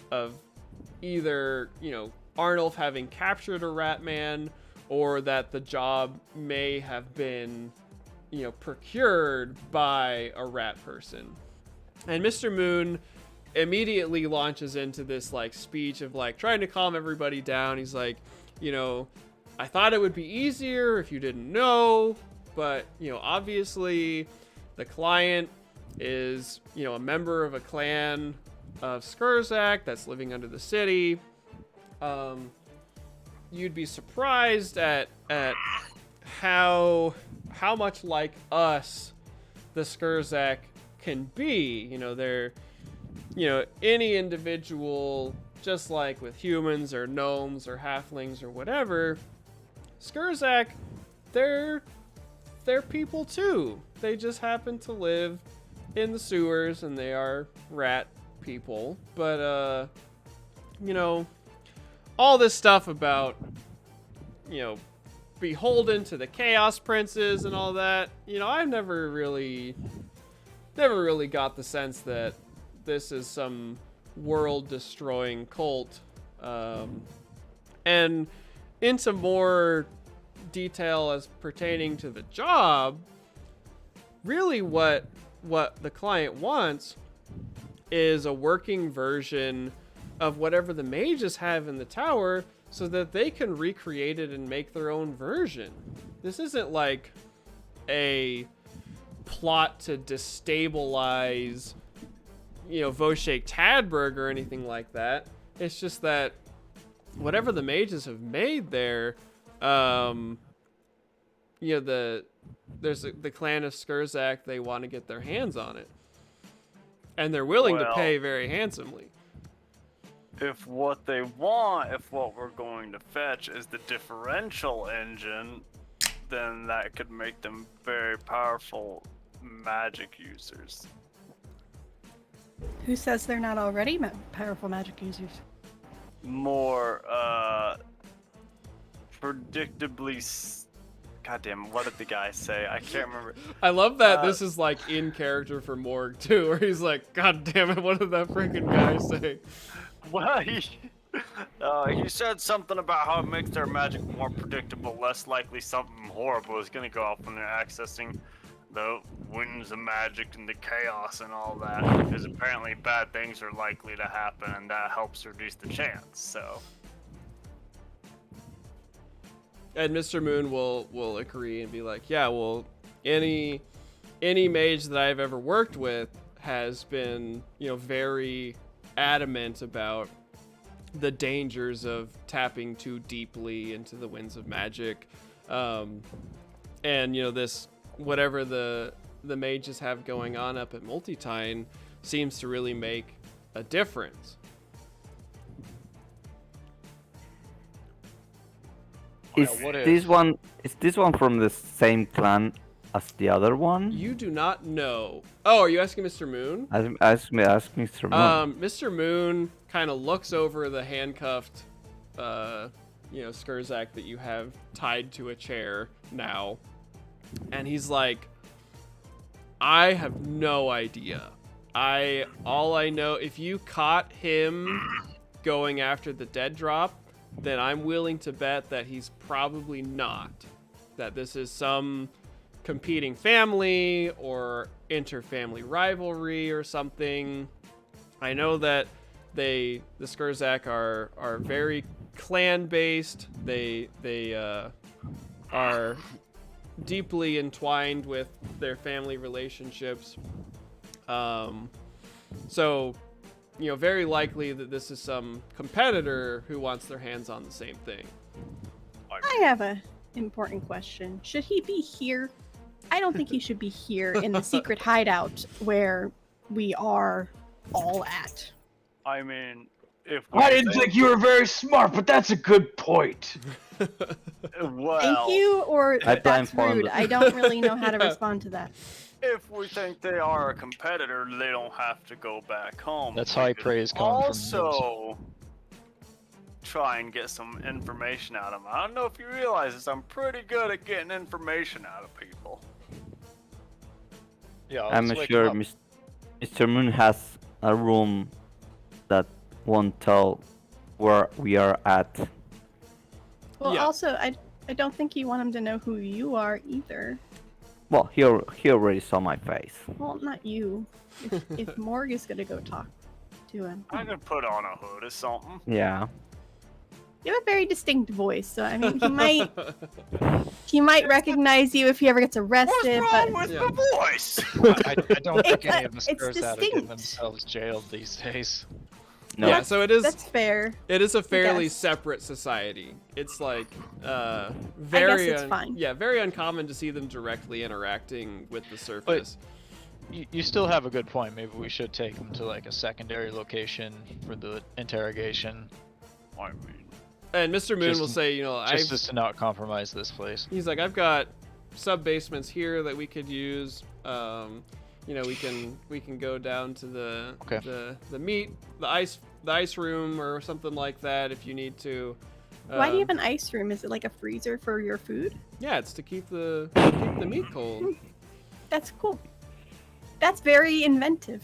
either, you know, Arnold having captured a rat man, or that the job may have been, you know, procured by a rat person. And Mr. Moon immediately launches into this like speech of like trying to calm everybody down. He's like, you know, I thought it would be easier if you didn't know, but, you know, obviously the client is, you know, a member of a clan of Skurzak that's living under the city. You'd be surprised at how much like us the Skurzak can be. You know, they're, you know, any individual, just like with humans or gnomes or halflings or whatever, Skurzak, they're people too. They just happen to live in the sewers, and they are rat people. But you know, all this stuff about, you know, beholden to the Chaos Princes and all that, you know, I've never really got the sense that this is some world-destroying cult. And into more detail as pertaining to the job, really what the client wants is a working version of whatever the mages have in the tower, so that they can recreate it and make their own version. This isn't like a plot to destabilize, you know, Voshek Tadberg or anything like that. It's just that whatever the mages have made there, you know, there's the clan of Skurzak, they want to get their hands on it. And they're willing to Well, pay very handsomely. If what they want, if what we're going to fetch is the differential engine, then that could make them very powerful magic users. Who says they're not already powerful magic users? More, predictably. Goddamn, what did the guy say? I can't remember. I love that this is like in character for Morg too, where he's like, God damn it, what did that freaking guy say? Well, he said something about how it makes their magic more predictable, less likely something horrible is going to go off when they're accessing the winds of magic and the chaos and all that, because apparently bad things are likely to happen, and that helps reduce the chance, so... And Mr. Moon will agree and be like, yeah, well, any mage that I've ever worked with has been, you know, very adamant about the dangers of tapping too deeply into the winds of magic. And, you know, this, whatever the mages have going on up at Multitine seems to really make a difference. Is what if- this one from the same clan as the other one? You do not know. Oh, are you asking Mr. Moon? Ask Mr. Moon. Mr. Moon kind of looks over the handcuffed, you know, Skurzak that you have tied to a chair now, and he's like, I have no idea. All I know, if you caught him going after the dead drop, then I'm willing to bet that he's probably not. That this is some competing family or inter-family rivalry or something. I know that the Skurzak are very clan-based. They are deeply entwined with their family relationships. So, you know, very likely that this is some competitor who wants their hands on the same thing. I have a important question. Should he be here? I don't think he should be here in the secret hideout where we are all at. I mean, if I didn't think you were very smart, but that's a good point. well, Thank you, or I that's blindfolded. rude. I don't really know how to respond to that. if we think they are a competitor, they don't have to go back home. That's We high could praise coming from Mills. Also, try and get some information out of them. I don't know if you realize this. I'm pretty good at getting information out of people. Yeah, I'm let's wake sure him up. Mr. Moon has a room that won't tell where we are at. Well, Yeah. also, I don't think you want him to know who you are either. Well, he already saw my face. Well, not you. If Morg is gonna go talk to him. I could put on a hood or something. Yeah. You have a very distinct voice, so I mean, he might recognize you if he ever gets arrested. What's But wrong with Yeah. the voice? I don't think any of the It's Spurs out of getting distinct. themselves jailed these days. No. Yeah, so it is that's fair. a fairly guess. separate society. It's like very it's fine. yeah, very uncommon to see them directly interacting with the surface. You still have a good point. Maybe we should take them to like a secondary location for the interrogation. I mean, And Mr. Moon Just- will say, you know, Just to not compromise this place. he's like, I've got sub basements here that we could use. You know, we can go down to the Okay. the ice room or something like that if you need to. Why do you have an ice room? Is it like a freezer for your food? Yeah, it's to keep the meat cold. That's cool. That's very inventive.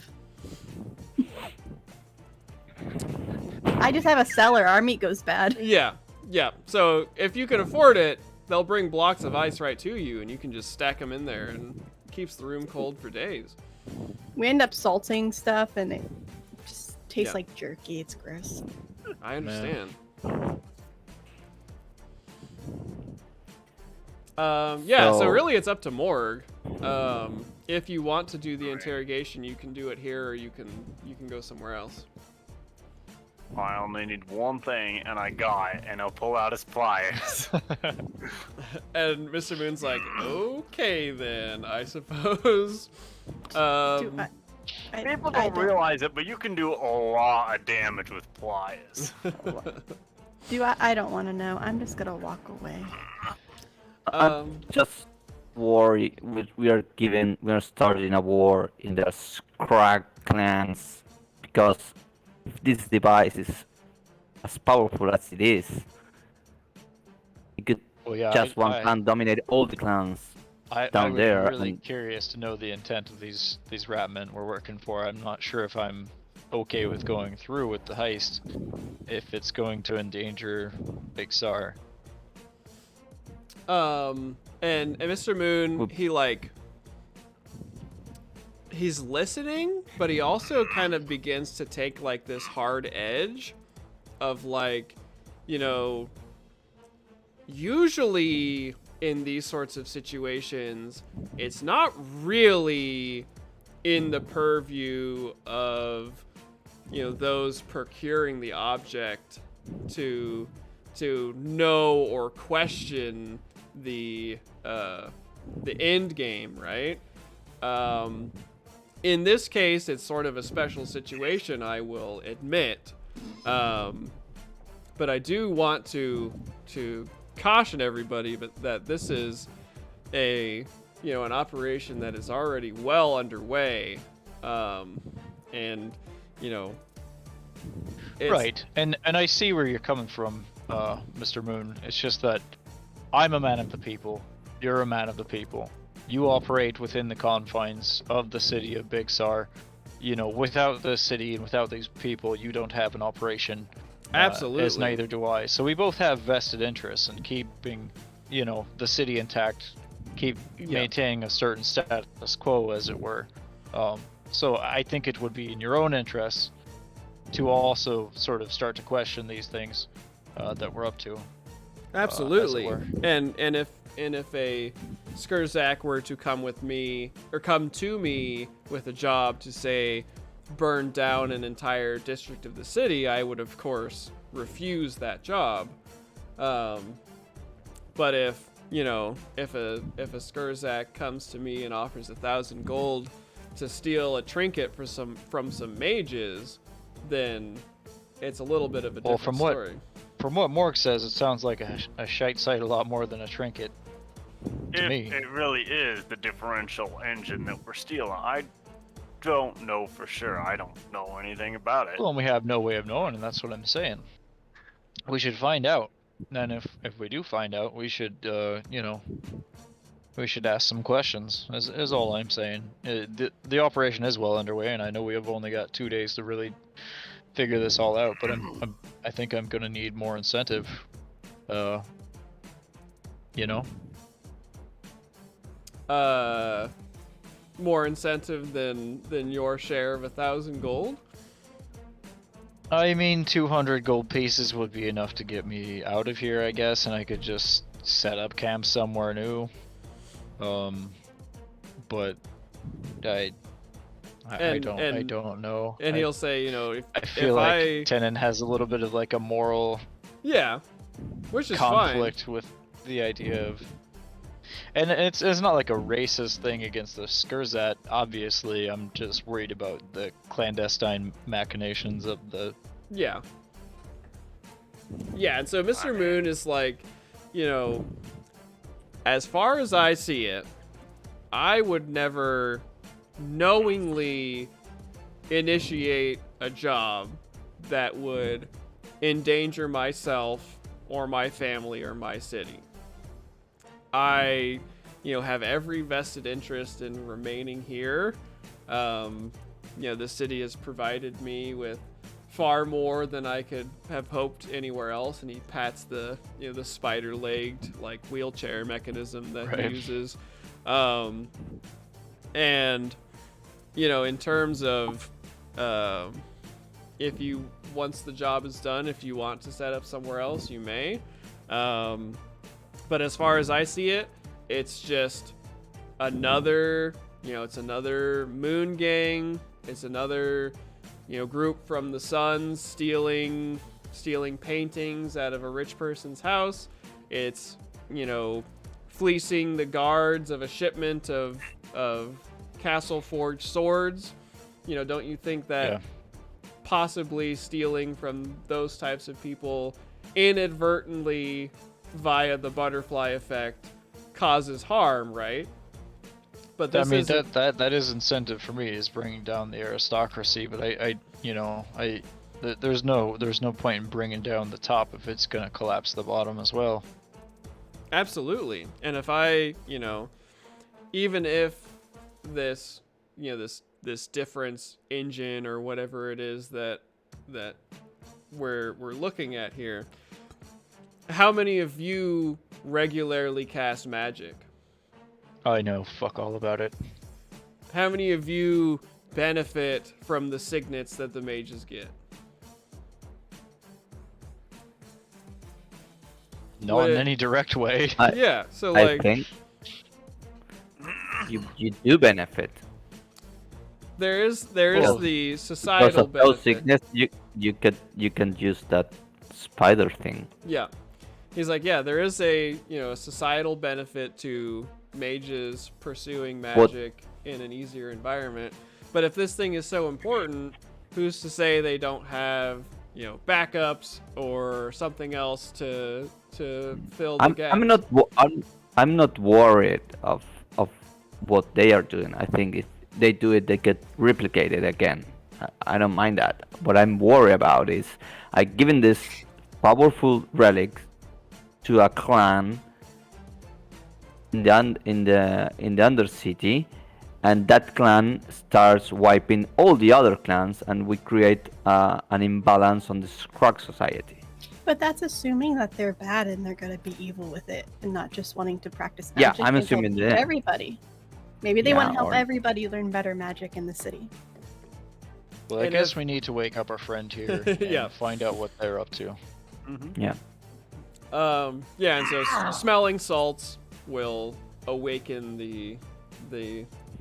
I just have a cellar. Our meat goes bad. Yeah. So if you can afford it, they'll bring blocks of ice right to you, and you can just stack them in there, and it keeps the room cold for days. We end up salting stuff, and it just tastes Yeah. like jerky. It's gross. I understand. Yeah, so So- really it's up to Morg. If you want to do the interrogation, you can do it here, or you can go somewhere else. I only need one thing, and I got it, and he'll pull out his pliers. And Mr. Moon's like, okay then, I suppose. I People I don't realize it, but you can do a lot of damage with pliers. I don't want to know. I'm just gonna walk away. I'm just worried. We are starting a war in the Scrag clans because if this device is as powerful as it is, it could Well, yeah, just one clan dominate all the clans. I down would there, be really and- curious to know the intent of these ratmen we're working for. I'm not sure if I'm okay with going through with the heist if it's going to endanger Big Sar. And Mr. Moon, he's listening, but he also kind of begins to take like this hard edge of like, you know, usually in these sorts of situations, it's not really in the purview of, you know, those procuring the object to know or question the end game, right? In this case, it's sort of a special situation, I will admit. But I do want to caution everybody that this is an operation that is already well underway, and you know, Right, and I see where you're coming from, Mr. Moon. It's just that I'm a man of the people. You're a man of the people. You operate within the confines of the city of Big Sar. You know, without the city and without these people, you don't have an operation. Absolutely. As neither do I. So we both have vested interests in keeping, you know, the city intact, maintaining a certain status quo, as it were. So I think it would be in your own interest to also sort of start to question these things that we're up to. Absolutely. As it were. And if a Skurzak were to come to me with a job to say burn down an entire district of the city, I would of course refuse that job. But if a Skurzak comes to me and offers 1,000 gold to steal a trinket from some mages, then it's a little bit of a different story. From what Morg says, it sounds like a shite site a lot more than a trinket. To me. It really is the differential engine that we're stealing. I don't know for sure. I don't know anything about it. Well, and we have no way of knowing, and that's what I'm saying. We should find out. And if we do find out, we should, we should ask some questions. Is all I'm saying. The operation is well underway, and I know we have only got 2 days to really figure this all out. But I think I'm gonna need more incentive. More incentive than your share of 1,000 gold. I mean, 200 gold pieces would be enough to get me out of here, I guess, and I could just set up camp somewhere new. But I don't know. And he'll say, you know, I feel like Tenon has a little bit of like a moral which is conflict fine. with the idea of, and it's not like a racist thing against the Skurzat. Obviously, I'm just worried about the clandestine machinations of the. Yeah. And so Mr. Moon is like, you know, as far as I see it, I would never knowingly initiate a job that would endanger myself or my family or my city. I, have every vested interest in remaining here. The city has provided me with far more than I could have hoped anywhere else, and he pats the spider-legged like wheelchair mechanism that he uses. And in terms of if you, once the job is done, if you want to set up somewhere else, you may. But as far as I see it, it's just another, it's another Moon Gang. It's another group from the Suns stealing paintings out of a rich person's house. It's, fleecing the guards of a shipment of castle forged swords. Don't you think that possibly stealing from those types of people inadvertently via the butterfly effect causes harm, right? But this that is incentive for me, is bringing down the aristocracy. But there's no point in bringing down the top if it's gonna collapse the bottom as well. Absolutely. And if I, even if this, this difference engine or whatever it is that we're looking at here, how many of you regularly cast magic? I know fuck all about it. How many of you benefit from the signets that the mages get? Not in any direct way. Yeah, so I think you do benefit. there is Well, the Because societal of those benefit. sickness, you can use that spider thing. Yeah. He's like, yeah, there is a societal benefit to mages pursuing magic in an easier environment. But if this thing is so important, who's to say they don't have, backups or something else to fill the gap? I'm not worried of what they are doing. I think if they do it, they get replicated again. I don't mind that. What I'm worried about is I given this powerful relic to a clan in the Undercity, and that clan starts wiping all the other clans, and we create an imbalance on the Scrog society. But that's assuming that they're bad and they're going to be evil with it and not just wanting to practice Yeah, magic. I'm and assuming help that. everybody. Maybe they Yeah, want to help or- everybody learn better magic in the city. Well, I And guess if- we need to wake up our friend here and Yeah. find out what they're up to. Yeah. Yeah, and so smelling salts will awaken the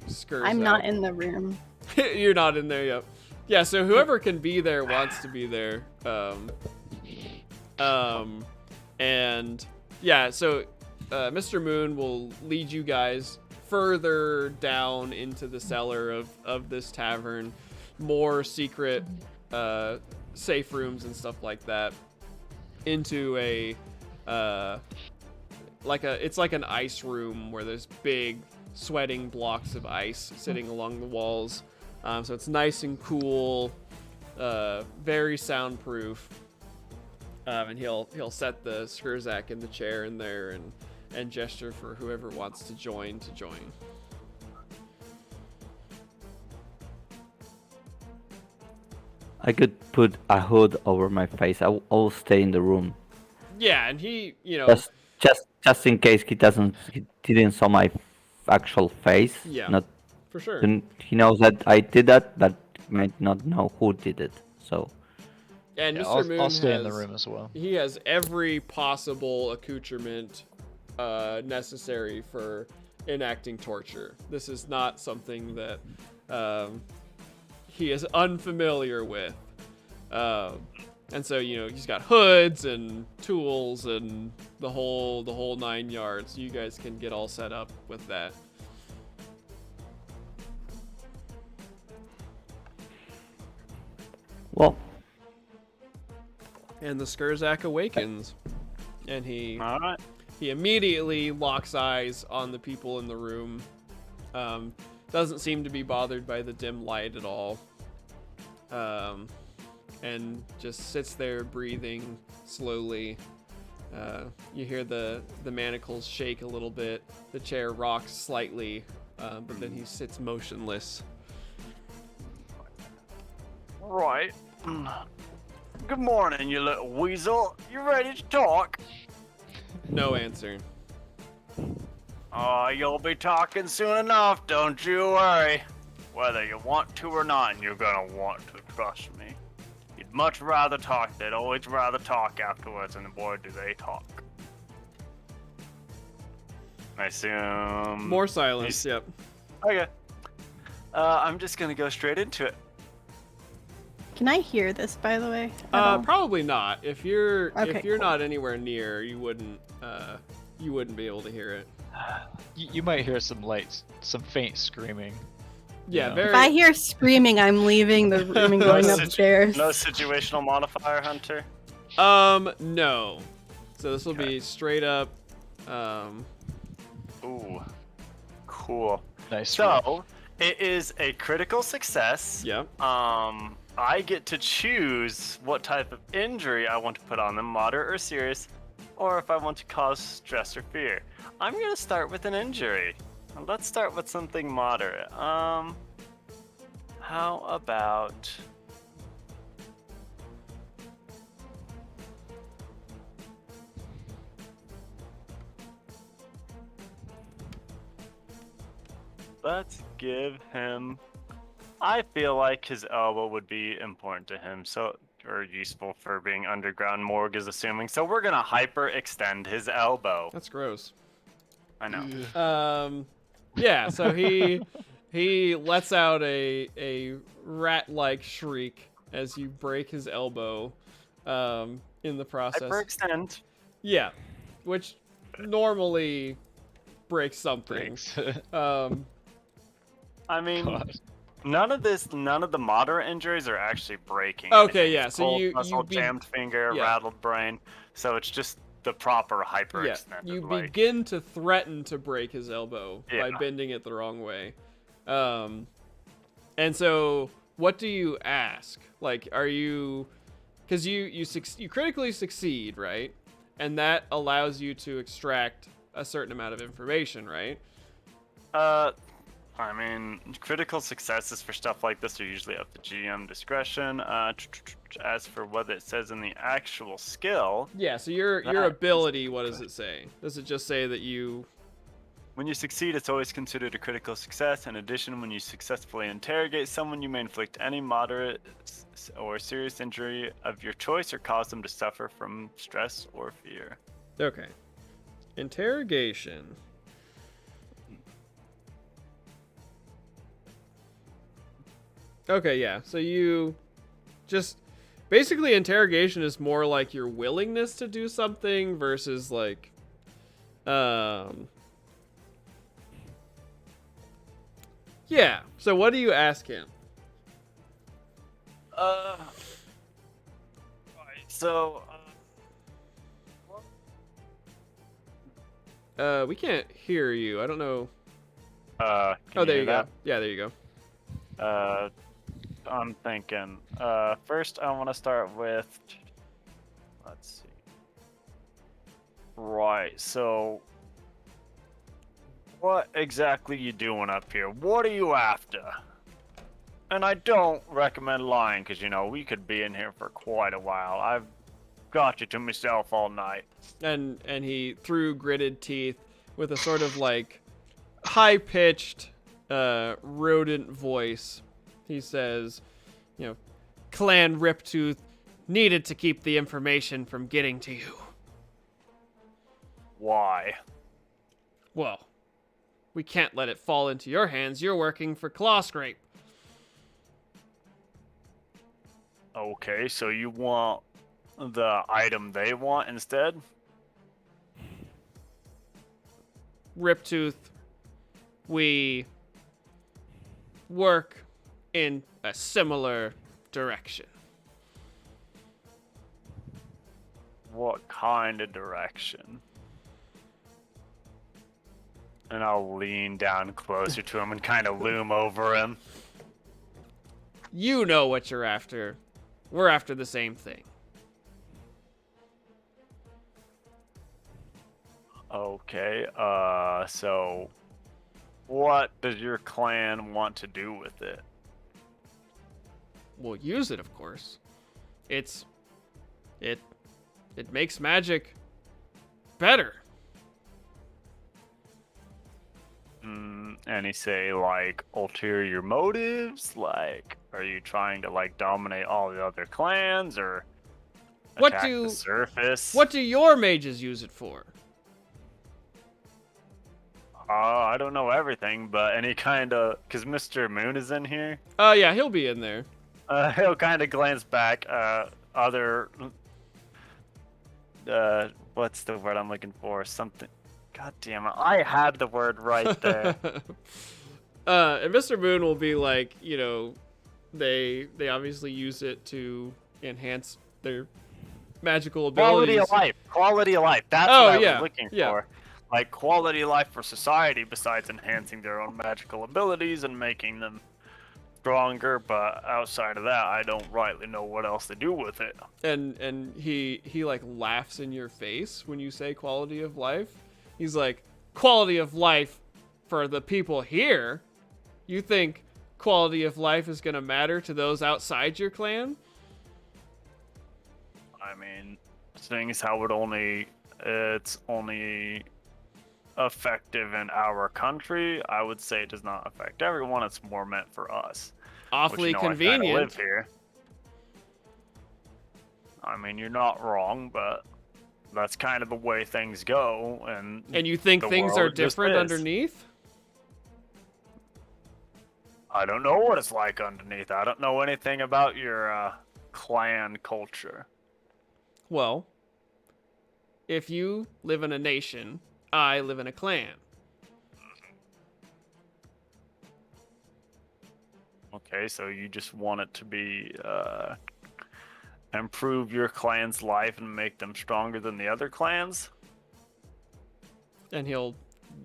Skurzak. I'm not in the room. You're not in there yet. Yeah, so whoever can be there wants to be there. And yeah, so Mr. Moon will lead you guys further down into the cellar of this tavern, more secret safe rooms and stuff like that, into it's like an ice room where there's big sweating blocks of ice sitting along the walls. So it's nice and cool, very soundproof. And he'll set the Skurzak in the chair in there and gesture for whoever wants to join. I could put a hood over my face. I'll stay in the room Yeah, and he, just in case he didn't saw my actual face. Yeah. Not for sure. he knows that I did that, but might not know who did it. So And Yeah, Mr. Moon I'll stay in the has- room as well. He has every possible accoutrement necessary for enacting torture. This is not something that he is unfamiliar with. And so, he's got hoods and tools and the whole 9 yards. You guys can get all set up with that. well, And the Skurzak awakens. And he All right. immediately locks eyes on the people in the room. Doesn't seem to be bothered by the dim light at all. And just sits there breathing slowly. You hear the manacles shake a little bit. The chair rocks slightly, but then he sits motionless. Right. Good morning, you little weasel. You ready to talk? No answer. Oh, you'll be talking soon enough, don't you worry. Whether you want to or not, you're gonna want to, trust me. You'd much rather talk, they'd always rather talk afterwards, and boy, do they talk. I assume... More silence, yep. Okay. I'm just gonna go straight into it. Can I hear this, by the way? at all? Probably not. If you're Okay, if you're cool. not anywhere near, you wouldn't be able to hear it. You might hear some faint screaming. Yeah, Yeah. very. If I hear screaming, I'm leaving the room and No, going situ- upstairs. no situational modifier, Hunter. No. So this will be Okay. straight up. Ooh, cool. Nice. roll. So it is a critical success. Yep. I get to choose what type of injury I want to put on them, moderate or serious, or if I want to cause stress or fear. I'm gonna start with an injury. Let's start with something moderate. How about? Let's give him. I feel like his elbow would be important to him, so or useful for being underground. Morgue is assuming, so we're gonna hyperextend his elbow. That's gross. I know. Yeah. So he lets out a rat-like shriek as you break his elbow. In the process. Hyperextend. Yeah, which normally breaks something. Breaks. I mean, God. none of the moderate injuries are actually breaking. Okay, anything. yeah, It's so cold you muscle, be- jammed finger, yeah. rattled brain. So it's just the proper Yeah, hyperextended. you like, begin to threaten to break his elbow by Yeah. bending it the wrong way. And so what do you ask? Like, are you, because you critically succeed, right? And that allows you to extract a certain amount of information, right? I mean, critical successes for stuff like this are usually up to GM discretion. As for what it says in the actual skill, Yeah. So your That ability, what does it say? Does it just say that you? when you succeed, it's always considered a critical success. In addition, when you successfully interrogate someone, you may inflict any moderate or serious injury of your choice or cause them to suffer from stress or fear. Okay. Interrogation. Okay, yeah. So you just basically interrogation is more like your willingness to do something versus like yeah. So what do you ask him? Right, so, We can't hear you. I don't know. can Oh, there hear you go. Yeah, there you go. I'm thinking. First, I want to start with. Let's see. Right. So, what exactly you doing up here? What are you after? And I don't recommend lying, because we could be in here for quite a while. I've got you to myself all night. And he through gritted teeth with a sort of like high-pitched rodent voice, he says, Clan Riptooth needed to keep the information from getting to you. Why? Well, we can't let it fall into your hands. You're working for Clawscrape. Okay, so you want the item they want instead? Riptooth, we work in a similar direction. What kind of direction? And I'll lean down closer to him and kind of loom over him. You know what you're after. We're after the same thing. Okay, so what does your clan want to do with it? We'll use it, of course. It makes magic better. Any say like ulterior motives? Like, are you trying to like dominate all the other clans or What attack do- the surface? What do your mages use it for? I don't know everything, but any kind of, cause Mr. Moon is in here. Yeah, he'll be in there. He'll kind of glance back. Other. What's the word I'm looking for? Something. God damn it! I had the word right there. And Mr. Moon will be like, they obviously use it to enhance their magical abilities. Quality of life. Quality of life. That's Oh, what I yeah, was looking yeah. for. Like quality of life for society, besides enhancing their own magical abilities and making them stronger. But outside of that, I don't rightly know what else to do with it. And he like laughs in your face when you say quality of life. He's like, quality of life for the people here? You think quality of life is gonna matter to those outside your clan? I mean, seeing as how it's only effective in our country, I would say it does not affect everyone. It's more meant for us. Awfully which, I kinda convenient. live here. I mean, you're not wrong, but that's kind of the way things go, And you think the things are world just different is. underneath? I don't know what it's like underneath. I don't know anything about your clan culture. Well, if you live in a nation, I live in a clan. Okay, so you just want it to be improve your clan's life and make them stronger than the other clans? And he'll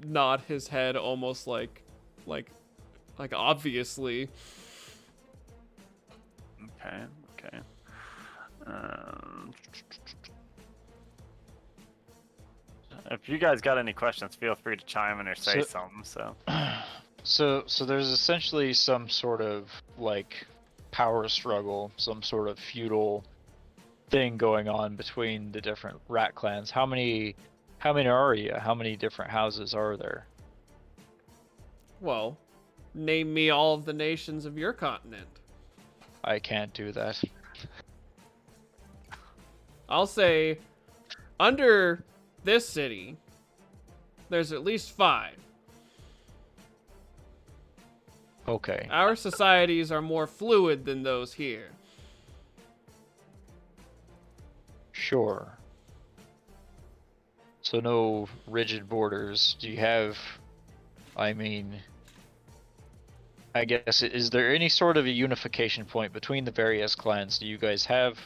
nod his head almost like obviously. Okay, okay. If you guys got any questions, feel free to chime in or say something. So there's essentially some sort of like power struggle, some sort of feudal thing going on between the different rat clans. How many are you? How many different houses are there? Well, name me all of the nations of your continent. I can't do that. I'll say, under this city, there's at least 5. Okay. Our societies are more fluid than those here. Sure. So no rigid borders. Do you have, I mean, I guess, is there any sort of a unification point between the various clans? Do you guys have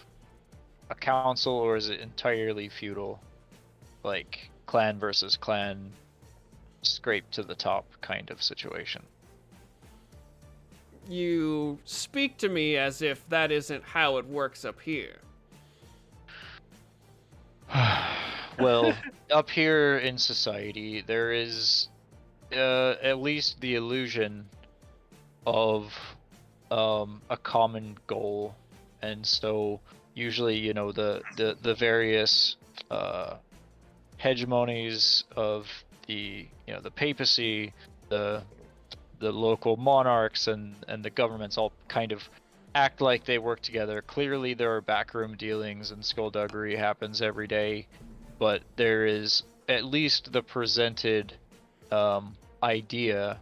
a council, or is it entirely feudal? Like, clan versus clan, scrape to the top kind of situation? You speak to me as if that isn't how it works up here. Well, up here in society, there is at least the illusion of a common goal, and so usually, the various hegemonies of the the papacy, the local monarchs, and the governments all kind of act like they work together. Clearly there are backroom dealings and skullduggery happens every day, but there is at least the presented idea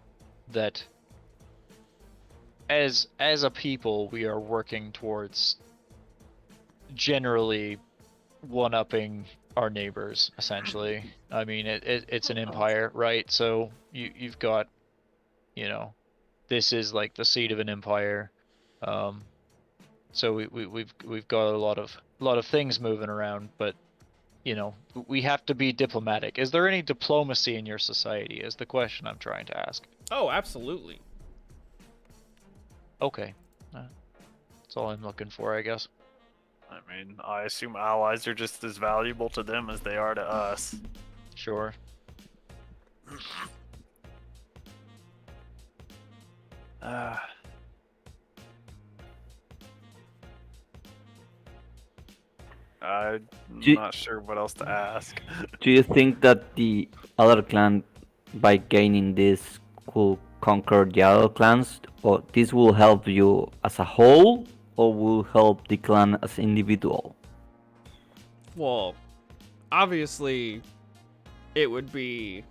that as a people we are working towards generally one-upping our neighbors, essentially. I mean, it's an empire, right? So you've got, this is like the seat of an empire. So we've got a lot of things moving around, but we have to be diplomatic. Is there any diplomacy in your society? Is the question I'm trying to ask. Oh, absolutely. Okay, that's all I'm looking for, I guess. I mean, I assume allies are just as valuable to them as they are to us. Sure. I'm not sure what else to ask. Do you think that the other clan, by gaining this, could conquer the other clans, or this will help you as a whole, or will help the clan as individual? Well, obviously, it would be,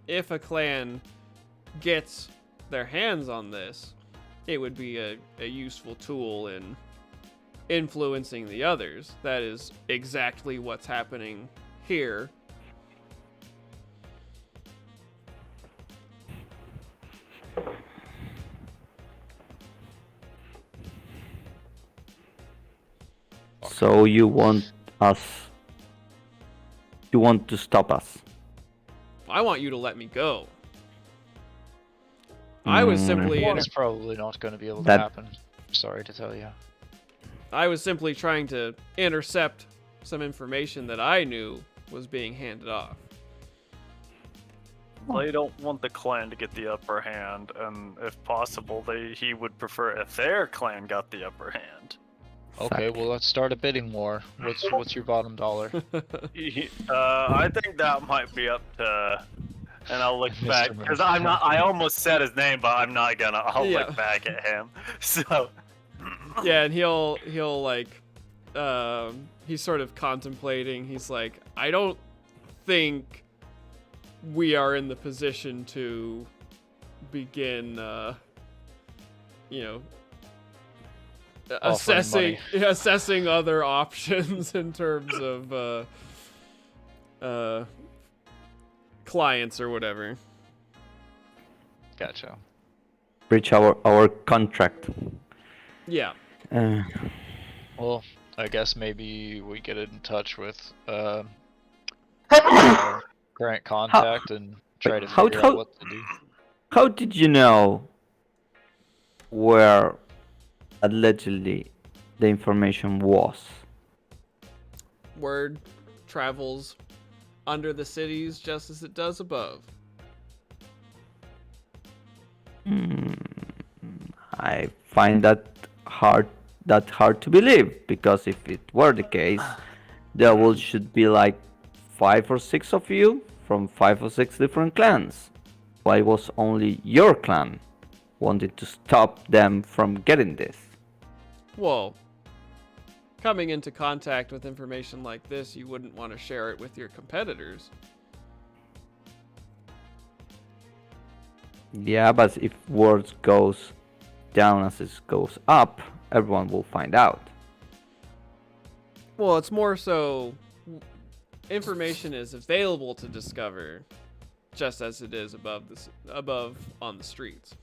if a clan gets their hands on this, it would be a useful tool in influencing the others. That is exactly what's happening here. So you want us? You want to stop us? I want you to let me go. I was simply It's probably not going to be able to That- happen. Sorry to tell you. I was simply trying to intercept some information that I knew was being handed off. They don't want the clan to get the upper hand, and if possible, he would prefer if their clan got the upper hand. Okay, Fuck. well let's start a bidding war. What's your bottom dollar? I think that might be up to. And I'll look Mr. back because I'm not. I almost said his name, but I'm not gonna. I'll Yeah. look back at him. So. Yeah, and he'll like, he's sort of contemplating. He's like, I don't think we are in the position to begin, Offering assessing other options in terms of clients or whatever. Gotcha. Breach our contract. Yeah. Well, I guess maybe we get in touch with our current contact and try to how- figure how- out what to do. How did you know where allegedly the information was? Word travels under the cities just as it does above. I find that hard to believe, because if it were the case, there should be like 5 or 6 of you from 5 or 6 different clans. Why was only your clan wanted to stop them from getting this? Well, coming into contact with information like this, you wouldn't want to share it with your competitors. Yeah, but if word goes down as it goes up, everyone will find out. Well, it's more so information is available to discover just as it is above on the streets.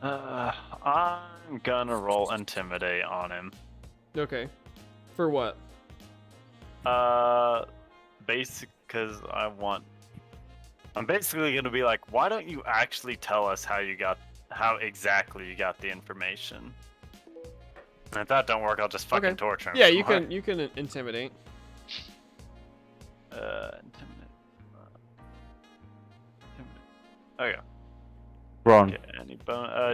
I'm gonna roll intimidate on him. Okay. For what? Basic, because I'm basically gonna be like, why don't you actually tell us how exactly you got the information? And if that don't work, I'll just fucking Okay. torture him. Yeah, some you can intimidate. more. Intimidate. Okay. Ron, Get any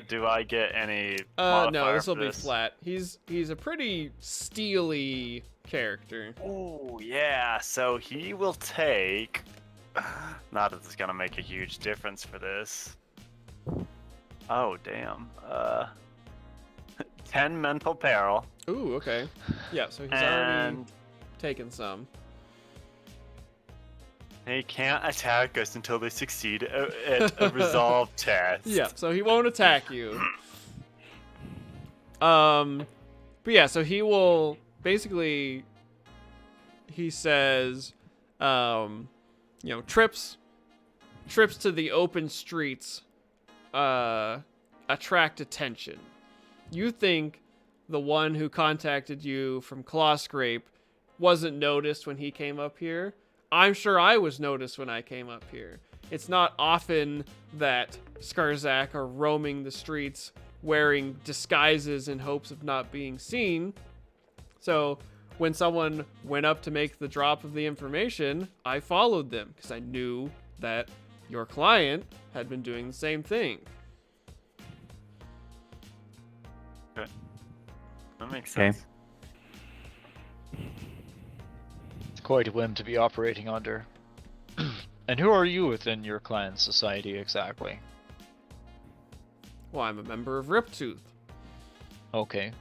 do I get any? No, modifier this will for be flat. He's a pretty steely character. Oh yeah, so he will take. Not that it's gonna make a huge difference for this. Oh damn. 10 mental peril. Ooh, okay. Yeah, so he's already And taken some. they can't attack us until they succeed at a resolve test. Yeah, so he won't attack you. But yeah, so he will basically, he says, trips to the open streets attract attention. You think the one who contacted you from Claw Scrape wasn't noticed when he came up here? I'm sure I was noticed when I came up here. It's not often that Skarzak are roaming the streets wearing disguises in hopes of not being seen. So when someone went up to make the drop of the information, I followed them because I knew that your client had been doing the same thing. That makes Okay. sense. It's quite a whim to be operating under. And who are you within your clan society exactly? Well, I'm a member of Riptooth. Okay.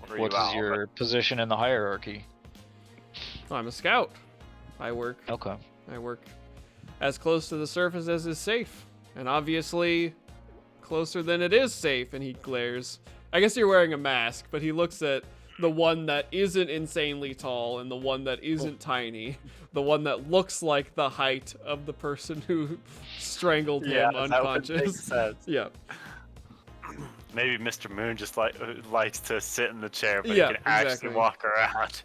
Or What you is out, your position in the hierarchy? I'm a scout. I work Okay. as close to the surface as is safe. And obviously, closer, then it is safe. And he glares. I guess you're wearing a mask, but he looks at the one that isn't insanely tall and the one that isn't tiny. The one that looks like the height of the person who strangled him That would make unconscious. sense. Yeah. Maybe Mr. Moon just likes to sit in the chair, but Yeah, he can actually exactly. walk around.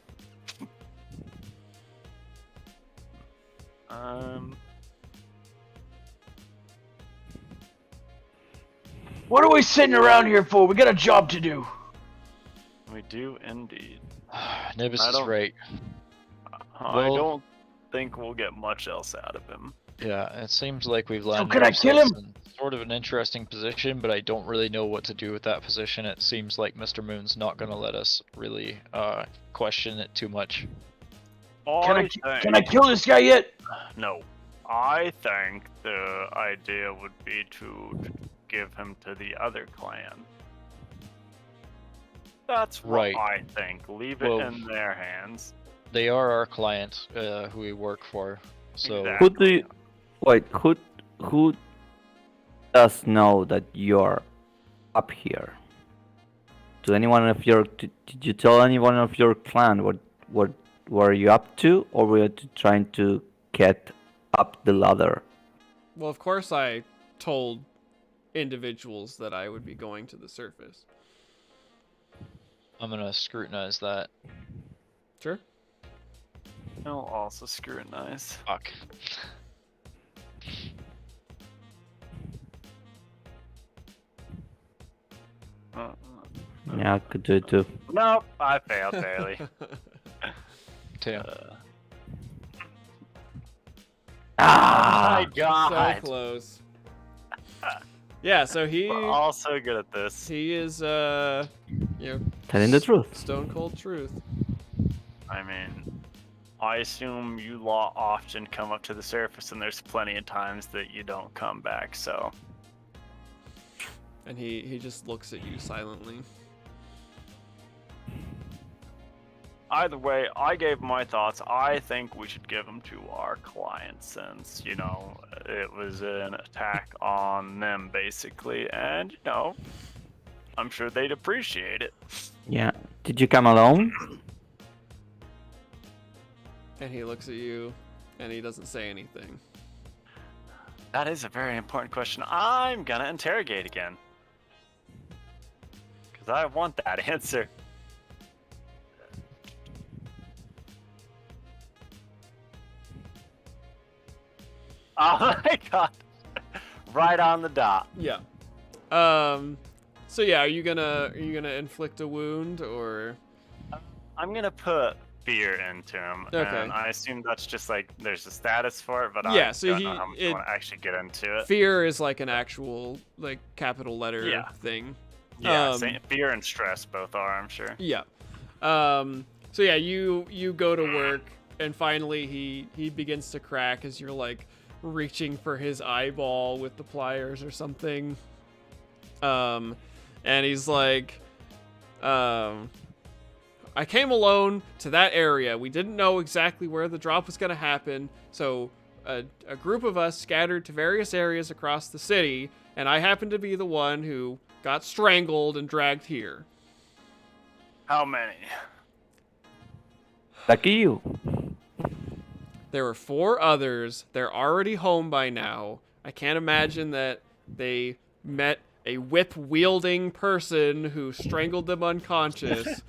What are we sitting around here for? We got a job to do. We do indeed. Nibus I is don't- right. I Well- don't think we'll get much else out of him. Yeah, it seems like we've landed can I kill ourselves him? in sort of an interesting position, but I don't really know what to do with that position. It seems like Mr. Moon's not going to let us really question it too much. Can I kill this guy yet? No. I think the idea would be to give him to the other clan. That's what Right. I think. Leave it Well, in their hands. They are our client who we work for, so Exactly. Who do you... Wait, who does know that you're up here? To anyone of your... Did you tell anyone of your clan what were you up to? Or were you trying to get up the ladder? Well, of course I told individuals that I would be going to the surface. I'm going to scrutinize that. Sure. I'll also scrutinize. Fuck. Yeah, I could do it too. Nope, I failed barely. Damn. My So God. close. Yeah, so We're all so good at this. he is you know, Telling the truth. stone cold truth. I mean, I assume you lot often come up to the surface, and there's plenty of times that you don't come back. So And he just looks at you silently. either way, I gave my thoughts. I think we should give them to our client, since it was an attack on them basically, and I'm sure they'd appreciate it. Yeah. Did you come alone? And he looks at you and he doesn't say anything. That is a very important question. I'm gonna interrogate again, because I want that answer. Oh my God! Right on the dot. Yeah. So yeah, are you gonna inflict a wound or? I'm gonna put fear into him, Okay. and I assume that's just like there's a status for it, but Yeah, I so don't he- know how much it- I want to actually get into it. Fear is like an actual like capital letter Yeah. thing. Yeah, fear and stress both are, I'm sure. Yeah. So yeah, you go to work, and finally he begins to crack as you're like reaching for his eyeball with the pliers or something. And he's like, I came alone to that area. We didn't know exactly where the drop was gonna happen, so a group of us scattered to various areas across the city, and I happened to be the one who got strangled and dragged here. How many? Lucky you. There were 4 others. They're already home by now. I can't imagine that they met a whip-wielding person who strangled them unconscious.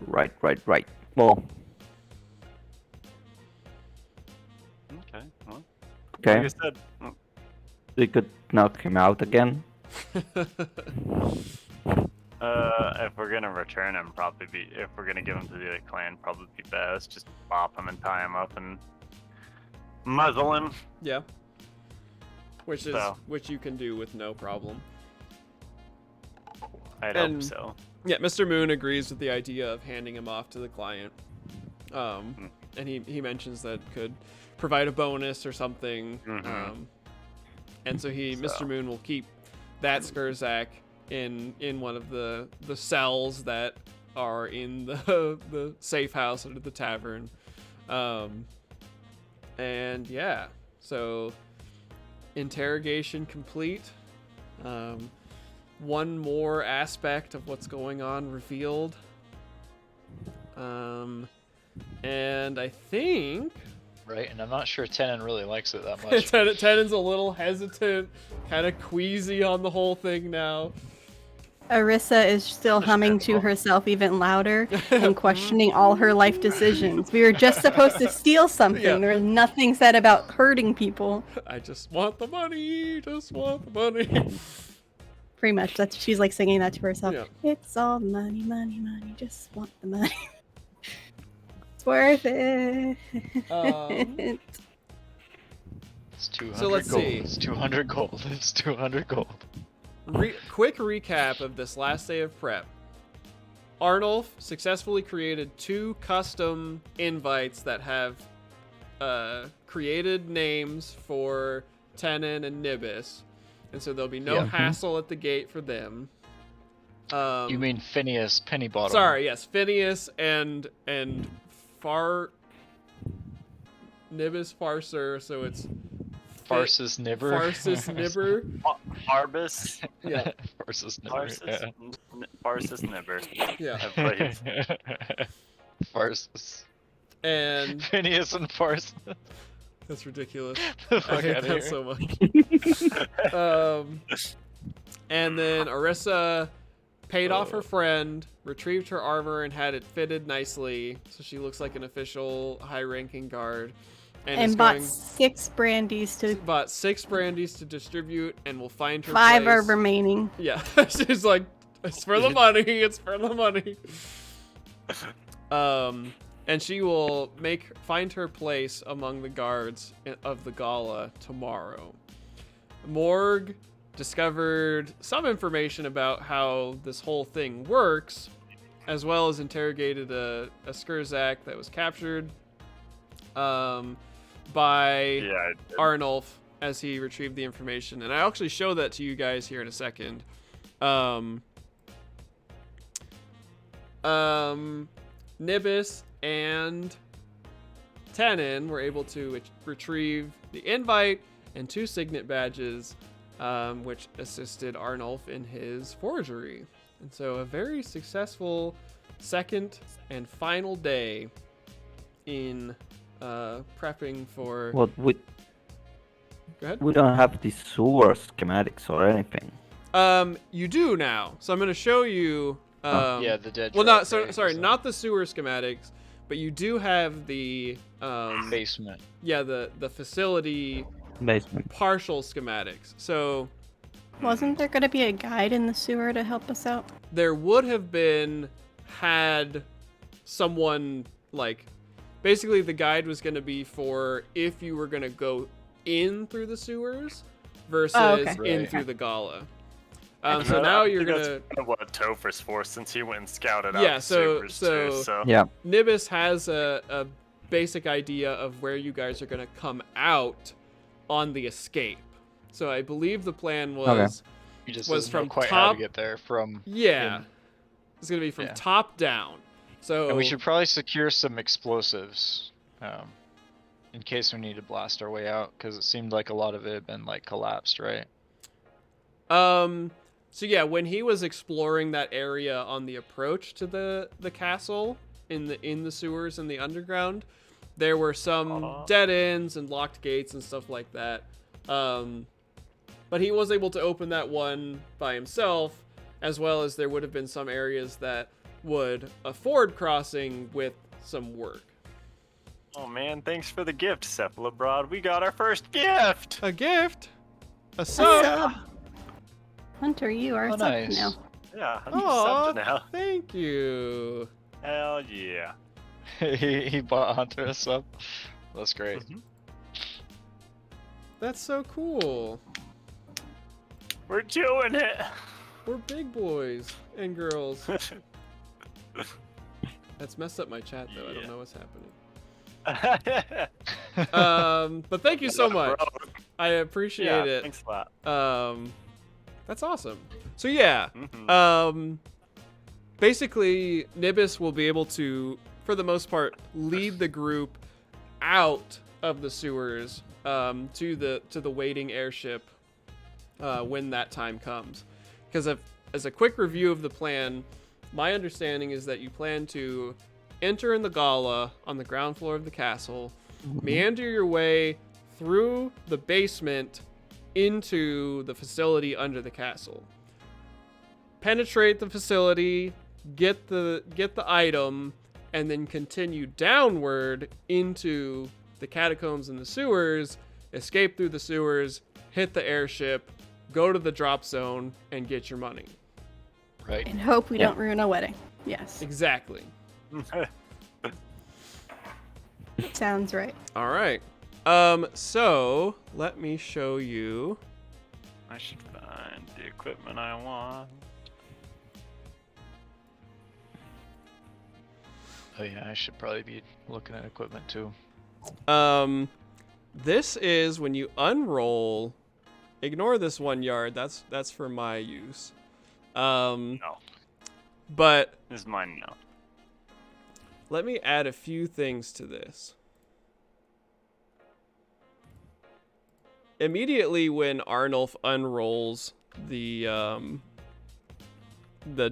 Right. Right. Well, Okay. Well, okay. like I said, We could knock him out again. if we're gonna return him, if we're gonna give him to the other clan, probably be best just bop him and tie him up and muzzle him. Yeah. Which So. you can do with no problem. I'd And- hope so. Yeah, Mr. Moon agrees with the idea of handing him off to the client. And he mentions that could provide a bonus or something. Mhm. And so Mr. Moon will keep that Skurzak in one of the cells that are in the safe house under the tavern. And yeah, so interrogation complete. One more aspect of what's going on revealed. And I think Right, and I'm not sure Tenon really likes it that much. Tenon's a little hesitant, kind of queasy on the whole thing now. Arissa is still humming to herself even louder and questioning all her life decisions. We were just supposed to steal something. Yeah. There was nothing said about hurting people. I just want the money, just want the money. Pretty much. She's like singing that to herself. Yeah. It's all money, money, money. Just want the money. It's worth it. It's 200 So let's gold. see. It's 200 gold. It's 200 gold. Quick recap of this last day of prep. Arnulf successfully created 2 custom invites that have created names for Tenon and Nibis, and so there'll be no hassle at the gate for them. You mean Phineas Pennybottom? Sorry, yes, Phineas and Nibis Farser, so it's Farsus Nibber. Farsus Nibber. Farbus. Yeah. Farsus Nibber. Farsus Nibber. Yeah. I played. Farsus. And Phineas and Farsus. that's ridiculous. The I fuck hate outta that here. so much. And then Arissa paid off her friend, retrieved her armor, and had it fitted nicely, so she looks like an official high-ranking guard. And bought 6 brandies to... Bought 6 brandies to distribute, and we'll find her 5 place. are remaining. Yeah, she's like, it's for the money, it's for the money. And she will find her place among the guards of the gala tomorrow. Morg discovered some information about how this whole thing works, as well as interrogated a Skurzak that was captured by Arnulf as he retrieved the information. And I'll actually show that to you guys here in a second. Nibis and Tenon were able to retrieve the invite and 2 signet badges, which assisted Arnulf in his forgery. And so a very successful second and final day in prepping for... Well, Go ahead. we don't have the sewer schematics or anything. You do now. So I'm going to show you... yeah, the dead. Well, drop sorry, thing, not the sewer schematics, but you do have the... basement. Yeah, the facility Basement. partial schematics. So Wasn't there going to be a guide in the sewer to help us out? there would have been had someone like... Basically, the guide was going to be for if you were going to go in through the sewers versus in Right. through the gala. So now you're going to... That's what Topher's for, since he went and scouted out Yeah, the so- sewers so- too, so... Yeah. Nibis has a basic idea of where you guys are going to come out on the escape. So I believe the plan was... He just Was doesn't know from quite how top- to get there from. Yeah. in. It's going to be from Yeah. top down. So And we should probably secure some explosives, in case we need to blast our way out, because it seemed like a lot of it had been like collapsed, right? So yeah, when he was exploring that area on the approach to the castle in the sewers and the underground, there were some dead ends and locked gates and stuff like that. But he was able to open that one by himself, as well as there would have been some areas that would afford crossing with some work. Oh man, thanks for the gift, Cephalobroad. We got our first gift! A gift? A sub? Sub. Hunter, you are Oh, sub nice. now. Yeah, I'm Aw, subbed now. thank you. Hell yeah. he bought Hunter a sub. That's great. That's so cool. We're doing it! We're big boys and girls. That's messed up my chat though. I don't Yeah. know what's happening. But thank you so much. I appreciate Yeah, it. thanks a lot. That's awesome. So yeah, Mhm. basically Nibis will be able to, for the most part, lead the group out of the sewers to the waiting airship when that time comes. Because as a quick review of the plan, my understanding is that you plan to enter in the gala on the ground floor of the castle, meander your way through the basement into the facility under the castle, penetrate the facility, get the item, and then continue downward into the catacombs and the sewers, escape through the sewers, hit the airship, go to the drop zone, and get your money. Right. And hope we don't ruin a wedding. Yes. Exactly. Sounds right. All right. So let me show you. I should find the equipment I want. Oh yeah, I should probably be looking at equipment too. This is when you unroll. Ignore this 1 yard. That's for my use. No, But this is mine now. let me add a few things to this. Immediately when Arnulf unrolls the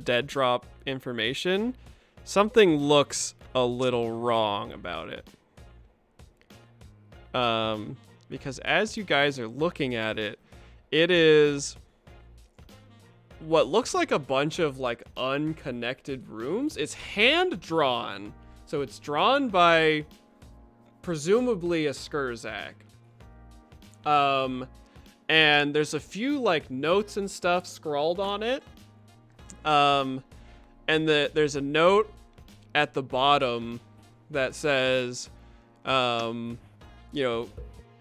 dead drop information, something looks a little wrong about it. Because as you guys are looking at it, it is what looks like a bunch of like unconnected rooms. It's hand drawn, so it's drawn by presumably a Skurzak. And there's a few like notes and stuff scrawled on it. And there's a note at the bottom that says,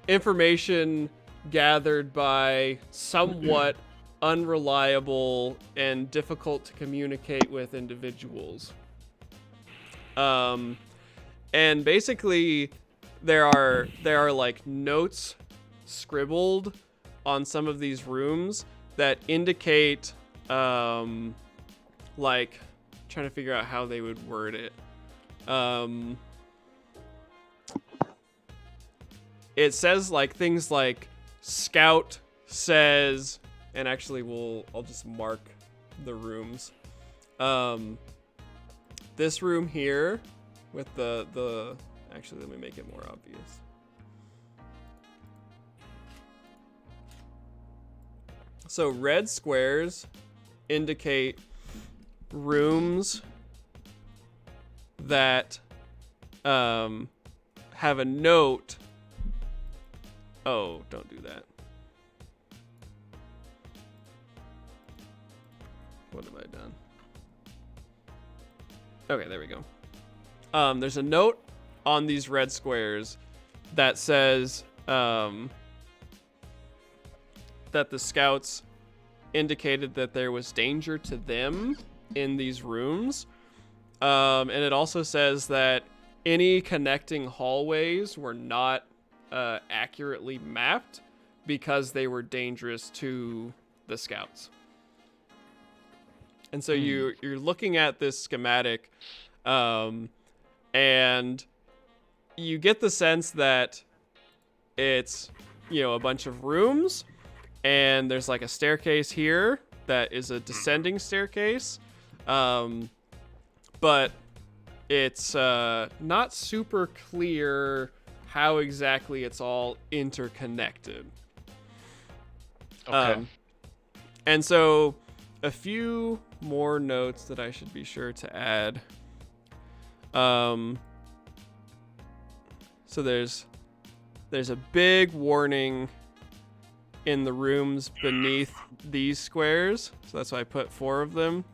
information gathered by somewhat unreliable and difficult to communicate with individuals. And basically there are like notes scribbled on some of these rooms that indicate like trying to figure out how they would word it. It says like things like Scout says, and actually I'll just mark the rooms. This room here with the actually let me make it more obvious. So red squares indicate rooms that have a note. Oh, don't do that. What have I done? Okay, there we go. There's a note on these red squares that says that the scouts indicated that there was danger to them in these rooms. And it also says that any connecting hallways were not accurately mapped because they were dangerous to the scouts. And so you're looking at this schematic, and you get the sense that it's, a bunch of rooms, and there's like a staircase here that is a descending staircase, but it's not super clear how exactly it's all interconnected. Okay. And so a few more notes that I should be sure to add. So there's a big warning in the rooms beneath these squares. So that's why I put 4 of them.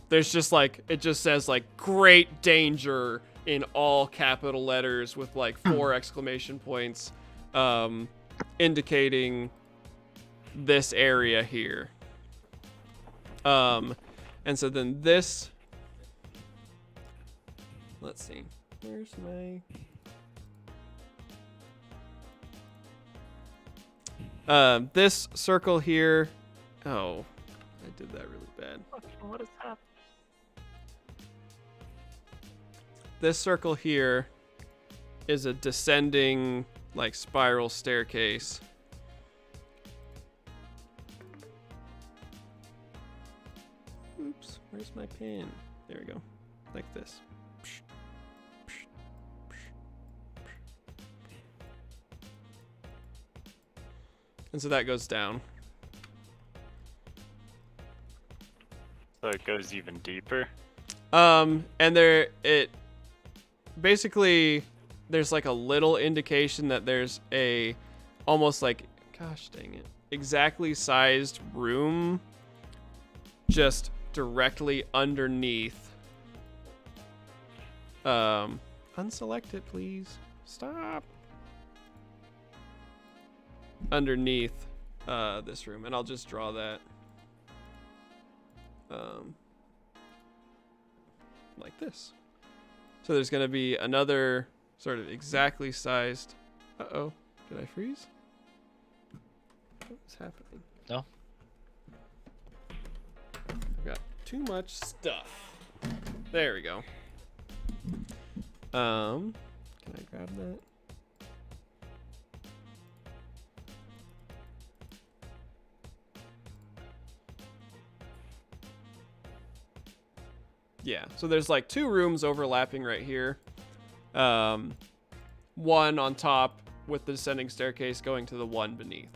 There's just like, it just says like great danger in all capital letters with like 4 exclamation points, indicating this area here. And so then this, let's see, where's my, this circle here. Oh, I did that really bad. What is happening? This circle here is a descending, like, spiral staircase. Oops, where's my pen? There we go. Like this. And so that goes down. So it goes even deeper. And basically there's like a little indication that there's a almost like, gosh dang it, exactly sized room just directly underneath. Unselect it, please. Stop. Underneath this room, and I'll just draw that like this. So there's going to be another sort of exactly sized. Uh-oh, did I freeze? What is happening? No. I've got too much stuff. There we go. Can I grab that? Yeah, so there's like two rooms overlapping right here. One on top with the descending staircase going to the one beneath.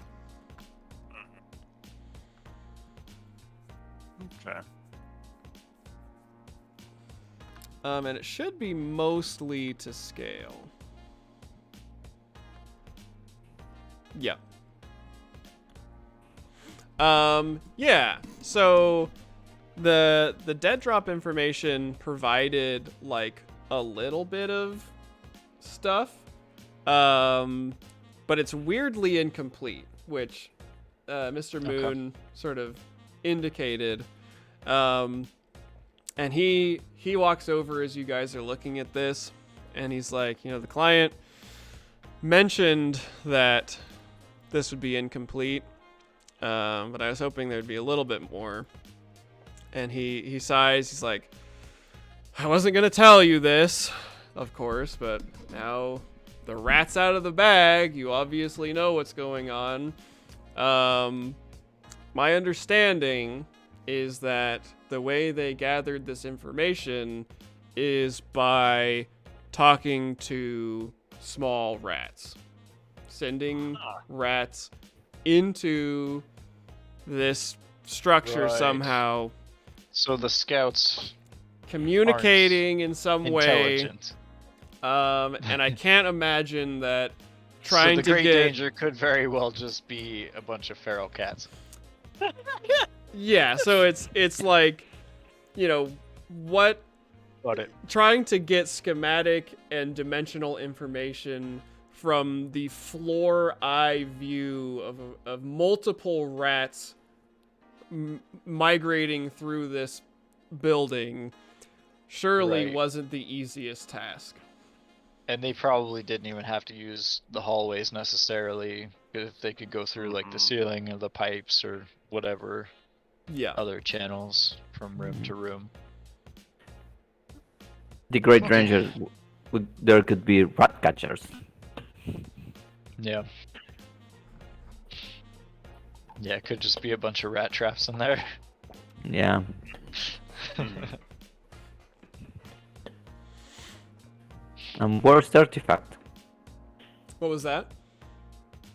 Okay. And it should be mostly to scale. Yeah. Yeah, so the dead drop information provided like a little bit of stuff, but it's weirdly incomplete, which Mr. Moon sort of indicated. And he walks over as you guys are looking at this, and he's like, the client mentioned that this would be incomplete, but I was hoping there'd be a little bit more. And he sighs. He's like, I wasn't going to tell you this, of course, but now the rat's out of the bag. You obviously know what's going on. My understanding is that the way they gathered this information is by talking to small rats, sending rats into this structure somehow. So the scouts communicating in some way. intelligent. And I can't imagine that trying so the to great get danger could very well just be a bunch of feral cats. Yeah, so it's like, what Got it. trying to get schematic and dimensional information from the floor eye view of multiple rats migrating through this building surely Right. wasn't the easiest task. And they probably didn't even have to use the hallways necessarily, if they could go through like the ceiling or the pipes or whatever Yeah. other channels from room to room. The Great Ranger, there could be rat catchers. Yeah. Yeah, it could just be a bunch of rat traps in there. Yeah. And where's the artifact? What was that?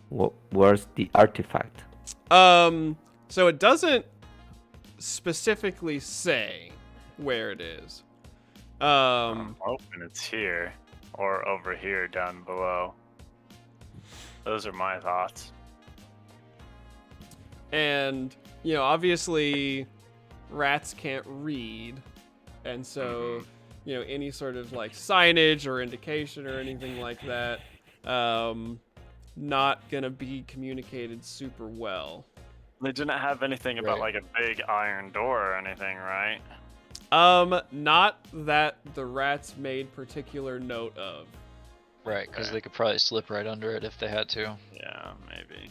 Where's the artifact? So it doesn't specifically say where it is. I'm hoping it's here or over here down below. Those are my thoughts. And, obviously rats can't read. And so, any sort of like signage or indication or anything like that, not gonna be communicated super well. They didn't have anything about Right. like a big iron door or anything, right? Not that the rats made particular note of. Right, because Okay. they could probably slip right under it if they had to. Yeah, maybe.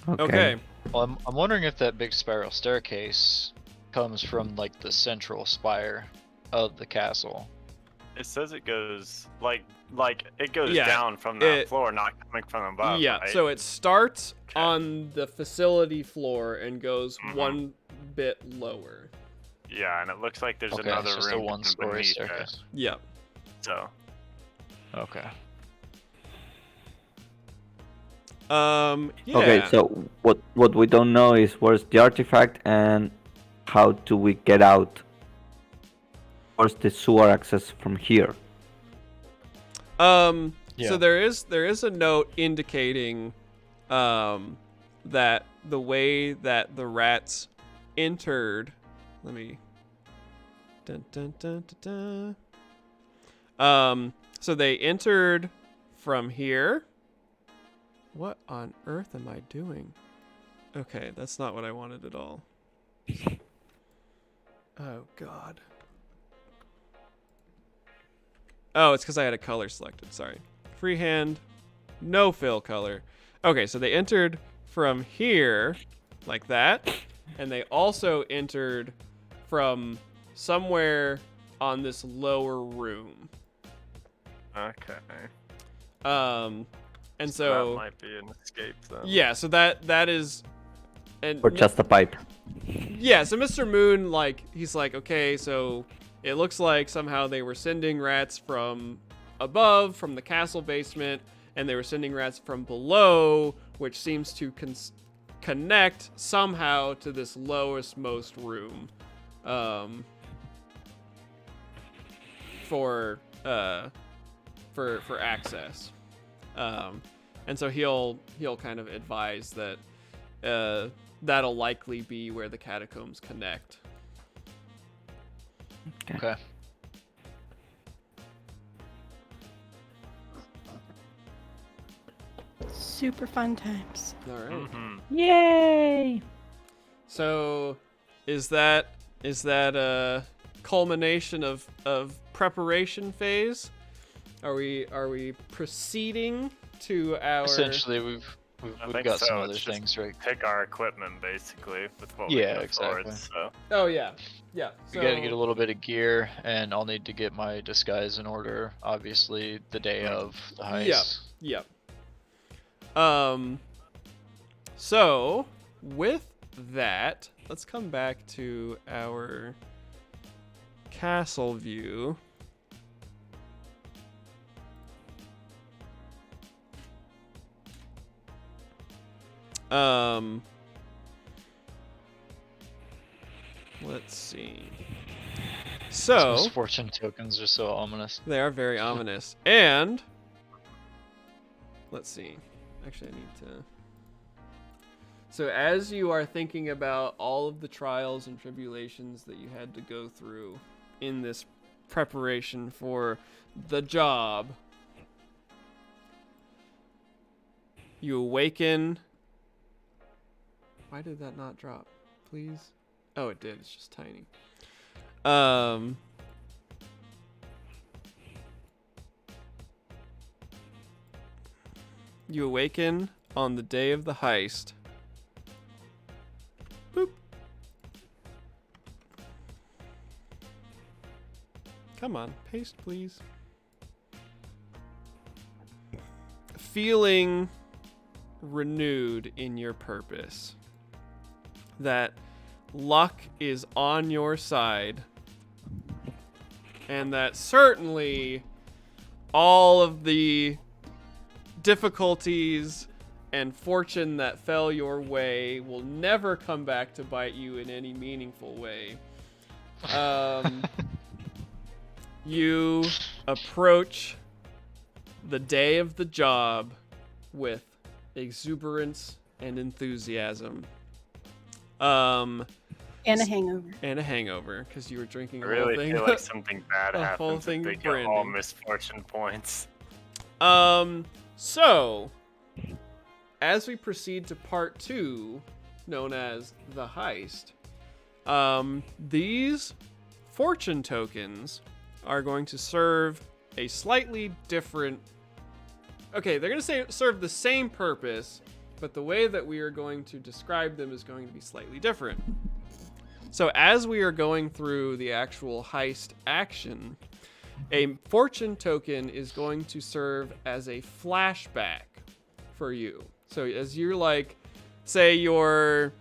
Okay. Well, I'm wondering if that big spiral staircase comes from like the central spire, of the castle. It says it goes like it goes Yeah, down from that it- floor, not coming from above. Yeah, right? so it starts Okay. on the facility floor and goes Mhm. one bit lower. Yeah, and it looks like there's Okay, another it's just a room one-story beneath it. staircase. Yeah. So Okay. Yeah. Okay, so what we don't know is where's the artifact and how do we get out? Where's the sewer access from here? So Yeah. there is a note indicating that the way that the rats entered, let me dun, dun, dun, dun, dun. So they entered from here. What on earth am I doing? Okay, that's not what I wanted at all. Oh god. Oh, it's because I had a color selected. Sorry. Freehand, no fill color. Okay, so they entered from here, like that, and they also entered from somewhere on this lower room. okay. And that so might be an escape then. yeah, so that is, and Or just a pipe? yeah, so Mr. Moon, like, he's like, okay, so it looks like somehow they were sending rats from above, from the castle basement, and they were sending rats from below, which seems to connect somehow to this lowest most room, for access. And so he'll kind of advise that that'll likely be where the catacombs connect. Okay. Super fun times. All right. hmm Yay! So, is that a culmination of preparation phase? Are we proceeding to our? Essentially, we've I think got so. some It's other just things right. Pick our equipment basically with what Yeah, we can afford. exactly. So Oh yeah. We gotta get a little bit of gear, and I'll need to get my disguise in order. Obviously, the day of the heist. Yep. So with that, let's come back to our castle view. Let's see. So Those fortune tokens are so ominous. they are very ominous. And let's see. Actually, I need to. So as you are thinking about all of the trials and tribulations that you had to go through in this preparation for the job, you awaken. Why did that not drop? Please. Oh, it did. It's just tiny. You awaken on the day of the heist. Boop. Come on, paste, please. Feeling renewed in your purpose. That luck is on your side. And that certainly all of the difficulties and fortune that fell your way will never come back to bite you in any meaningful way. You approach the day of the job with exuberance and enthusiasm. And a hangover. And a hangover, because you were drinking I a whole really thing. feel like something bad a whole happens thing if they of get all brandy. misfortune points. So, as we proceed to part 2, known as the heist, these fortune tokens are going to serve a slightly different... Okay, they're going to serve the same purpose, but the way that we are going to describe them is going to be slightly different. So as we are going through the actual heist action, a fortune token is going to serve as a flashback for you. So as you're like, say you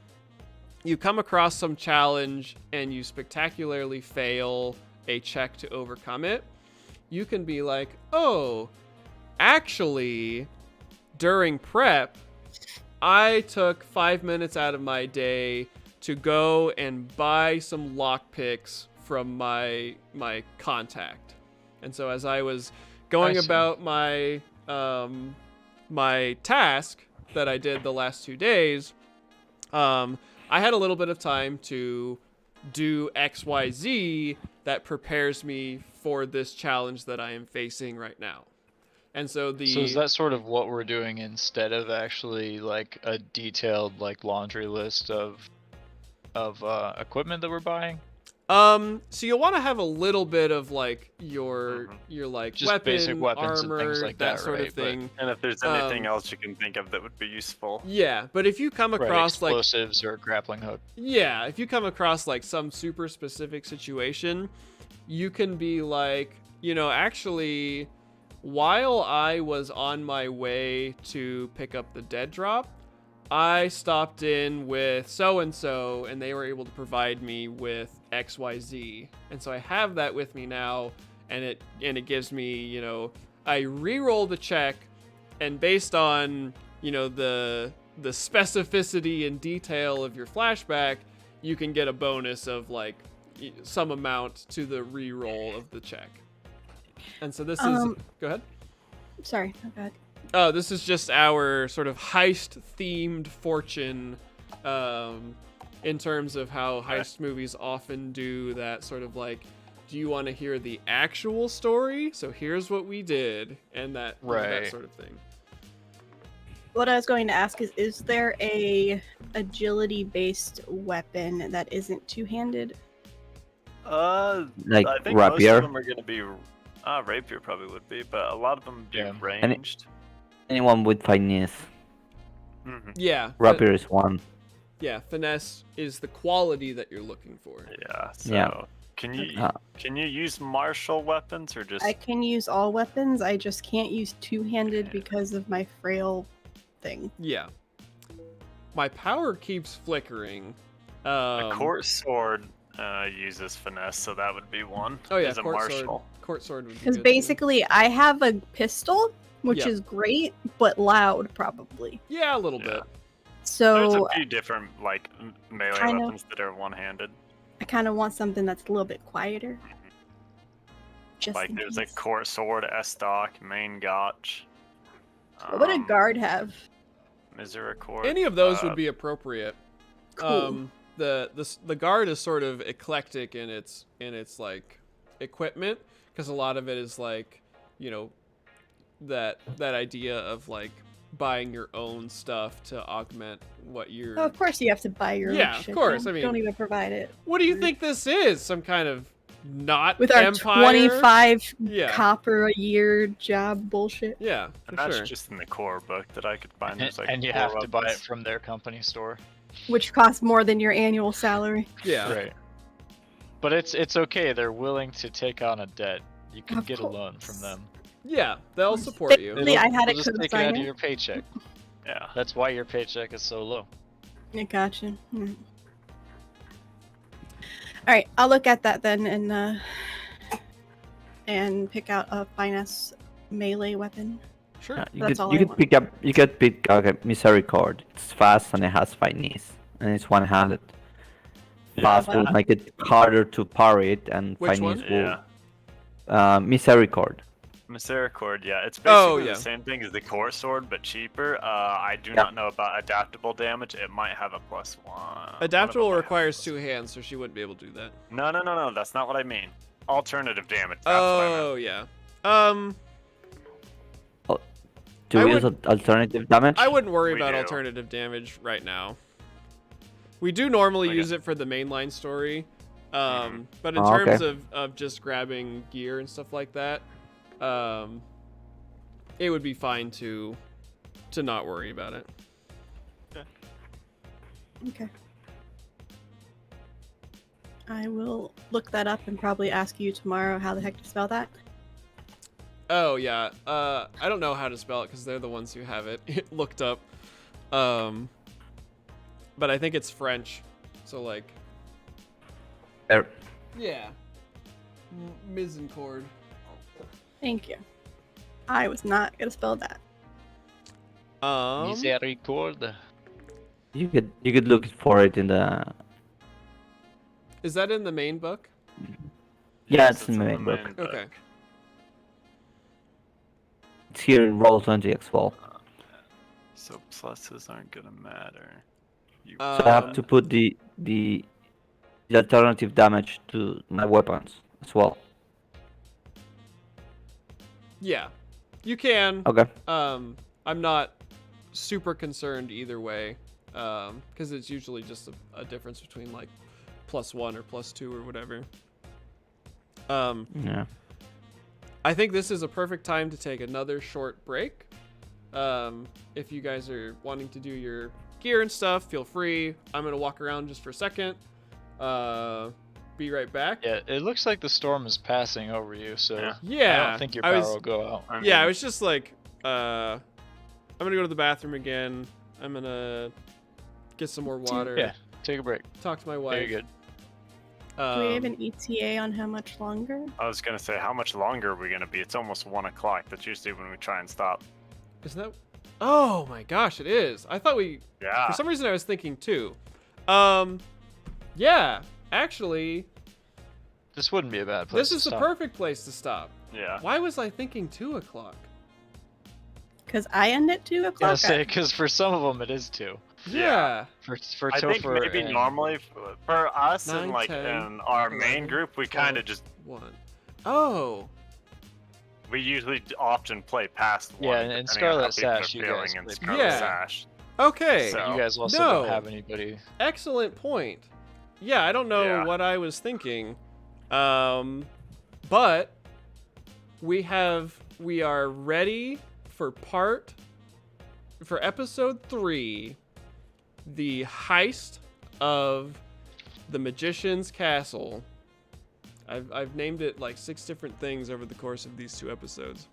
come across some challenge and you spectacularly fail a check to overcome it, you can be like, oh, actually, during prep, I took 5 minutes out of my day to go and buy some lockpicks from my contact. And so as I was going about my my task that I did the last 2 days, I had a little bit of time to do XYZ that prepares me for this challenge that I am facing right now. And so So is that sort of what we're doing instead of actually like a detailed like laundry list of equipment that we're buying? So you'll want to have a little bit of like your like Just weapon, basic weapons armor, and things like that, sort right? of thing. And if there's anything else you can think of that would be useful. Yeah, but if you come Right, across like explosives or a grappling hook. yeah, if you come across like some super specific situation, you can be like, actually, while I was on my way to pick up the dead drop, I stopped in with so-and-so and they were able to provide me with XYZ. And so I have that with me now, and it gives me, I re-roll the check, and based on, the specificity and detail of your flashback, you can get a bonus of like some amount to the re-roll of the check. And so this is go ahead. Sorry, my bad. Oh, this is just our sort of heist-themed fortune, in terms of how heist movies often do that sort of like, do you want to hear the actual story? So here's what we did, and that that sort of thing. What I was going to ask is there a agility-based weapon that isn't two-handed? Like I think rapier. most of them are going to be. Rapier probably would be, but a lot of them do ranged. Anyone with finesse. Mm-hmm. Yeah. Rapier is one. Yeah, finesse is the quality that you're looking for. Yeah. So Yeah. can you use martial weapons or just? I can use all weapons. I just can't use two-handed because of my frail thing. Yeah. My power keeps flickering. A court sword uses finesse, so that would be one. Oh yeah, As a martial. Court sword would be Because good, basically, I have a pistol, which Yeah. is great, but loud, probably. too. Yeah, a little Yeah. bit. So There's a few different like melee Kind of. weapons that are one-handed. I kind of want something that's a little bit quieter. Just Like in there's a case. court sword, Estoc, main gotch. What would a guard have? Misericord. Any of those would be appropriate. Cool. The guard is sort of eclectic in its like equipment, because a lot of it is like, that idea of like buying your own stuff to augment what you're. Oh, of course, you have to buy your own Yeah, of shit. course, Don't- I mean- don't even provide it. What do you think this is? Some kind of not With our empire? 25 Yeah. copper a year job bullshit. Yeah, And for that's sure. just in the core book that I could find. There's like And you 4 have to buy it weapons. from their company store. Which costs more than your annual salary. Yeah. Right. But it's okay. They're willing to take on a debt. You can Of get a loan course. from them. Yeah, they'll support you. Basically, I had They'll a just take it out of cosigner. your paycheck. Yeah. That's why your paycheck is so low. I gotcha. Alright, I'll look at that then and pick out a finesse melee weapon. Sure. That's all You I could pick Misericord. It's fast and it has finesse, and it's one-handed. Fast will make it harder to parry it, and Which finesse one? will. Misericord. Misericord, yeah. It's basically Oh, yeah. the same thing as the court sword, but cheaper. I do Yeah. not know about adaptable damage. It might have a +1. Adaptable One of them might have requires a two hands, so she wouldn't be able to do that. No. That's not what I mean. Alternative damage. That's what I meant. Oh yeah. To I use alternative damage. I wouldn't worry We about do. alternative damage right now. We do normally Okay. use it for the mainline story, but in Oh, okay. terms of just grabbing gear and stuff like that, it would be fine to not worry about it. Okay. I will look that up and probably ask you tomorrow how the heck to spell that. Oh yeah. I don't know how to spell it because they're the ones who have it looked up. But I think it's French. So like. Er, Yeah. Misericord. Thank you. I was not gonna spell that. Misericord. you could look for it in the. Is that in the main book? Yeah, Yes, it's in the main book. main book. Okay. It's here in Roll20 as well. So pluses aren't gonna matter. You So I have to Um, put the alternative damage to my weapons as well. Yeah. You can. Okay. I'm not super concerned either way. Because it's usually just a difference between like +1 or +2 or whatever. Yeah. I think this is a perfect time to take another short break. If you guys are wanting to do your gear and stuff, feel free. I'm gonna walk around just for a second. Be right back. Yeah, it looks like the storm is passing over you, so Yeah. I Yeah. don't think your I power was- will go out. I Yeah, I mean, was just like, I'm gonna go to the bathroom again. I'm gonna get some more water. Yeah, take a break. Talk to my Very wife. good. Do we have an ETA on how much longer? I was gonna say, how much longer are we gonna be? It's almost 1 o'clock. That's usually when we try and stop. Isn't that? Oh my gosh, it is. I thought we. Yeah. For some reason, I was thinking 2. Yeah. Actually, This wouldn't be a bad place this to is the stop. perfect place to stop. Yeah. Why was I thinking 2 o'clock? Because I end at 2 I o'clock. was say, because for some of them it is 2. Yeah. For I think Topher maybe and- normally for us 9, and like 10, in our main 11, group, we 12. kind of just 1. Oh. we usually often play past 1. Yeah, and depending on Scarlet how people are Sash, you feeling guys in play Scarlet Yeah. Sash. Okay. So- You guys also No. don't have anybody. Excellent point. Yeah, I don't know Yeah. what I was thinking. But we are ready for episode 3, the heist of the Magician's Castle. I've named it like 6 different things over the course of these 2 episodes.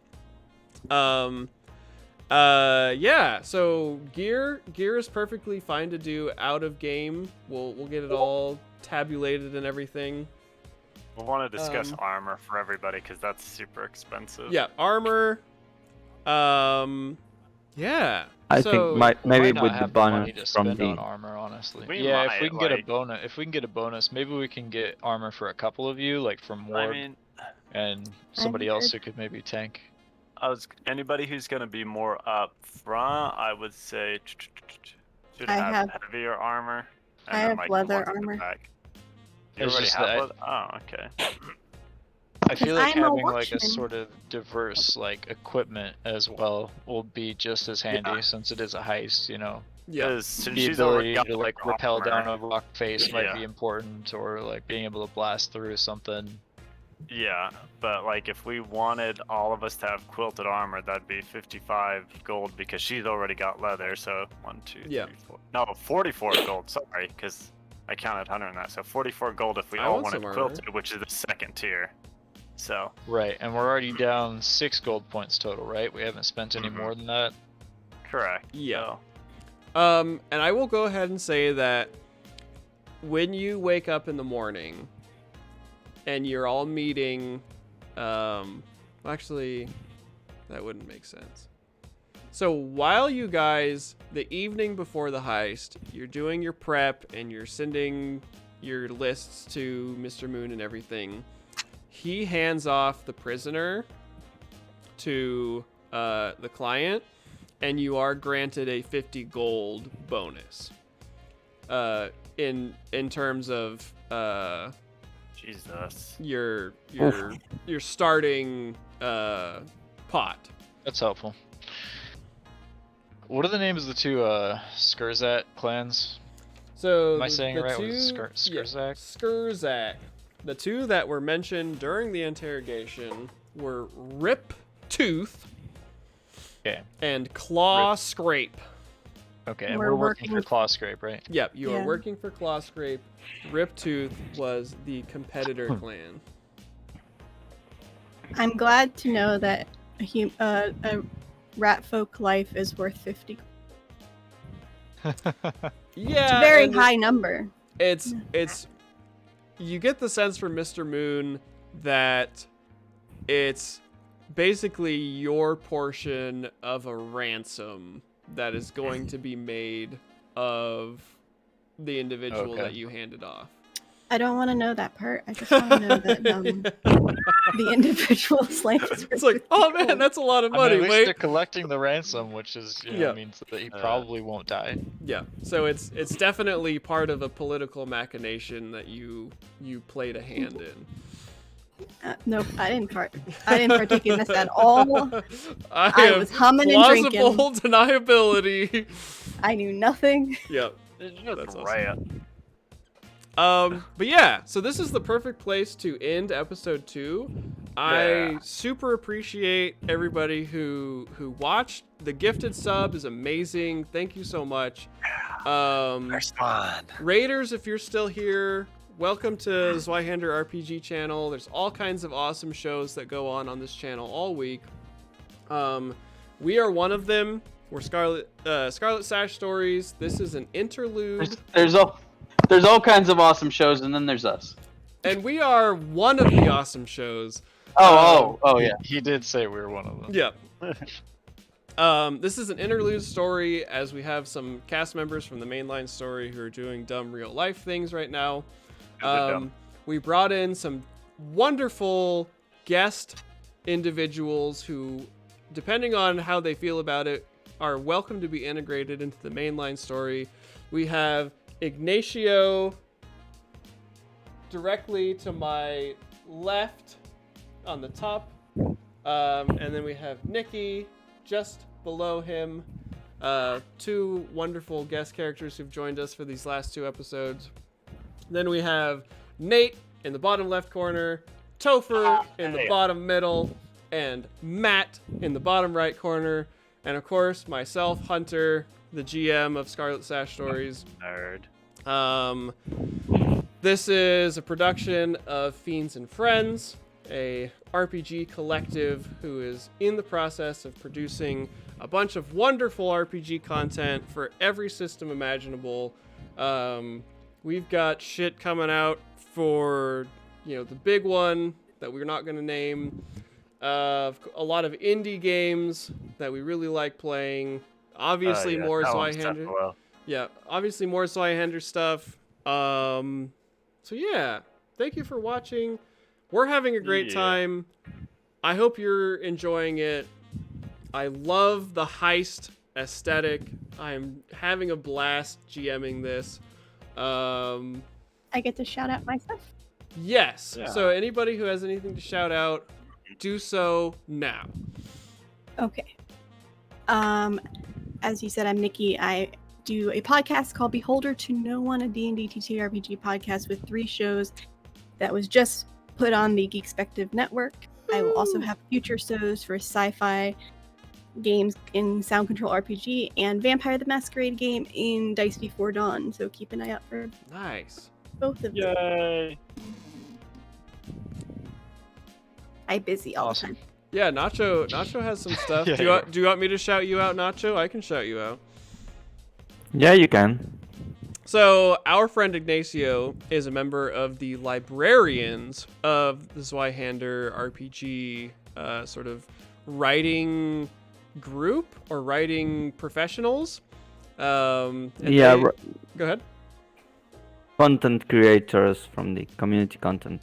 Yeah, so gear is perfectly fine to do out of game. We'll get it all tabulated and everything. We want to discuss Um, armor for everybody because that's super expensive. Yeah, armor. Yeah. I so, think Might maybe not with the have the money bonus to from spend on the. armor, honestly. We Yeah, if might, we can get a like- bonus, maybe we can get armor for a couple of you, like from I Ward mean, and somebody else heard- who could maybe tank. anybody who's gonna be more up front, I would say should I have have- heavier armor. I then, have like, the leather ones at the armor. back. You It's already just have that- leather? Oh, okay. I feel like I'm a having like a watchman. sort of diverse like equipment as well will be just as handy Yeah. since it is a heist, you know. yeah. 'Cause since The she's already ability got to the like rappel armor, down a rock face might Yeah. be important, or like being able to blast through something. Yeah, but like if we wanted all of us to have quilted armor, that'd be 55 gold because she's already got leather. So 1, 2, 3, Yeah. 4. No, 44 gold. Sorry, because I counted 100 in that. So 44 gold if we I all want wanted some armor. quilted, which is the 2nd tier. So Right, and we're already down 6 gold points total, right? We haven't spent any Mhm. more than that. correct. Yeah. So, And I will go ahead and say that when you wake up in the morning and you're all meeting, actually, that wouldn't make sense. So while you guys, the evening before the heist, you're doing your prep and you're sending your lists to Mr. Moon and everything, he hands off the prisoner to the client, and you are granted a 50 gold bonus. In terms of Jesus. your starting pot. That's helpful. What are the names of the 2 Skurzat clans? So Am I saying it right? Was it yeah, Skurzak? Skurzak. The 2 that were mentioned during the interrogation were Rip Tooth Okay. and Claw Rip. Scrape. Okay, and We're we're working for working- Claw Scrape, right? Yep, you are Yeah. working for Claw Scrape. Riptooth was the competitor clan. I'm glad to know that a rat folk life is worth 50. Yeah, It's a very and high number. It's you get the sense from Mr. Moon that it's basically your portion of a ransom that is going to be made of the individual Okay. that you handed off. I don't want to know that part. I just want to know that the individual's life is worth It's like, 50 oh man, gold. that's a lot of I mean, money. at least Wait, they're collecting the ransom, which is Yeah. means that he probably won't die. yeah. So it's definitely part of a political machination that you played a hand in. Nope, I didn't partake in this at all. I have was humming and drinking. plausible deniability. I knew nothing. Yep. It's That's just awesome. riot. But yeah, so this is the perfect place to end episode 2. I Yeah. super appreciate everybody who watched. The gifted sub is amazing. Thank you so much. Fun. Raiders, if you're still here, welcome to Zweihander RPG channel. There's all kinds of awesome shows that go on this channel all week. We are one of them. We're Scarlet Sash Stories. This is an interlude. There's all kinds of awesome shows, and then there's us. And we are one of the awesome shows. Oh yeah. He did say we were one of them. Yeah. This is an interlude story as we have some cast members from the mainline story who are doing dumb real life things right now. We brought in some wonderful guest individuals who, depending on how they feel about it, are welcome to be integrated into the mainline story. We have Ignacio directly to my left on the top. And then we have Nikki just below him. Two wonderful guest characters who've joined us for these last 2 episodes. Then we have Nate in the bottom left corner, Topher in the bottom middle, and Matt in the bottom right corner. And of course, myself, Hunter, the GM of Scarlet Sash Stories. Nerd. This is a production of Fiends and Friends, a RPG collective who is in the process of producing a bunch of wonderful RPG content for every system imaginable. We've got shit coming out for, the big one that we're not going to name. A lot of indie games that we really like playing. Obviously, more Zweihander. Yeah, obviously more Zweihander stuff. So yeah, thank you for watching. We're having a great time. I hope you're enjoying it. I love the heist aesthetic. I'm having a blast GMing this. I get to shout out myself. Yes. Yeah. So anybody who has anything to shout out, do so now. Okay. As you said, I'm Nikki. I do a podcast called Beholder to No One, a D&D TTRPG podcast with 3 shows that was just put on the Geekspective network. I will also have future shows for sci-fi games in Sound Control RPG and Vampire the Masquerade game in Dice Before Dawn. So keep an eye out for Nice. both of them. Yay. I'm busy all Awesome. the time. Yeah, Nacho has some stuff. Yeah, Do you want me to shout you out, Nacho? I can shout you out. Yeah, you can. So, our friend Ignacio is a member of the librarians of the Zweihander RPG sort of writing group or writing professionals. And Yeah, they- Go ahead. content creators from the community content.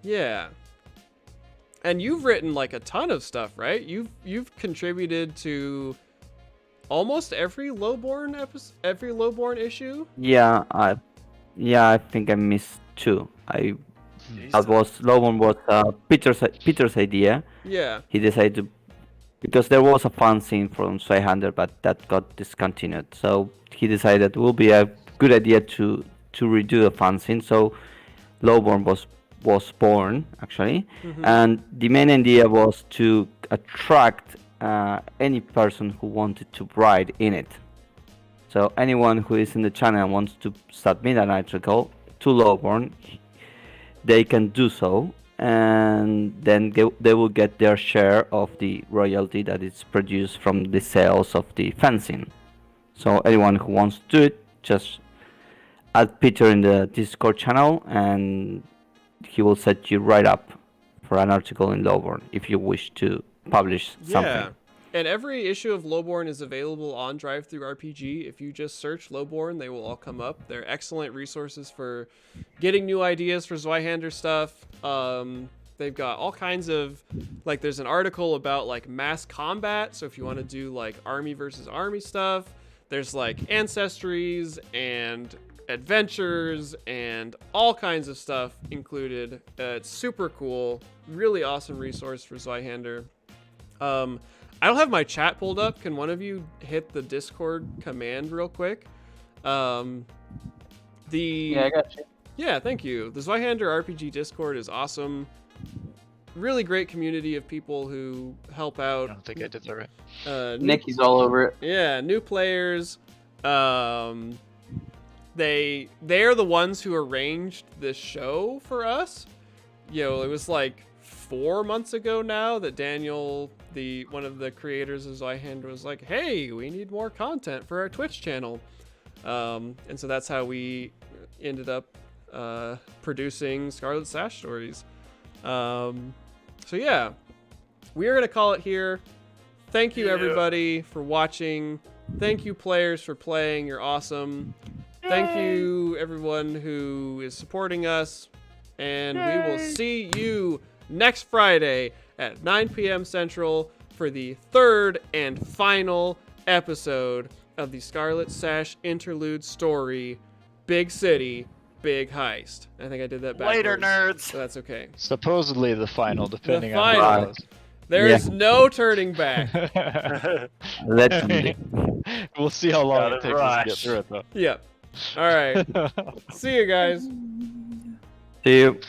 Yeah. And you've written like a ton of stuff, right? You've contributed to almost every Lowborn issue. Yeah, I think I missed 2. That was Logan was Peter's idea. Yeah. He decided to, because there was a fanzine from Zweihander, but that got discontinued. So he decided it would be a good idea to redo the fanzine. So Lowborn was born actually, and the main idea was to attract any person who wanted to write in it. So anyone who is in the channel and wants to submit an article to Lowborn, they can do so, and then they will get their share of the royalty that is produced from the sales of the fencing. So anyone who wants to do it, just add Peter in the Discord channel, and he will set you right up for an article in Lowborn if you wish to publish something. Yeah. And every issue of Lowborn is available on DriveThruRPG. If you just search Lowborn, they will all come up. They're excellent resources for getting new ideas for Zweihander stuff. They've got all kinds of, like, there's an article about, like, mass combat. So if you want to do, like, army versus army stuff, there's, like, ancestries and adventures and all kinds of stuff included. It's super cool. Really awesome resource for Zweihander. I don't have my chat pulled up. Can one of you hit the Discord command real quick? Yeah, I got you. Yeah, thank you. The Zweihander RPG Discord is awesome. Really great community of people who help I out. don't think I did that right. Nikki's all over it. Yeah, new players. They're the ones who arranged this show for us. It was like 4 months ago now that Daniel, one of the creators of Zweihander, was like, hey, we need more content for our Twitch channel. And so that's how we ended up producing Scarlet Sash Stories. So yeah, we are going to call it here. Thank you, everybody, for watching. Thank you, players, for playing. You're awesome. Thank you, everyone who is supporting us. And we will see you next Friday at 9 p.m. Central for the third and final episode of the Scarlet Sash interlude story, Big City, Big Heist. I think I did that backwards. Later, nerds. So that's okay. Supposedly the final, depending The on final. how it goes. There is no turning back. Allegedly. We'll see how long Gotta it takes us to get rush. through it, though. Yep. All right. See you guys. See you.